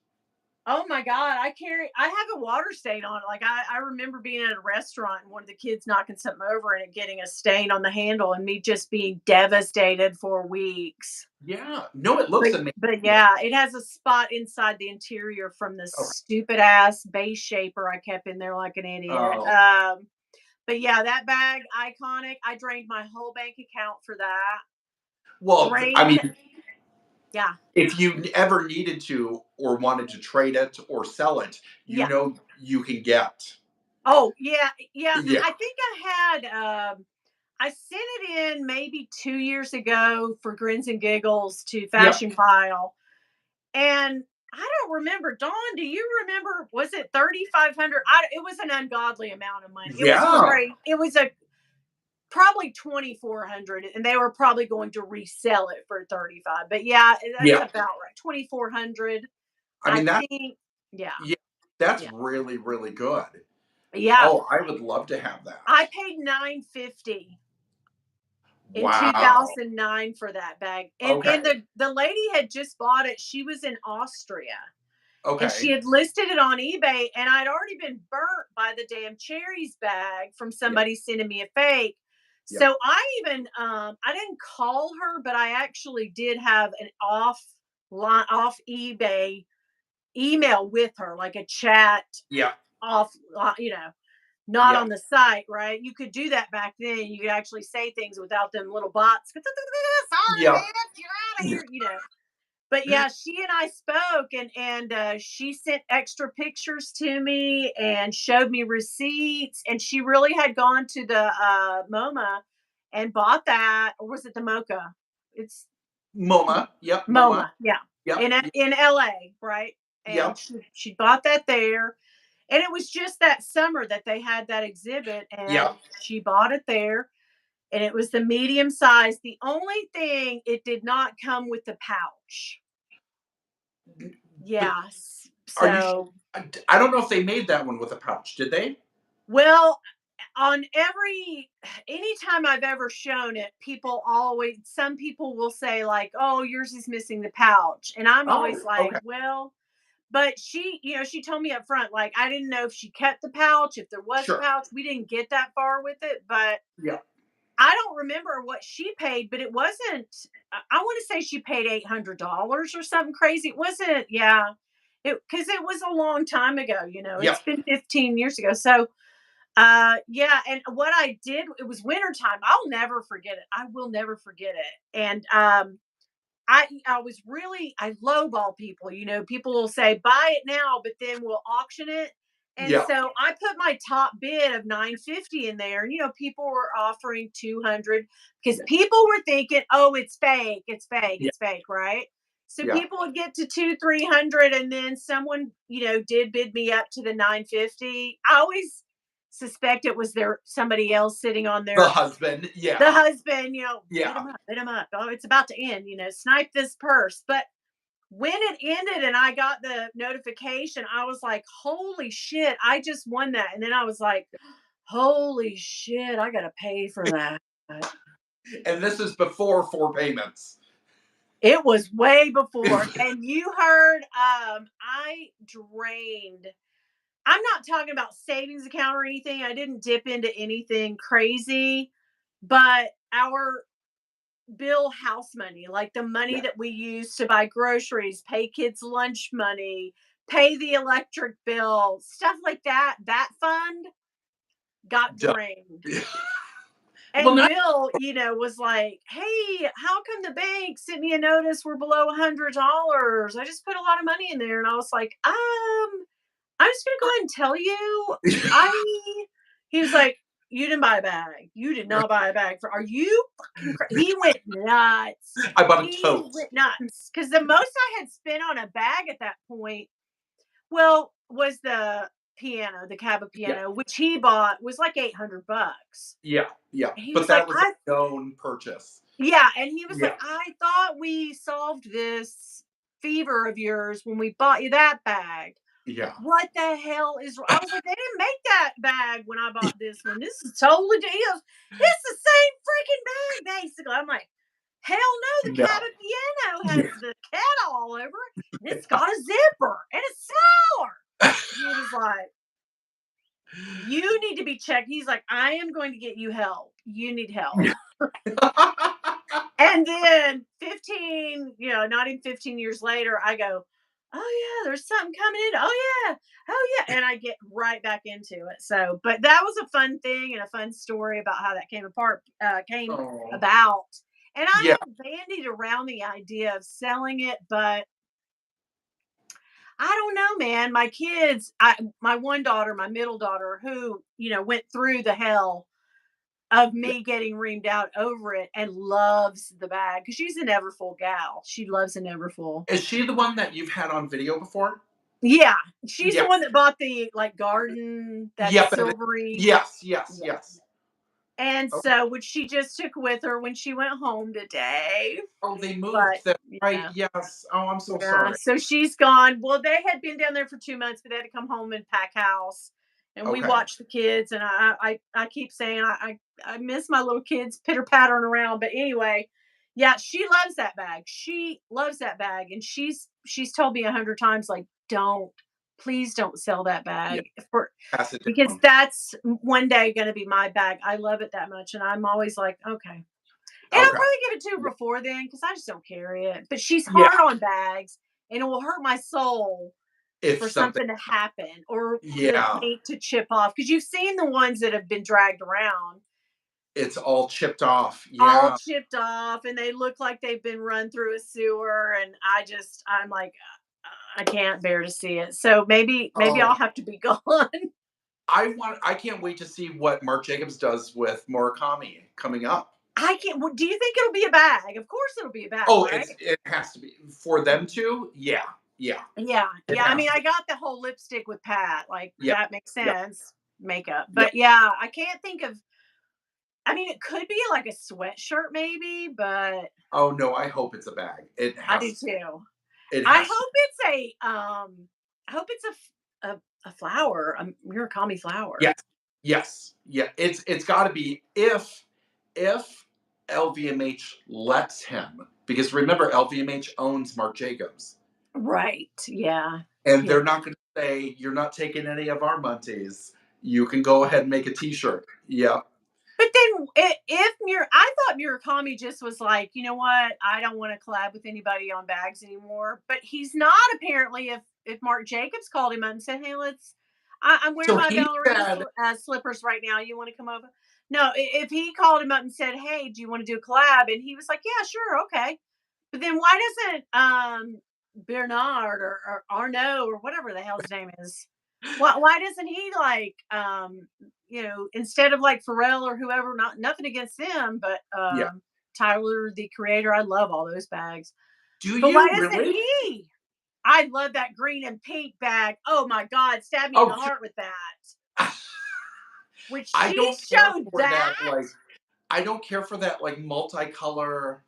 [SPEAKER 1] Oh my God. I have a water stain on it. Like I remember being at a restaurant and one of the kids knocking something over and it getting a stain on the handle and me just being devastated for weeks.
[SPEAKER 2] Yeah. No, it looks amazing.
[SPEAKER 1] But yeah, it has a spot inside the interior from the
[SPEAKER 2] Okay.
[SPEAKER 1] stupid ass base shaper I kept in there like an idiot.
[SPEAKER 2] Oh.
[SPEAKER 1] But yeah, that bag, iconic. I drained my whole bank account for that.
[SPEAKER 2] Well, I
[SPEAKER 1] Drained,
[SPEAKER 2] mean,
[SPEAKER 1] yeah,
[SPEAKER 2] if you ever needed to or wanted to trade it or sell it,
[SPEAKER 1] yeah.
[SPEAKER 2] you can get.
[SPEAKER 1] Oh, yeah, yeah.
[SPEAKER 2] Yeah.
[SPEAKER 1] I think I sent it in maybe 2 years ago for grins and giggles to
[SPEAKER 2] Yep.
[SPEAKER 1] Fashion File. And I don't remember. Dawn, do you remember? Was it 3,500? It was an ungodly amount of money. It was
[SPEAKER 2] Yeah.
[SPEAKER 1] great. It was a probably 2,400, and they were probably going to resell it for 35. But yeah, that's
[SPEAKER 2] Yeah.
[SPEAKER 1] about right. 2,400,
[SPEAKER 2] I
[SPEAKER 1] I
[SPEAKER 2] mean that
[SPEAKER 1] think. Yeah,
[SPEAKER 2] yeah, that's
[SPEAKER 1] yeah,
[SPEAKER 2] really, really good.
[SPEAKER 1] yeah.
[SPEAKER 2] Oh, I would love to have that.
[SPEAKER 1] I paid 950 in
[SPEAKER 2] Wow.
[SPEAKER 1] 2009 for that bag, and
[SPEAKER 2] Okay.
[SPEAKER 1] the lady had just bought it. She was in Austria. And she
[SPEAKER 2] Okay.
[SPEAKER 1] had listed it on eBay, and I'd already been burnt by the damn cherries bag from
[SPEAKER 2] Yep.
[SPEAKER 1] somebody sending me a fake.
[SPEAKER 2] Yep.
[SPEAKER 1] So I didn't call her, but I actually did have an off eBay email with her, like a chat
[SPEAKER 2] Yep.
[SPEAKER 1] off, not on
[SPEAKER 2] Yep.
[SPEAKER 1] the site, right? You could do that back then. You could actually say things without them little bots. Sorry,
[SPEAKER 2] Yep.
[SPEAKER 1] bitch, you're out of here. But yeah, she and I spoke, and she sent extra pictures to me and showed me receipts, and she really had gone to the MoMA and bought that, or was it the Mocha? It's
[SPEAKER 2] MoMA. Yep. MoMA.
[SPEAKER 1] MoMA, yeah,
[SPEAKER 2] Yep.
[SPEAKER 1] in LA, right? And
[SPEAKER 2] Yep.
[SPEAKER 1] she bought that there, and it was just that summer that they had that exhibit, and
[SPEAKER 2] Yep.
[SPEAKER 1] she bought it there, and it was the medium size. The only thing, it did not come with the pouch.
[SPEAKER 2] But
[SPEAKER 1] Yes.
[SPEAKER 2] are you?
[SPEAKER 1] So,
[SPEAKER 2] I don't know if they made that one with a pouch. Did they?
[SPEAKER 1] well, on anytime I've ever shown it, some people will say, like, oh, yours is missing the pouch. And I'm always
[SPEAKER 2] Oh.
[SPEAKER 1] like,
[SPEAKER 2] Okay.
[SPEAKER 1] well, but she told me up front, like, I didn't know if she kept the pouch, if there was a
[SPEAKER 2] Sure.
[SPEAKER 1] pouch. We didn't get that far with it, but
[SPEAKER 2] Yeah.
[SPEAKER 1] I don't remember what she paid, but it wasn't, I want to say she paid $800 or something crazy. It wasn't, yeah, because it was a long time ago,
[SPEAKER 2] Yeah.
[SPEAKER 1] it's been 15 years ago. So, yeah. And what I did, it was wintertime. I'll never forget it. I will never forget it. And, I lowball people, people will say, buy it now, but then we'll auction it. And
[SPEAKER 2] Yeah.
[SPEAKER 1] so I put my top bid of 950 in there, and people were offering 200 because
[SPEAKER 2] Yeah.
[SPEAKER 1] people were thinking, oh, it's fake,
[SPEAKER 2] Yeah.
[SPEAKER 1] right? So
[SPEAKER 2] Yeah.
[SPEAKER 1] people would get to 200, 300, and then someone, did bid me up to the 950. I always suspect it was somebody else sitting on
[SPEAKER 2] The
[SPEAKER 1] there.
[SPEAKER 2] husband.
[SPEAKER 1] The
[SPEAKER 2] Yeah.
[SPEAKER 1] husband, bid
[SPEAKER 2] Yeah.
[SPEAKER 1] him up, bid him up. Oh, it's about to end, snipe this purse. But when it ended and I got the notification, I was like, holy shit, I just won that. And then I was like, holy shit, I got to pay for that.
[SPEAKER 2] And this is before 4 payments.
[SPEAKER 1] It was way before. And you heard, I drained. I'm not talking about savings account or anything. I didn't dip into anything crazy, but our bill house money, like the money
[SPEAKER 2] Yeah.
[SPEAKER 1] that we use to buy groceries, pay kids lunch money, pay the electric bill, stuff like that, that fund got
[SPEAKER 2] Done.
[SPEAKER 1] drained.
[SPEAKER 2] Well,
[SPEAKER 1] And Bill, was like, hey, how come the bank sent me a notice we're below $100? I just put a lot of money in there. And I was like, I'm just gonna go ahead and tell you. He was like, you didn't buy a bag. You did not buy a bag are you fucking crazy? He went nuts.
[SPEAKER 2] I bought a
[SPEAKER 1] He
[SPEAKER 2] tote.
[SPEAKER 1] went nuts. Because the most I had spent on a bag at that point, was the piano, the Cabo
[SPEAKER 2] Yeah.
[SPEAKER 1] piano, which he bought was like $800.
[SPEAKER 2] Yeah. Yeah.
[SPEAKER 1] He
[SPEAKER 2] But
[SPEAKER 1] was like,
[SPEAKER 2] that was a known purchase.
[SPEAKER 1] yeah, and he was
[SPEAKER 2] Yeah.
[SPEAKER 1] like, I thought we solved this fever of yours when we bought you that bag.
[SPEAKER 2] Yeah.
[SPEAKER 1] What the hell is I was like, they didn't make that bag when I bought this one. This is totally deals. It's the same freaking bag, basically. I'm like, hell no, the
[SPEAKER 2] No.
[SPEAKER 1] Cabo piano has
[SPEAKER 2] Yeah.
[SPEAKER 1] the cat all over it. And it's got a zipper and it's smaller. He was like, you need to be checked. He's like, I am going to get you help. You need help. And then 15, not even 15 years later, I go, oh yeah, there's something coming in. Oh yeah. And I get right back into it. So, but that was a fun thing and a fun story about how that came
[SPEAKER 2] Oh.
[SPEAKER 1] about. And I
[SPEAKER 2] Yeah.
[SPEAKER 1] have bandied around the idea of selling it, but I don't know, man. My kids, my one daughter, my middle daughter, who, went through the hell of me getting reamed out over it and loves the bag because she's a Neverfull gal. She loves a Neverfull.
[SPEAKER 2] Is she the one that you've had on video before?
[SPEAKER 1] Yeah, she's the
[SPEAKER 2] Yeah.
[SPEAKER 1] one that bought the like garden that's
[SPEAKER 2] Yep.
[SPEAKER 1] silvery.
[SPEAKER 2] Yes. Yes.
[SPEAKER 1] Yeah.
[SPEAKER 2] Yes.
[SPEAKER 1] And
[SPEAKER 2] Okay.
[SPEAKER 1] so, which she just took with her when she went home today.
[SPEAKER 2] Oh, they
[SPEAKER 1] But
[SPEAKER 2] moved them. Right.
[SPEAKER 1] yeah,
[SPEAKER 2] Yes. Oh, I'm so
[SPEAKER 1] yeah.
[SPEAKER 2] sorry.
[SPEAKER 1] So she's gone. Well, they had been down there for 2 months, but they had to come home and pack house. And we
[SPEAKER 2] Okay.
[SPEAKER 1] watched the kids, and I keep saying I miss my little kids pitter pattering around. But anyway, yeah, she loves that bag. She loves that bag, and she's told me 100 times like, please don't sell that
[SPEAKER 2] Yeah.
[SPEAKER 1] bag
[SPEAKER 2] Pass it
[SPEAKER 1] because
[SPEAKER 2] down.
[SPEAKER 1] that's one day going to be my bag. I love it that much, and I'm always like, okay. And I'll
[SPEAKER 2] Okay.
[SPEAKER 1] probably give it to her before then because I just don't carry it. But she's
[SPEAKER 2] Yeah.
[SPEAKER 1] hard on bags, and it will hurt my soul
[SPEAKER 2] If
[SPEAKER 1] for
[SPEAKER 2] something.
[SPEAKER 1] something to happen or the
[SPEAKER 2] Yeah.
[SPEAKER 1] paint to chip off. Because you've seen the ones that have been dragged around,
[SPEAKER 2] It's all chipped off.
[SPEAKER 1] all
[SPEAKER 2] Yeah.
[SPEAKER 1] chipped off, and they look like they've been run through a sewer. And I'm like, I can't bear to see it. So maybe I'll
[SPEAKER 2] Oh,
[SPEAKER 1] have to be gone.
[SPEAKER 2] I can't wait to see what Marc Jacobs does with Murakami coming up.
[SPEAKER 1] I can't. Do you think it'll be a bag? Of course, it'll be a bag,
[SPEAKER 2] Oh,
[SPEAKER 1] right?
[SPEAKER 2] it has to be for them to. Yeah. Yeah.
[SPEAKER 1] Yeah,
[SPEAKER 2] It
[SPEAKER 1] yeah. I
[SPEAKER 2] has
[SPEAKER 1] mean, I
[SPEAKER 2] to.
[SPEAKER 1] got the whole lipstick with Pat. Like
[SPEAKER 2] Yep.
[SPEAKER 1] that makes
[SPEAKER 2] Yep.
[SPEAKER 1] sense. Makeup,
[SPEAKER 2] Yep.
[SPEAKER 1] but yeah, I can't think of. I mean, it could be like a sweatshirt, maybe, but
[SPEAKER 2] Oh no, I hope it's a bag. It
[SPEAKER 1] I do
[SPEAKER 2] has to.
[SPEAKER 1] too.
[SPEAKER 2] It
[SPEAKER 1] I
[SPEAKER 2] has to.
[SPEAKER 1] hope it's I hope it's a flower, a Murakami flower.
[SPEAKER 2] Yes. Yes. Yeah. It's got to be if LVMH lets him, because remember LVMH owns Marc Jacobs.
[SPEAKER 1] Right. Yeah.
[SPEAKER 2] And
[SPEAKER 1] Yeah.
[SPEAKER 2] they're not going to say, you're not taking any of our Montes. You can go ahead and make a t-shirt. Yeah.
[SPEAKER 1] But then if I thought Murakami just was like, you know what, I don't want to collab with anybody on bags anymore. But he's not apparently. If Marc Jacobs called him up and said, hey, I'm wearing
[SPEAKER 2] So
[SPEAKER 1] my
[SPEAKER 2] he
[SPEAKER 1] ballerina
[SPEAKER 2] said,
[SPEAKER 1] slippers right now. You want to come over? No, if he called him up and said, hey, do you want to do a collab? And he was like, yeah, sure, okay. But then why doesn't Bernard or Arnaud or whatever the hell his name is? Why doesn't he like instead of like Pharrell or whoever, nothing against them, but
[SPEAKER 2] yeah.
[SPEAKER 1] Tyler the creator, I love all those bags.
[SPEAKER 2] Do
[SPEAKER 1] But why
[SPEAKER 2] you
[SPEAKER 1] doesn't
[SPEAKER 2] really?
[SPEAKER 1] he? I love that green and pink bag. Oh my God, stab me in the
[SPEAKER 2] Oh,
[SPEAKER 1] heart with that. When
[SPEAKER 2] I
[SPEAKER 1] she
[SPEAKER 2] don't care
[SPEAKER 1] showed
[SPEAKER 2] for
[SPEAKER 1] that,
[SPEAKER 2] that. Like, I don't care for that like multicolor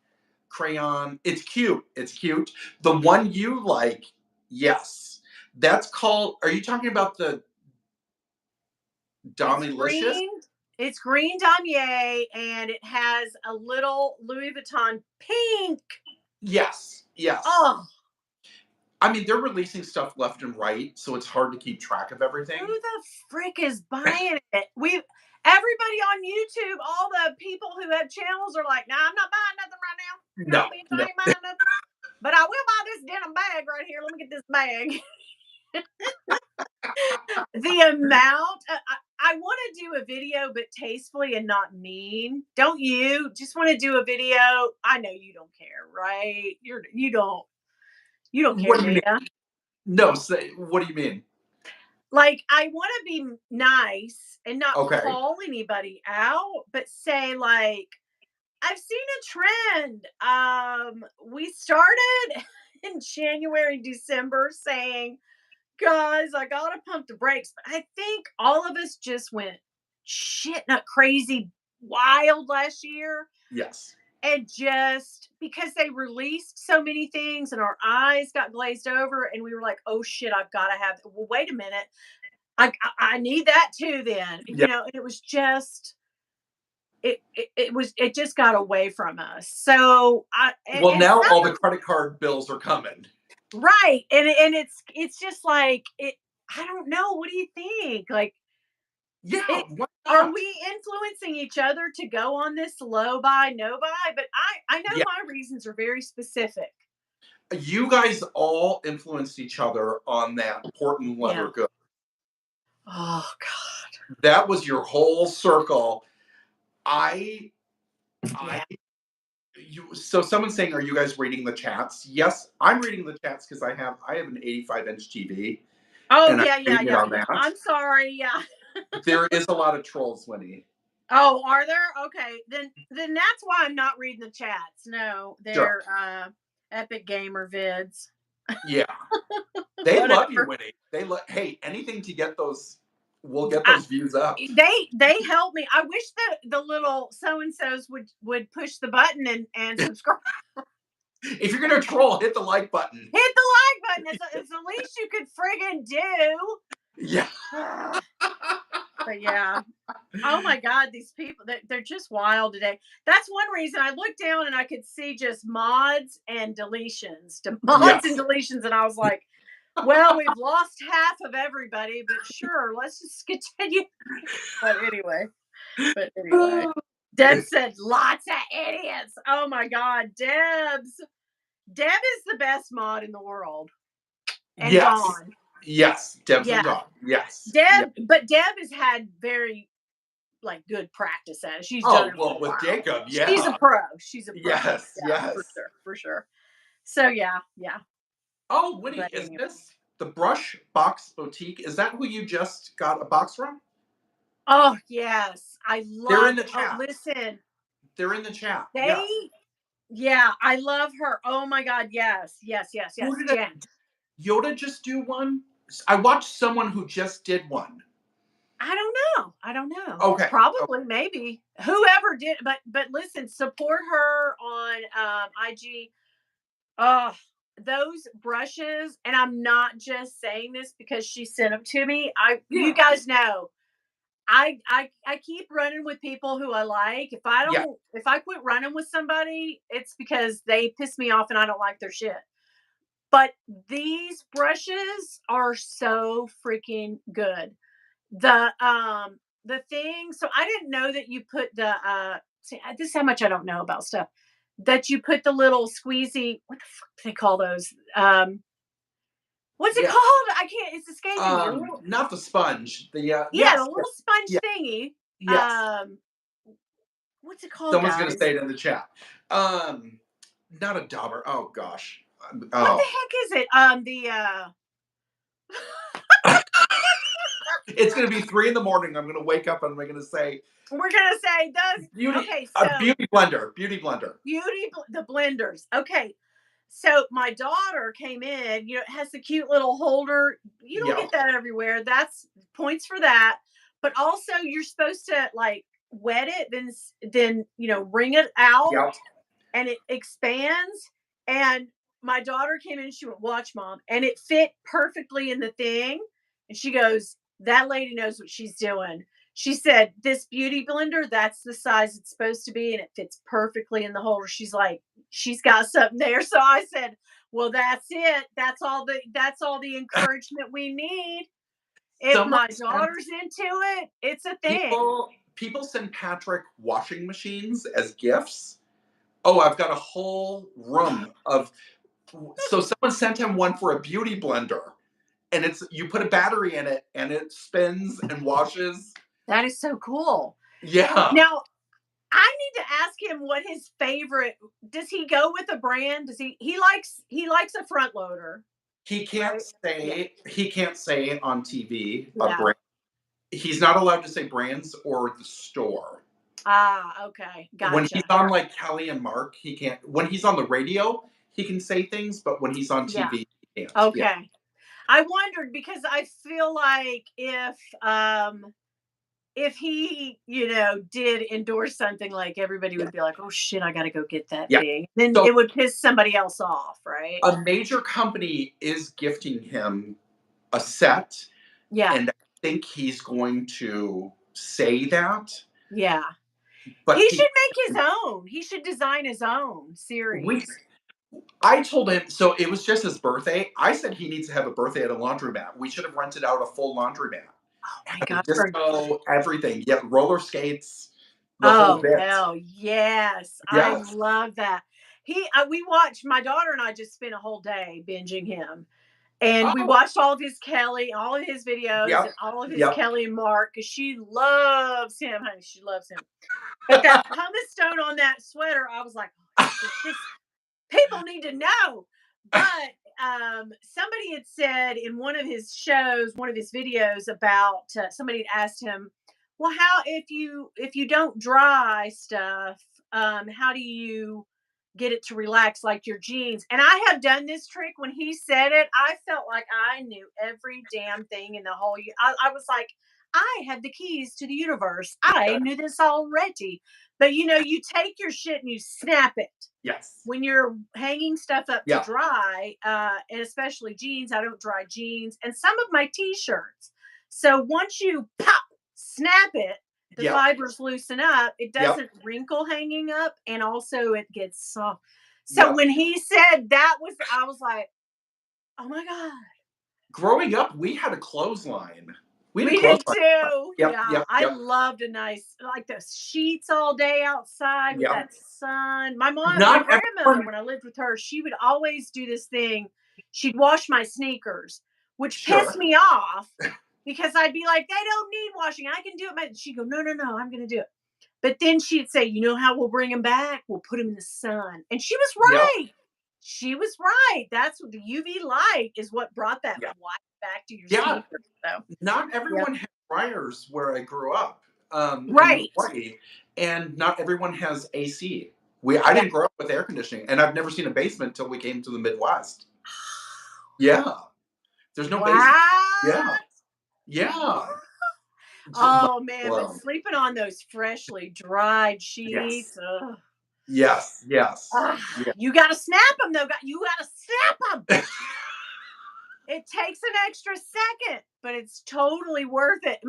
[SPEAKER 2] crayon. It's cute. It's cute. The one you like, yes. That's called. Are you talking about the
[SPEAKER 1] it's
[SPEAKER 2] Domilicious?
[SPEAKER 1] green. It's green damier, and it has a little Louis Vuitton pink.
[SPEAKER 2] Yes. Yes.
[SPEAKER 1] Oh,
[SPEAKER 2] I mean, they're releasing stuff left and right, so it's hard to keep track of
[SPEAKER 1] who
[SPEAKER 2] everything.
[SPEAKER 1] the frick is buying it? Everybody on YouTube, all the people who have channels are like, "Nah, I'm not buying nothing right now.
[SPEAKER 2] No,
[SPEAKER 1] No, bitch,
[SPEAKER 2] no.
[SPEAKER 1] I ain't buying nothing. But I will buy this denim bag right here. Let me get this bag." The amount I want to do a video, but tastefully and not mean. Don't you? Just want to do a video. I know you don't care, right? You don't care,
[SPEAKER 2] What do
[SPEAKER 1] do
[SPEAKER 2] you mean?
[SPEAKER 1] you?
[SPEAKER 2] No, say, what do you mean?
[SPEAKER 1] Like, I want to be nice and not
[SPEAKER 2] Okay.
[SPEAKER 1] call anybody out, but say like, I've seen a trend. We started in January, December saying, guys, I gotta pump the brakes. But I think all of us just went shit not crazy wild last year.
[SPEAKER 2] Yes.
[SPEAKER 1] And just because they released so many things and our eyes got glazed over, and we were like, oh shit, I've got to have, well, wait a minute. I need that too then.
[SPEAKER 2] Yeah.
[SPEAKER 1] And it was just, it just got away from us. So
[SPEAKER 2] Well,
[SPEAKER 1] and
[SPEAKER 2] now
[SPEAKER 1] some,
[SPEAKER 2] all the credit card bills are coming.
[SPEAKER 1] right. And it's just like it, I don't know. What do you think? Like,
[SPEAKER 2] Yeah,
[SPEAKER 1] it,
[SPEAKER 2] why
[SPEAKER 1] are
[SPEAKER 2] not?
[SPEAKER 1] we influencing each other to go on this low buy, no buy? But I know
[SPEAKER 2] Yeah.
[SPEAKER 1] my reasons are very specific.
[SPEAKER 2] You guys all influenced each other on that Portland leather
[SPEAKER 1] Yeah.
[SPEAKER 2] good.
[SPEAKER 1] Oh God.
[SPEAKER 2] That was your whole circle. I I
[SPEAKER 1] Yeah.
[SPEAKER 2] you so someone's saying, are you guys reading the chats? Yes, I'm reading the chats because I have an 85-inch TV
[SPEAKER 1] Oh
[SPEAKER 2] and I'm
[SPEAKER 1] yeah, yeah,
[SPEAKER 2] reading it
[SPEAKER 1] yeah.
[SPEAKER 2] on that.
[SPEAKER 1] I'm sorry. Yeah.
[SPEAKER 2] There is a lot of trolls, Winnie.
[SPEAKER 1] Oh, are there? Okay. Then that's why I'm not reading the chats. No,
[SPEAKER 2] Sure.
[SPEAKER 1] they're epic gamer vids.
[SPEAKER 2] Yeah. They love you,
[SPEAKER 1] Whatever.
[SPEAKER 2] Winnie. They hey, anything to get those we'll get
[SPEAKER 1] I,
[SPEAKER 2] those views up.
[SPEAKER 1] they help me. I wish that the little so and so's would push the button and subscribe.
[SPEAKER 2] If you're gonna troll, hit the like button.
[SPEAKER 1] Hit the like button. It's the least you could friggin' do.
[SPEAKER 2] Yeah.
[SPEAKER 1] But yeah. Oh my God, these people, they're just wild today. That's one reason I looked down and I could see just mods and deletions, mods and
[SPEAKER 2] Yes.
[SPEAKER 1] deletions. And I was like, well, we've lost half of everybody, but sure, let's just continue. But anyway, Deb said lots of idiots. Oh my God, Deb is the best mod in the world and
[SPEAKER 2] Yes.
[SPEAKER 1] gone.
[SPEAKER 2] Yes. Deb's and
[SPEAKER 1] Yeah,
[SPEAKER 2] gone. Yes. Yes.
[SPEAKER 1] But Deb has had very like good practice at it. She's done
[SPEAKER 2] Oh,
[SPEAKER 1] it for
[SPEAKER 2] well,
[SPEAKER 1] a
[SPEAKER 2] with
[SPEAKER 1] while.
[SPEAKER 2] Jacob,
[SPEAKER 1] She's a
[SPEAKER 2] yeah.
[SPEAKER 1] pro. She's a pro.
[SPEAKER 2] Yes.
[SPEAKER 1] Yeah, for
[SPEAKER 2] Yes.
[SPEAKER 1] sure, for sure. So yeah.
[SPEAKER 2] Oh, Winnie,
[SPEAKER 1] But
[SPEAKER 2] is
[SPEAKER 1] anyway.
[SPEAKER 2] this the Brush Box Boutique? Is that who you just got a box from?
[SPEAKER 1] Oh yes, I
[SPEAKER 2] They're in
[SPEAKER 1] love.
[SPEAKER 2] the
[SPEAKER 1] Oh,
[SPEAKER 2] chat.
[SPEAKER 1] listen,
[SPEAKER 2] They're in the chat.
[SPEAKER 1] they.
[SPEAKER 2] Yes.
[SPEAKER 1] Yeah, I love her. Oh my God, yes.
[SPEAKER 2] Who did
[SPEAKER 1] Jen.
[SPEAKER 2] Yoda just do one? I watched someone who just did one.
[SPEAKER 1] I don't know.
[SPEAKER 2] Okay.
[SPEAKER 1] Probably, maybe whoever did. But listen, support her on IG. Oh, those brushes, and I'm not just saying this because she sent them to me. You
[SPEAKER 2] Yeah.
[SPEAKER 1] guys know, I keep running with people who I like.
[SPEAKER 2] Yeah.
[SPEAKER 1] If I quit running with somebody, it's because they piss me off and I don't like their shit. But these brushes are so freaking good. The thing, so I didn't know that you put the see, this is how much I don't know about stuff. That you put the little squeezy, what the fuck do they call those? What's it
[SPEAKER 2] Yeah.
[SPEAKER 1] called? I can't, it's escaping me.
[SPEAKER 2] Not the sponge. The
[SPEAKER 1] Yeah,
[SPEAKER 2] yes.
[SPEAKER 1] the little sponge
[SPEAKER 2] Yeah.
[SPEAKER 1] thingy.
[SPEAKER 2] Yes.
[SPEAKER 1] What's it called,
[SPEAKER 2] Someone's gonna
[SPEAKER 1] guys?
[SPEAKER 2] say it in the chat. Not a dauber. Oh gosh.
[SPEAKER 1] What the
[SPEAKER 2] Oh.
[SPEAKER 1] heck is it?
[SPEAKER 2] It's gonna be 3 in the morning. I'm gonna wake up and I'm gonna say
[SPEAKER 1] We're gonna say those.
[SPEAKER 2] beauty
[SPEAKER 1] Okay,
[SPEAKER 2] a
[SPEAKER 1] so
[SPEAKER 2] beauty blender. Beauty blender.
[SPEAKER 1] the blenders. Okay, So my daughter came in, it has the cute little holder. You don't
[SPEAKER 2] Yeah.
[SPEAKER 1] get that everywhere. That's points for that. But also you're supposed to like wet it, then wring it out
[SPEAKER 2] Yep.
[SPEAKER 1] and it expands. And my daughter came in, she went, "Watch, mom," and it fit perfectly in the thing. And she goes, "That lady knows what she's doing." She said, "This beauty blender, that's the size it's supposed to be, and it fits perfectly in the holder." She's like, she's got something there. So I said, "Well, that's it. That's all the encouragement we need. If
[SPEAKER 2] Someone
[SPEAKER 1] my
[SPEAKER 2] sent
[SPEAKER 1] daughter's into it, it's a thing."
[SPEAKER 2] people send Patrick washing machines as gifts. Oh, I've got a whole room of. So someone sent him one for a beauty blender, and it's you put a battery in it, and it spins and washes.
[SPEAKER 1] That is so cool.
[SPEAKER 2] Yeah,
[SPEAKER 1] Now, I need to ask him what his favorite. Does he go with a brand? Does he likes a front loader, right? Yeah.
[SPEAKER 2] he can't say on TV a
[SPEAKER 1] Yeah.
[SPEAKER 2] brand. He's not allowed to say brands or the store.
[SPEAKER 1] Ah, okay.
[SPEAKER 2] When he's
[SPEAKER 1] Gotcha.
[SPEAKER 2] on like Kelly and Mark, he can't. When he's on the radio, he can say things, but when he's on
[SPEAKER 1] Yeah.
[SPEAKER 2] TV, he can't. Yeah.
[SPEAKER 1] Okay. I wondered because I feel like if he, did endorse something, like everybody
[SPEAKER 2] Yeah.
[SPEAKER 1] would be like, "Oh shit, I got to go get that
[SPEAKER 2] Yeah.
[SPEAKER 1] thing." Then
[SPEAKER 2] So
[SPEAKER 1] it would piss somebody else off, right?
[SPEAKER 2] a major company is gifting him a set,
[SPEAKER 1] Yeah.
[SPEAKER 2] and I think he's going to say that,
[SPEAKER 1] Yeah.
[SPEAKER 2] but
[SPEAKER 1] He should make his own. He should design his own
[SPEAKER 2] we
[SPEAKER 1] series.
[SPEAKER 2] I told him so it was just his birthday. I said he needs to have a birthday at a laundromat. We should have rented out a full laundromat.
[SPEAKER 1] Oh my
[SPEAKER 2] Had a
[SPEAKER 1] god, for
[SPEAKER 2] disco, everything. Yeah, roller skates, the whole
[SPEAKER 1] oh,
[SPEAKER 2] bit.
[SPEAKER 1] hell yes. I
[SPEAKER 2] Yes.
[SPEAKER 1] love that. We watched my daughter and I just spent a whole day binging him. And we
[SPEAKER 2] Oh,
[SPEAKER 1] watched all of his Kelly, all of his videos, and
[SPEAKER 2] yep,
[SPEAKER 1] all of his
[SPEAKER 2] yep.
[SPEAKER 1] Kelly and Mark because she loves him, honey. She loves him. But that pumice stone on that sweater, I was like, "Oh, this people need to know." But somebody had said in one of his shows, one of his videos about somebody had asked him, "Well, how if you don't dry stuff, how do you get it to relax like your jeans?" And I have done this trick. When he said it, I felt like I knew every damn thing in the whole. I was like, I had the keys to the universe. I knew this already. But you take your shit and you snap it
[SPEAKER 2] Yes.
[SPEAKER 1] when you're hanging stuff up to
[SPEAKER 2] Yeah.
[SPEAKER 1] dry, and especially jeans. I don't dry jeans and some of my t-shirts. So once you pop, snap it, the
[SPEAKER 2] Yep.
[SPEAKER 1] fibers loosen up. It
[SPEAKER 2] Yep.
[SPEAKER 1] doesn't wrinkle hanging up, and also it gets soft. So
[SPEAKER 2] Yep.
[SPEAKER 1] when he said that I was like, "Oh my god."
[SPEAKER 2] Growing up, we had a clothesline. We had a
[SPEAKER 1] We did
[SPEAKER 2] clothesline.
[SPEAKER 1] too.
[SPEAKER 2] Yep.
[SPEAKER 1] Yeah.
[SPEAKER 2] Yep.
[SPEAKER 1] I
[SPEAKER 2] Yep.
[SPEAKER 1] loved a nice, like those sheets all day outside with
[SPEAKER 2] Yep.
[SPEAKER 1] that sun. My
[SPEAKER 2] Not
[SPEAKER 1] grandmother,
[SPEAKER 2] everyone.
[SPEAKER 1] when I lived with her, she would always do this thing. She'd wash my sneakers, which pissed
[SPEAKER 2] Sure.
[SPEAKER 1] me off because I'd be like, "They don't need washing. I can do it." She'd go, "No, no, no, I'm going to do it." But then she'd say, "You know how we'll bring them back? We'll put them in the sun." And she was
[SPEAKER 2] Yep.
[SPEAKER 1] right. She was right. That's what the UV light is what brought that
[SPEAKER 2] Yeah.
[SPEAKER 1] white back to your
[SPEAKER 2] Yeah.
[SPEAKER 1] sneakers. So,
[SPEAKER 2] Not
[SPEAKER 1] yeah.
[SPEAKER 2] everyone had dryers where I grew up, in
[SPEAKER 1] Right.
[SPEAKER 2] Hawaii, and not everyone has AC. I
[SPEAKER 1] Yeah.
[SPEAKER 2] didn't grow up with air conditioning, and I've never seen a basement till we came to the Midwest. Yeah, there's no basement. Yeah,
[SPEAKER 1] What?
[SPEAKER 2] yeah. Mind
[SPEAKER 1] Oh man, but
[SPEAKER 2] blown.
[SPEAKER 1] sleeping on those freshly dried
[SPEAKER 2] Yes,
[SPEAKER 1] sheets. Ugh.
[SPEAKER 2] yes, yes.
[SPEAKER 1] Ah,
[SPEAKER 2] Yeah.
[SPEAKER 1] you gotta snap them though. You gotta snap them. It takes an extra second, but it's totally worth it.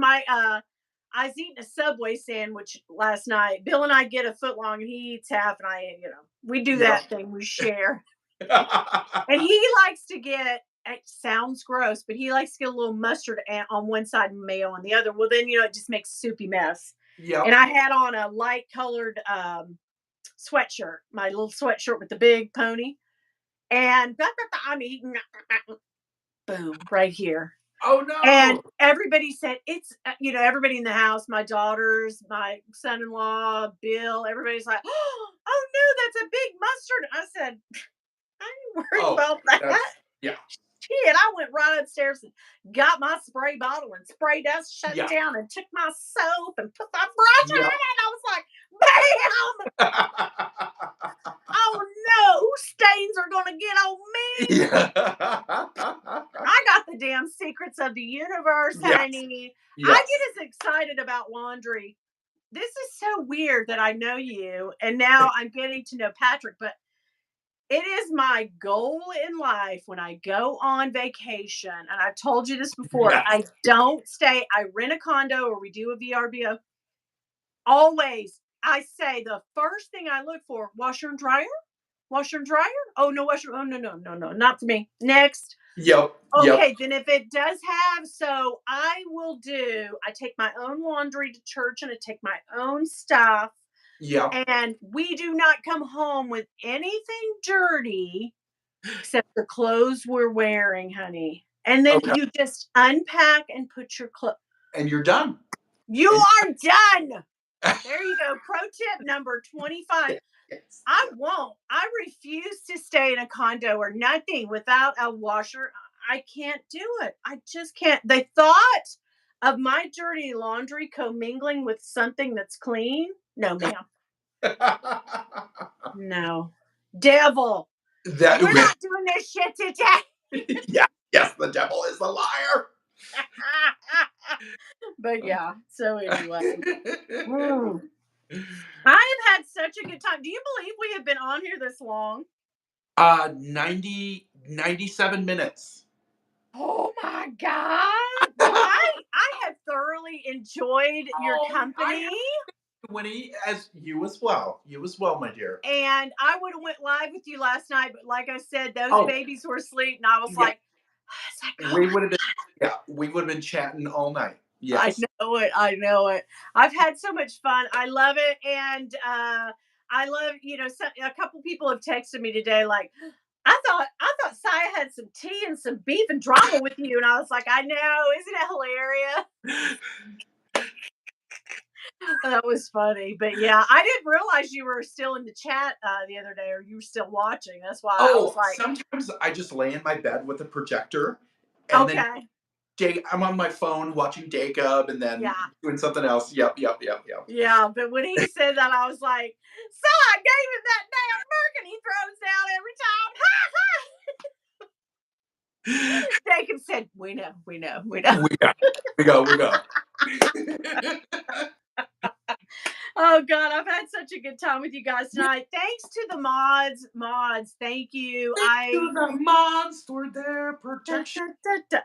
[SPEAKER 1] I was eating a Subway sandwich last night. Bill and I get a foot long, and he eats half, and we do
[SPEAKER 2] Yeah.
[SPEAKER 1] that thing. We share. And he likes to get, it sounds gross, but he likes to get a little mustard on one side and mayo on the other. Well, then, it just makes a soupy mess. And
[SPEAKER 2] Yep.
[SPEAKER 1] I had on a light colored sweatshirt, my little sweatshirt with the big pony. And I'm eating, boom, right here.
[SPEAKER 2] Oh
[SPEAKER 1] And
[SPEAKER 2] no.
[SPEAKER 1] everybody said everybody in the house, my daughters, my son-in-law, Bill, everybody's like, "Oh no, that's a big mustard." I said, "I ain't worried
[SPEAKER 2] Oh,
[SPEAKER 1] about that."
[SPEAKER 2] that's yeah,
[SPEAKER 1] Shit, I went right upstairs and got my spray bottle and sprayed us, shut it
[SPEAKER 2] yeah,
[SPEAKER 1] down, and took my soap and put my brush on
[SPEAKER 2] yeah.
[SPEAKER 1] it. And I was like, Bam! Oh no, stains are gonna get on me.
[SPEAKER 2] Yeah.
[SPEAKER 1] I got the damn secrets of the universe,
[SPEAKER 2] Yes.
[SPEAKER 1] honey. I
[SPEAKER 2] Yes.
[SPEAKER 1] get as excited about laundry. This is so weird that I know you and now I'm getting to know Patrick, but it is my goal in life when I go on vacation, and I've told you this before,
[SPEAKER 2] Yes.
[SPEAKER 1] I don't stay, I rent a condo or we do a VRBO. Always, I say the first thing I look for, washer and dryer? Washer and dryer? Oh, no washer. Oh, no, no, no, no, not for me. Next.
[SPEAKER 2] Yep. Yep.
[SPEAKER 1] Okay, then if it does have, so I will do, I take my own laundry to church and I take my own stuff.
[SPEAKER 2] Yep.
[SPEAKER 1] And we do not come home with anything dirty except the clothes we're wearing, honey. And then
[SPEAKER 2] Okay.
[SPEAKER 1] you just unpack and put your clothes.
[SPEAKER 2] And you're done.
[SPEAKER 1] You
[SPEAKER 2] And
[SPEAKER 1] are done. There you go. Pro tip number 25.
[SPEAKER 2] yes.
[SPEAKER 1] I won't. I refuse to stay in a condo or nothing without a washer. I can't do it. I just can't. The thought of my dirty laundry commingling with something that's clean, no, ma'am. No. Devil.
[SPEAKER 2] That
[SPEAKER 1] We're not doing this shit today.
[SPEAKER 2] yeah. Yes, the devil is a liar.
[SPEAKER 1] But yeah, so anyway. Mm. I have had such a good time. Do you believe we have been on here this long?
[SPEAKER 2] 97 minutes.
[SPEAKER 1] Oh my god. Well, I have thoroughly enjoyed your
[SPEAKER 2] Oh,
[SPEAKER 1] company.
[SPEAKER 2] Winnie, as you as well. You as well, my dear.
[SPEAKER 1] And I would have went live with you last night, but like I said, those
[SPEAKER 2] Oh,
[SPEAKER 1] babies were asleep, and I was
[SPEAKER 2] yeah.
[SPEAKER 1] like, "Is that
[SPEAKER 2] We
[SPEAKER 1] going?"
[SPEAKER 2] would have been we would have been chatting all night.
[SPEAKER 1] I
[SPEAKER 2] Yes.
[SPEAKER 1] know it. I know it. I've had so much fun. I love it, and I love. A couple people have texted me today, like, I thought Siah had some tea and some beef and drama with you, and I was like, I know, isn't it hilarious? That was funny, but yeah, I didn't realize you were still in the chat the other day, or you were still watching. That's why I was
[SPEAKER 2] Oh,
[SPEAKER 1] like,
[SPEAKER 2] sometimes I just lay in my bed with a projector and then
[SPEAKER 1] okay,
[SPEAKER 2] I'm on my phone watching Jacob and then
[SPEAKER 1] yeah,
[SPEAKER 2] doing something else. Yep, yep, yep, yep.
[SPEAKER 1] yeah. But when he said that, I was like, so I gave him that damn Birkin he throws down every time. Jacob said, we know, we know, we know.
[SPEAKER 2] We go, we go.
[SPEAKER 1] Oh God, I've had such a good time with you guys tonight. Thanks to the mods. Thank you.
[SPEAKER 2] To the mods for their protection.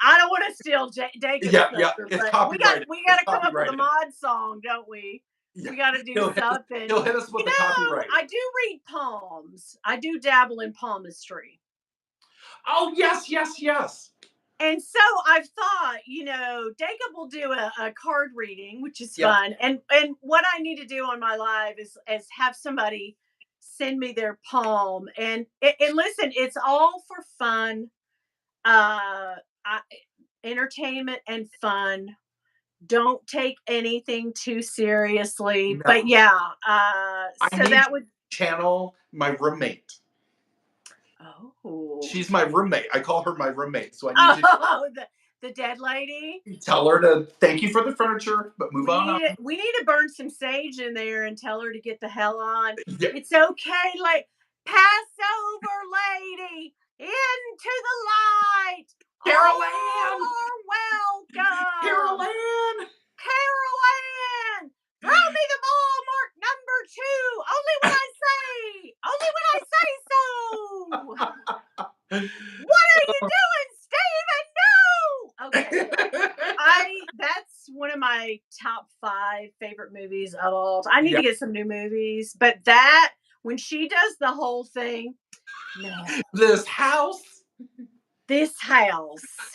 [SPEAKER 1] I don't want to steal Jacob's
[SPEAKER 2] Yeah, yeah,
[SPEAKER 1] thunder,
[SPEAKER 2] it's
[SPEAKER 1] but
[SPEAKER 2] copyrighted.
[SPEAKER 1] we
[SPEAKER 2] It's
[SPEAKER 1] got to come up with a
[SPEAKER 2] copyrighted.
[SPEAKER 1] mod song, don't we?
[SPEAKER 2] Yeah.
[SPEAKER 1] We got to do something.
[SPEAKER 2] He'll hit us with the copyright.
[SPEAKER 1] I do read palms. I do dabble in palmistry.
[SPEAKER 2] Oh yes, yes, yes.
[SPEAKER 1] And so I've thought, Jacob will do a card reading, which is
[SPEAKER 2] Yep.
[SPEAKER 1] fun. And what I need to do on my live is have somebody send me their palm. And listen, it's all for fun, entertainment and fun. Don't take anything too seriously.
[SPEAKER 2] No.
[SPEAKER 1] But yeah,
[SPEAKER 2] I
[SPEAKER 1] so
[SPEAKER 2] need
[SPEAKER 1] that would
[SPEAKER 2] to channel my roommate.
[SPEAKER 1] Oh.
[SPEAKER 2] She's my roommate. I call her my roommate. So I need
[SPEAKER 1] The dead lady.
[SPEAKER 2] to tell her to thank you for the furniture, but move on.
[SPEAKER 1] We need to burn some sage in there and tell her to get the hell on.
[SPEAKER 2] Yeah.
[SPEAKER 1] It's okay, like Passover lady into the light.
[SPEAKER 2] Carol
[SPEAKER 1] All
[SPEAKER 2] Ann!
[SPEAKER 1] are welcome.
[SPEAKER 2] Carol Ann!
[SPEAKER 1] Carol Ann, throw me the ball, mark number 2. Only when I say. Only when I say so. What are you doing, Steven? No. Okay. That's one of my top 5 favorite movies of all time. I need to get some new movies, but that when she does the whole thing, no.
[SPEAKER 2] This house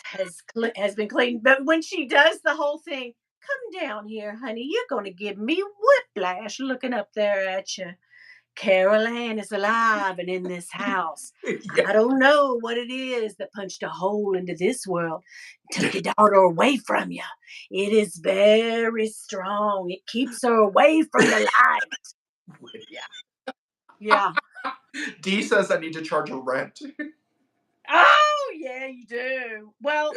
[SPEAKER 1] has been cleaned, but when she does the whole thing, come down here, honey. You're going to give me whiplash looking up there at you. Carol Ann is alive and in this house.
[SPEAKER 2] Yeah.
[SPEAKER 1] I don't know what it is that punched a hole into this world and took your daughter away from you. It is very strong. It keeps her away from the light. Yeah.
[SPEAKER 2] Dee says I need to charge her rent.
[SPEAKER 1] Oh, yeah, you do. Well,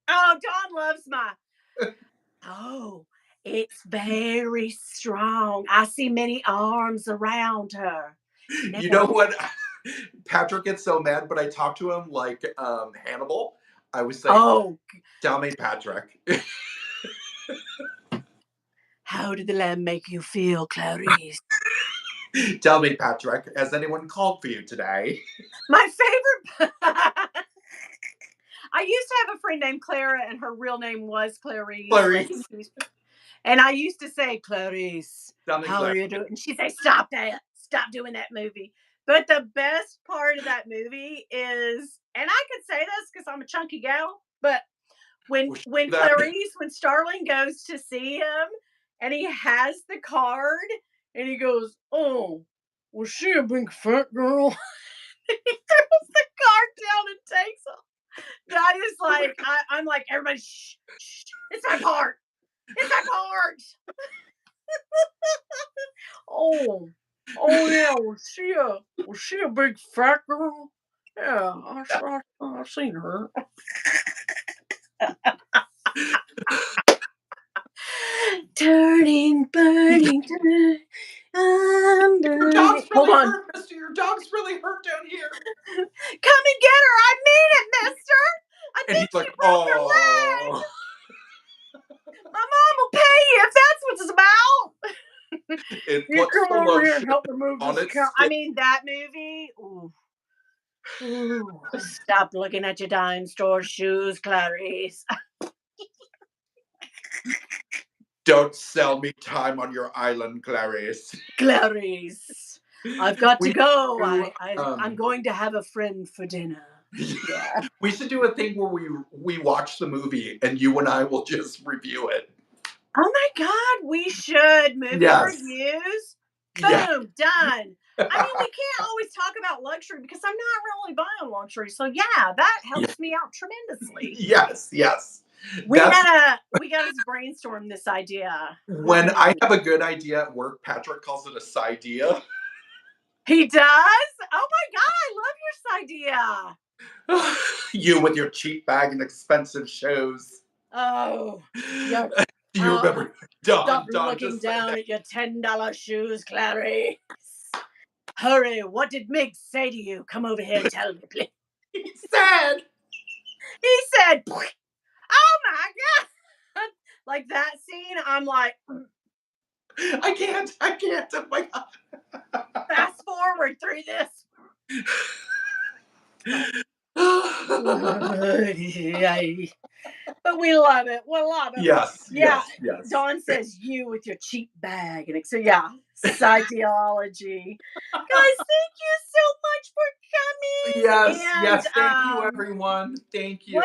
[SPEAKER 1] Dawn loves my. Oh, It's very strong. I see many arms around her.
[SPEAKER 2] You know what? Patrick gets so mad, but I talk to him like Hannibal. I was saying,
[SPEAKER 1] Oh,
[SPEAKER 2] tell me, Patrick.
[SPEAKER 1] how did the lamb make you feel, Clarice?
[SPEAKER 2] Tell me, Patrick, has anyone called for you today?
[SPEAKER 1] My favorite. I used to have a friend named Clara, and her real name was Clarice.
[SPEAKER 2] Clarice.
[SPEAKER 1] And I used to say, Clarice, how are
[SPEAKER 2] Clarice.
[SPEAKER 1] you doing? And she'd say, stop that. Stop doing that movie. But the best part of that movie is, and I could say this because I'm a chunky gal, but when Starling goes to see him and he has the card and he goes, oh, was she a big fat girl? He throws the card down and takes them. That is like, I'm like, everybody, shh, shh, it's my card. It's my card. Oh, yeah. Was she a big fat girl? Yeah, I've seen her. Turning, burning, I'm
[SPEAKER 2] Your
[SPEAKER 1] burning.
[SPEAKER 2] dog's
[SPEAKER 1] Hold
[SPEAKER 2] really
[SPEAKER 1] on.
[SPEAKER 2] hurt, mister. Your dog's really hurt down here.
[SPEAKER 1] Come and get her. I mean it, mister. I
[SPEAKER 2] And
[SPEAKER 1] think
[SPEAKER 2] he's
[SPEAKER 1] she
[SPEAKER 2] like,
[SPEAKER 1] broke her leg. My mom will pay you if that's what it's about.
[SPEAKER 2] It
[SPEAKER 1] You
[SPEAKER 2] puts
[SPEAKER 1] come
[SPEAKER 2] the
[SPEAKER 1] over here
[SPEAKER 2] lotion
[SPEAKER 1] and help remove
[SPEAKER 2] on
[SPEAKER 1] this
[SPEAKER 2] its
[SPEAKER 1] count. I
[SPEAKER 2] skin.
[SPEAKER 1] mean, that movie. Ooh. Ooh. Stop looking at your dime store shoes, Clarice.
[SPEAKER 2] Don't sell me time on your island, Clarice.
[SPEAKER 1] Clarice. I've got to go.
[SPEAKER 2] Do,
[SPEAKER 1] I'm going to have a friend for dinner. Yeah.
[SPEAKER 2] We should do a thing where we watch the movie and you and I will just review it.
[SPEAKER 1] Oh my God, we should. Movie reviews. Boom,
[SPEAKER 2] Yeah.
[SPEAKER 1] done. I mean, we can't always talk about luxury because I'm not really buying luxury. So yeah, that helps me out tremendously.
[SPEAKER 2] Yes.
[SPEAKER 1] We gotta brainstorm this idea.
[SPEAKER 2] When I have a good idea at work, Patrick calls it a sidea.
[SPEAKER 1] He does? Oh my God, I love your idea.
[SPEAKER 2] You with your cheap bag and expensive shoes.
[SPEAKER 1] Oh, yeah.
[SPEAKER 2] Do you remember
[SPEAKER 1] Stop looking down at your $10 shoes, Clarice. Hurry, what did Mig say to you? Come over here and tell me, please. He said, oh my God. Like that scene, I'm like,
[SPEAKER 2] I can't. Oh my God.
[SPEAKER 1] Fast forward through this. But we love it. We love it.
[SPEAKER 2] Yes.
[SPEAKER 1] Dawn says you with your cheap bag. And so, yeah, ideology. Guys, thank you so much for coming.
[SPEAKER 2] Yes. Thank you, everyone. Thank you.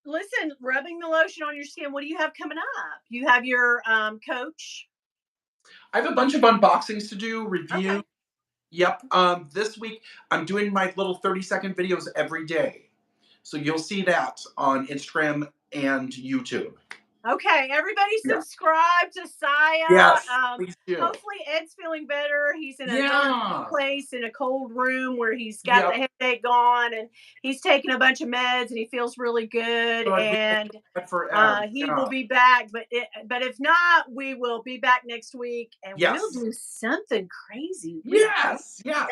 [SPEAKER 1] Listen, rubbing the lotion on your skin. What do you have coming up? You have your coach.
[SPEAKER 2] I have a bunch of unboxings to do, review.
[SPEAKER 1] Okay.
[SPEAKER 2] Yep. This week I'm doing my little 30-second videos every day. So you'll see that on Instagram and YouTube.
[SPEAKER 1] Okay, everybody subscribe to Siah.
[SPEAKER 2] Yes, please do.
[SPEAKER 1] Hopefully Ed's feeling better. He's in a dark place in a cold room where he's got the headache gone and he's taking a bunch of meds and he feels really good. And he will be back. But if not, we will be back next week and we'll do something crazy.
[SPEAKER 2] Yes.
[SPEAKER 1] Yeah.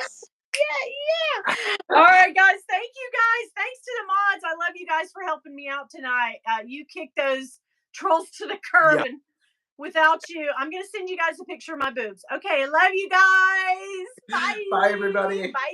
[SPEAKER 1] All right, guys. Thank you, guys. Thanks to the mods. I love you guys for helping me out tonight. You kicked those trolls to the curb, and without you, I'm gonna send you guys a picture of my boobs. Okay, love you guys. Bye.
[SPEAKER 2] Bye, everybody.
[SPEAKER 1] Bye.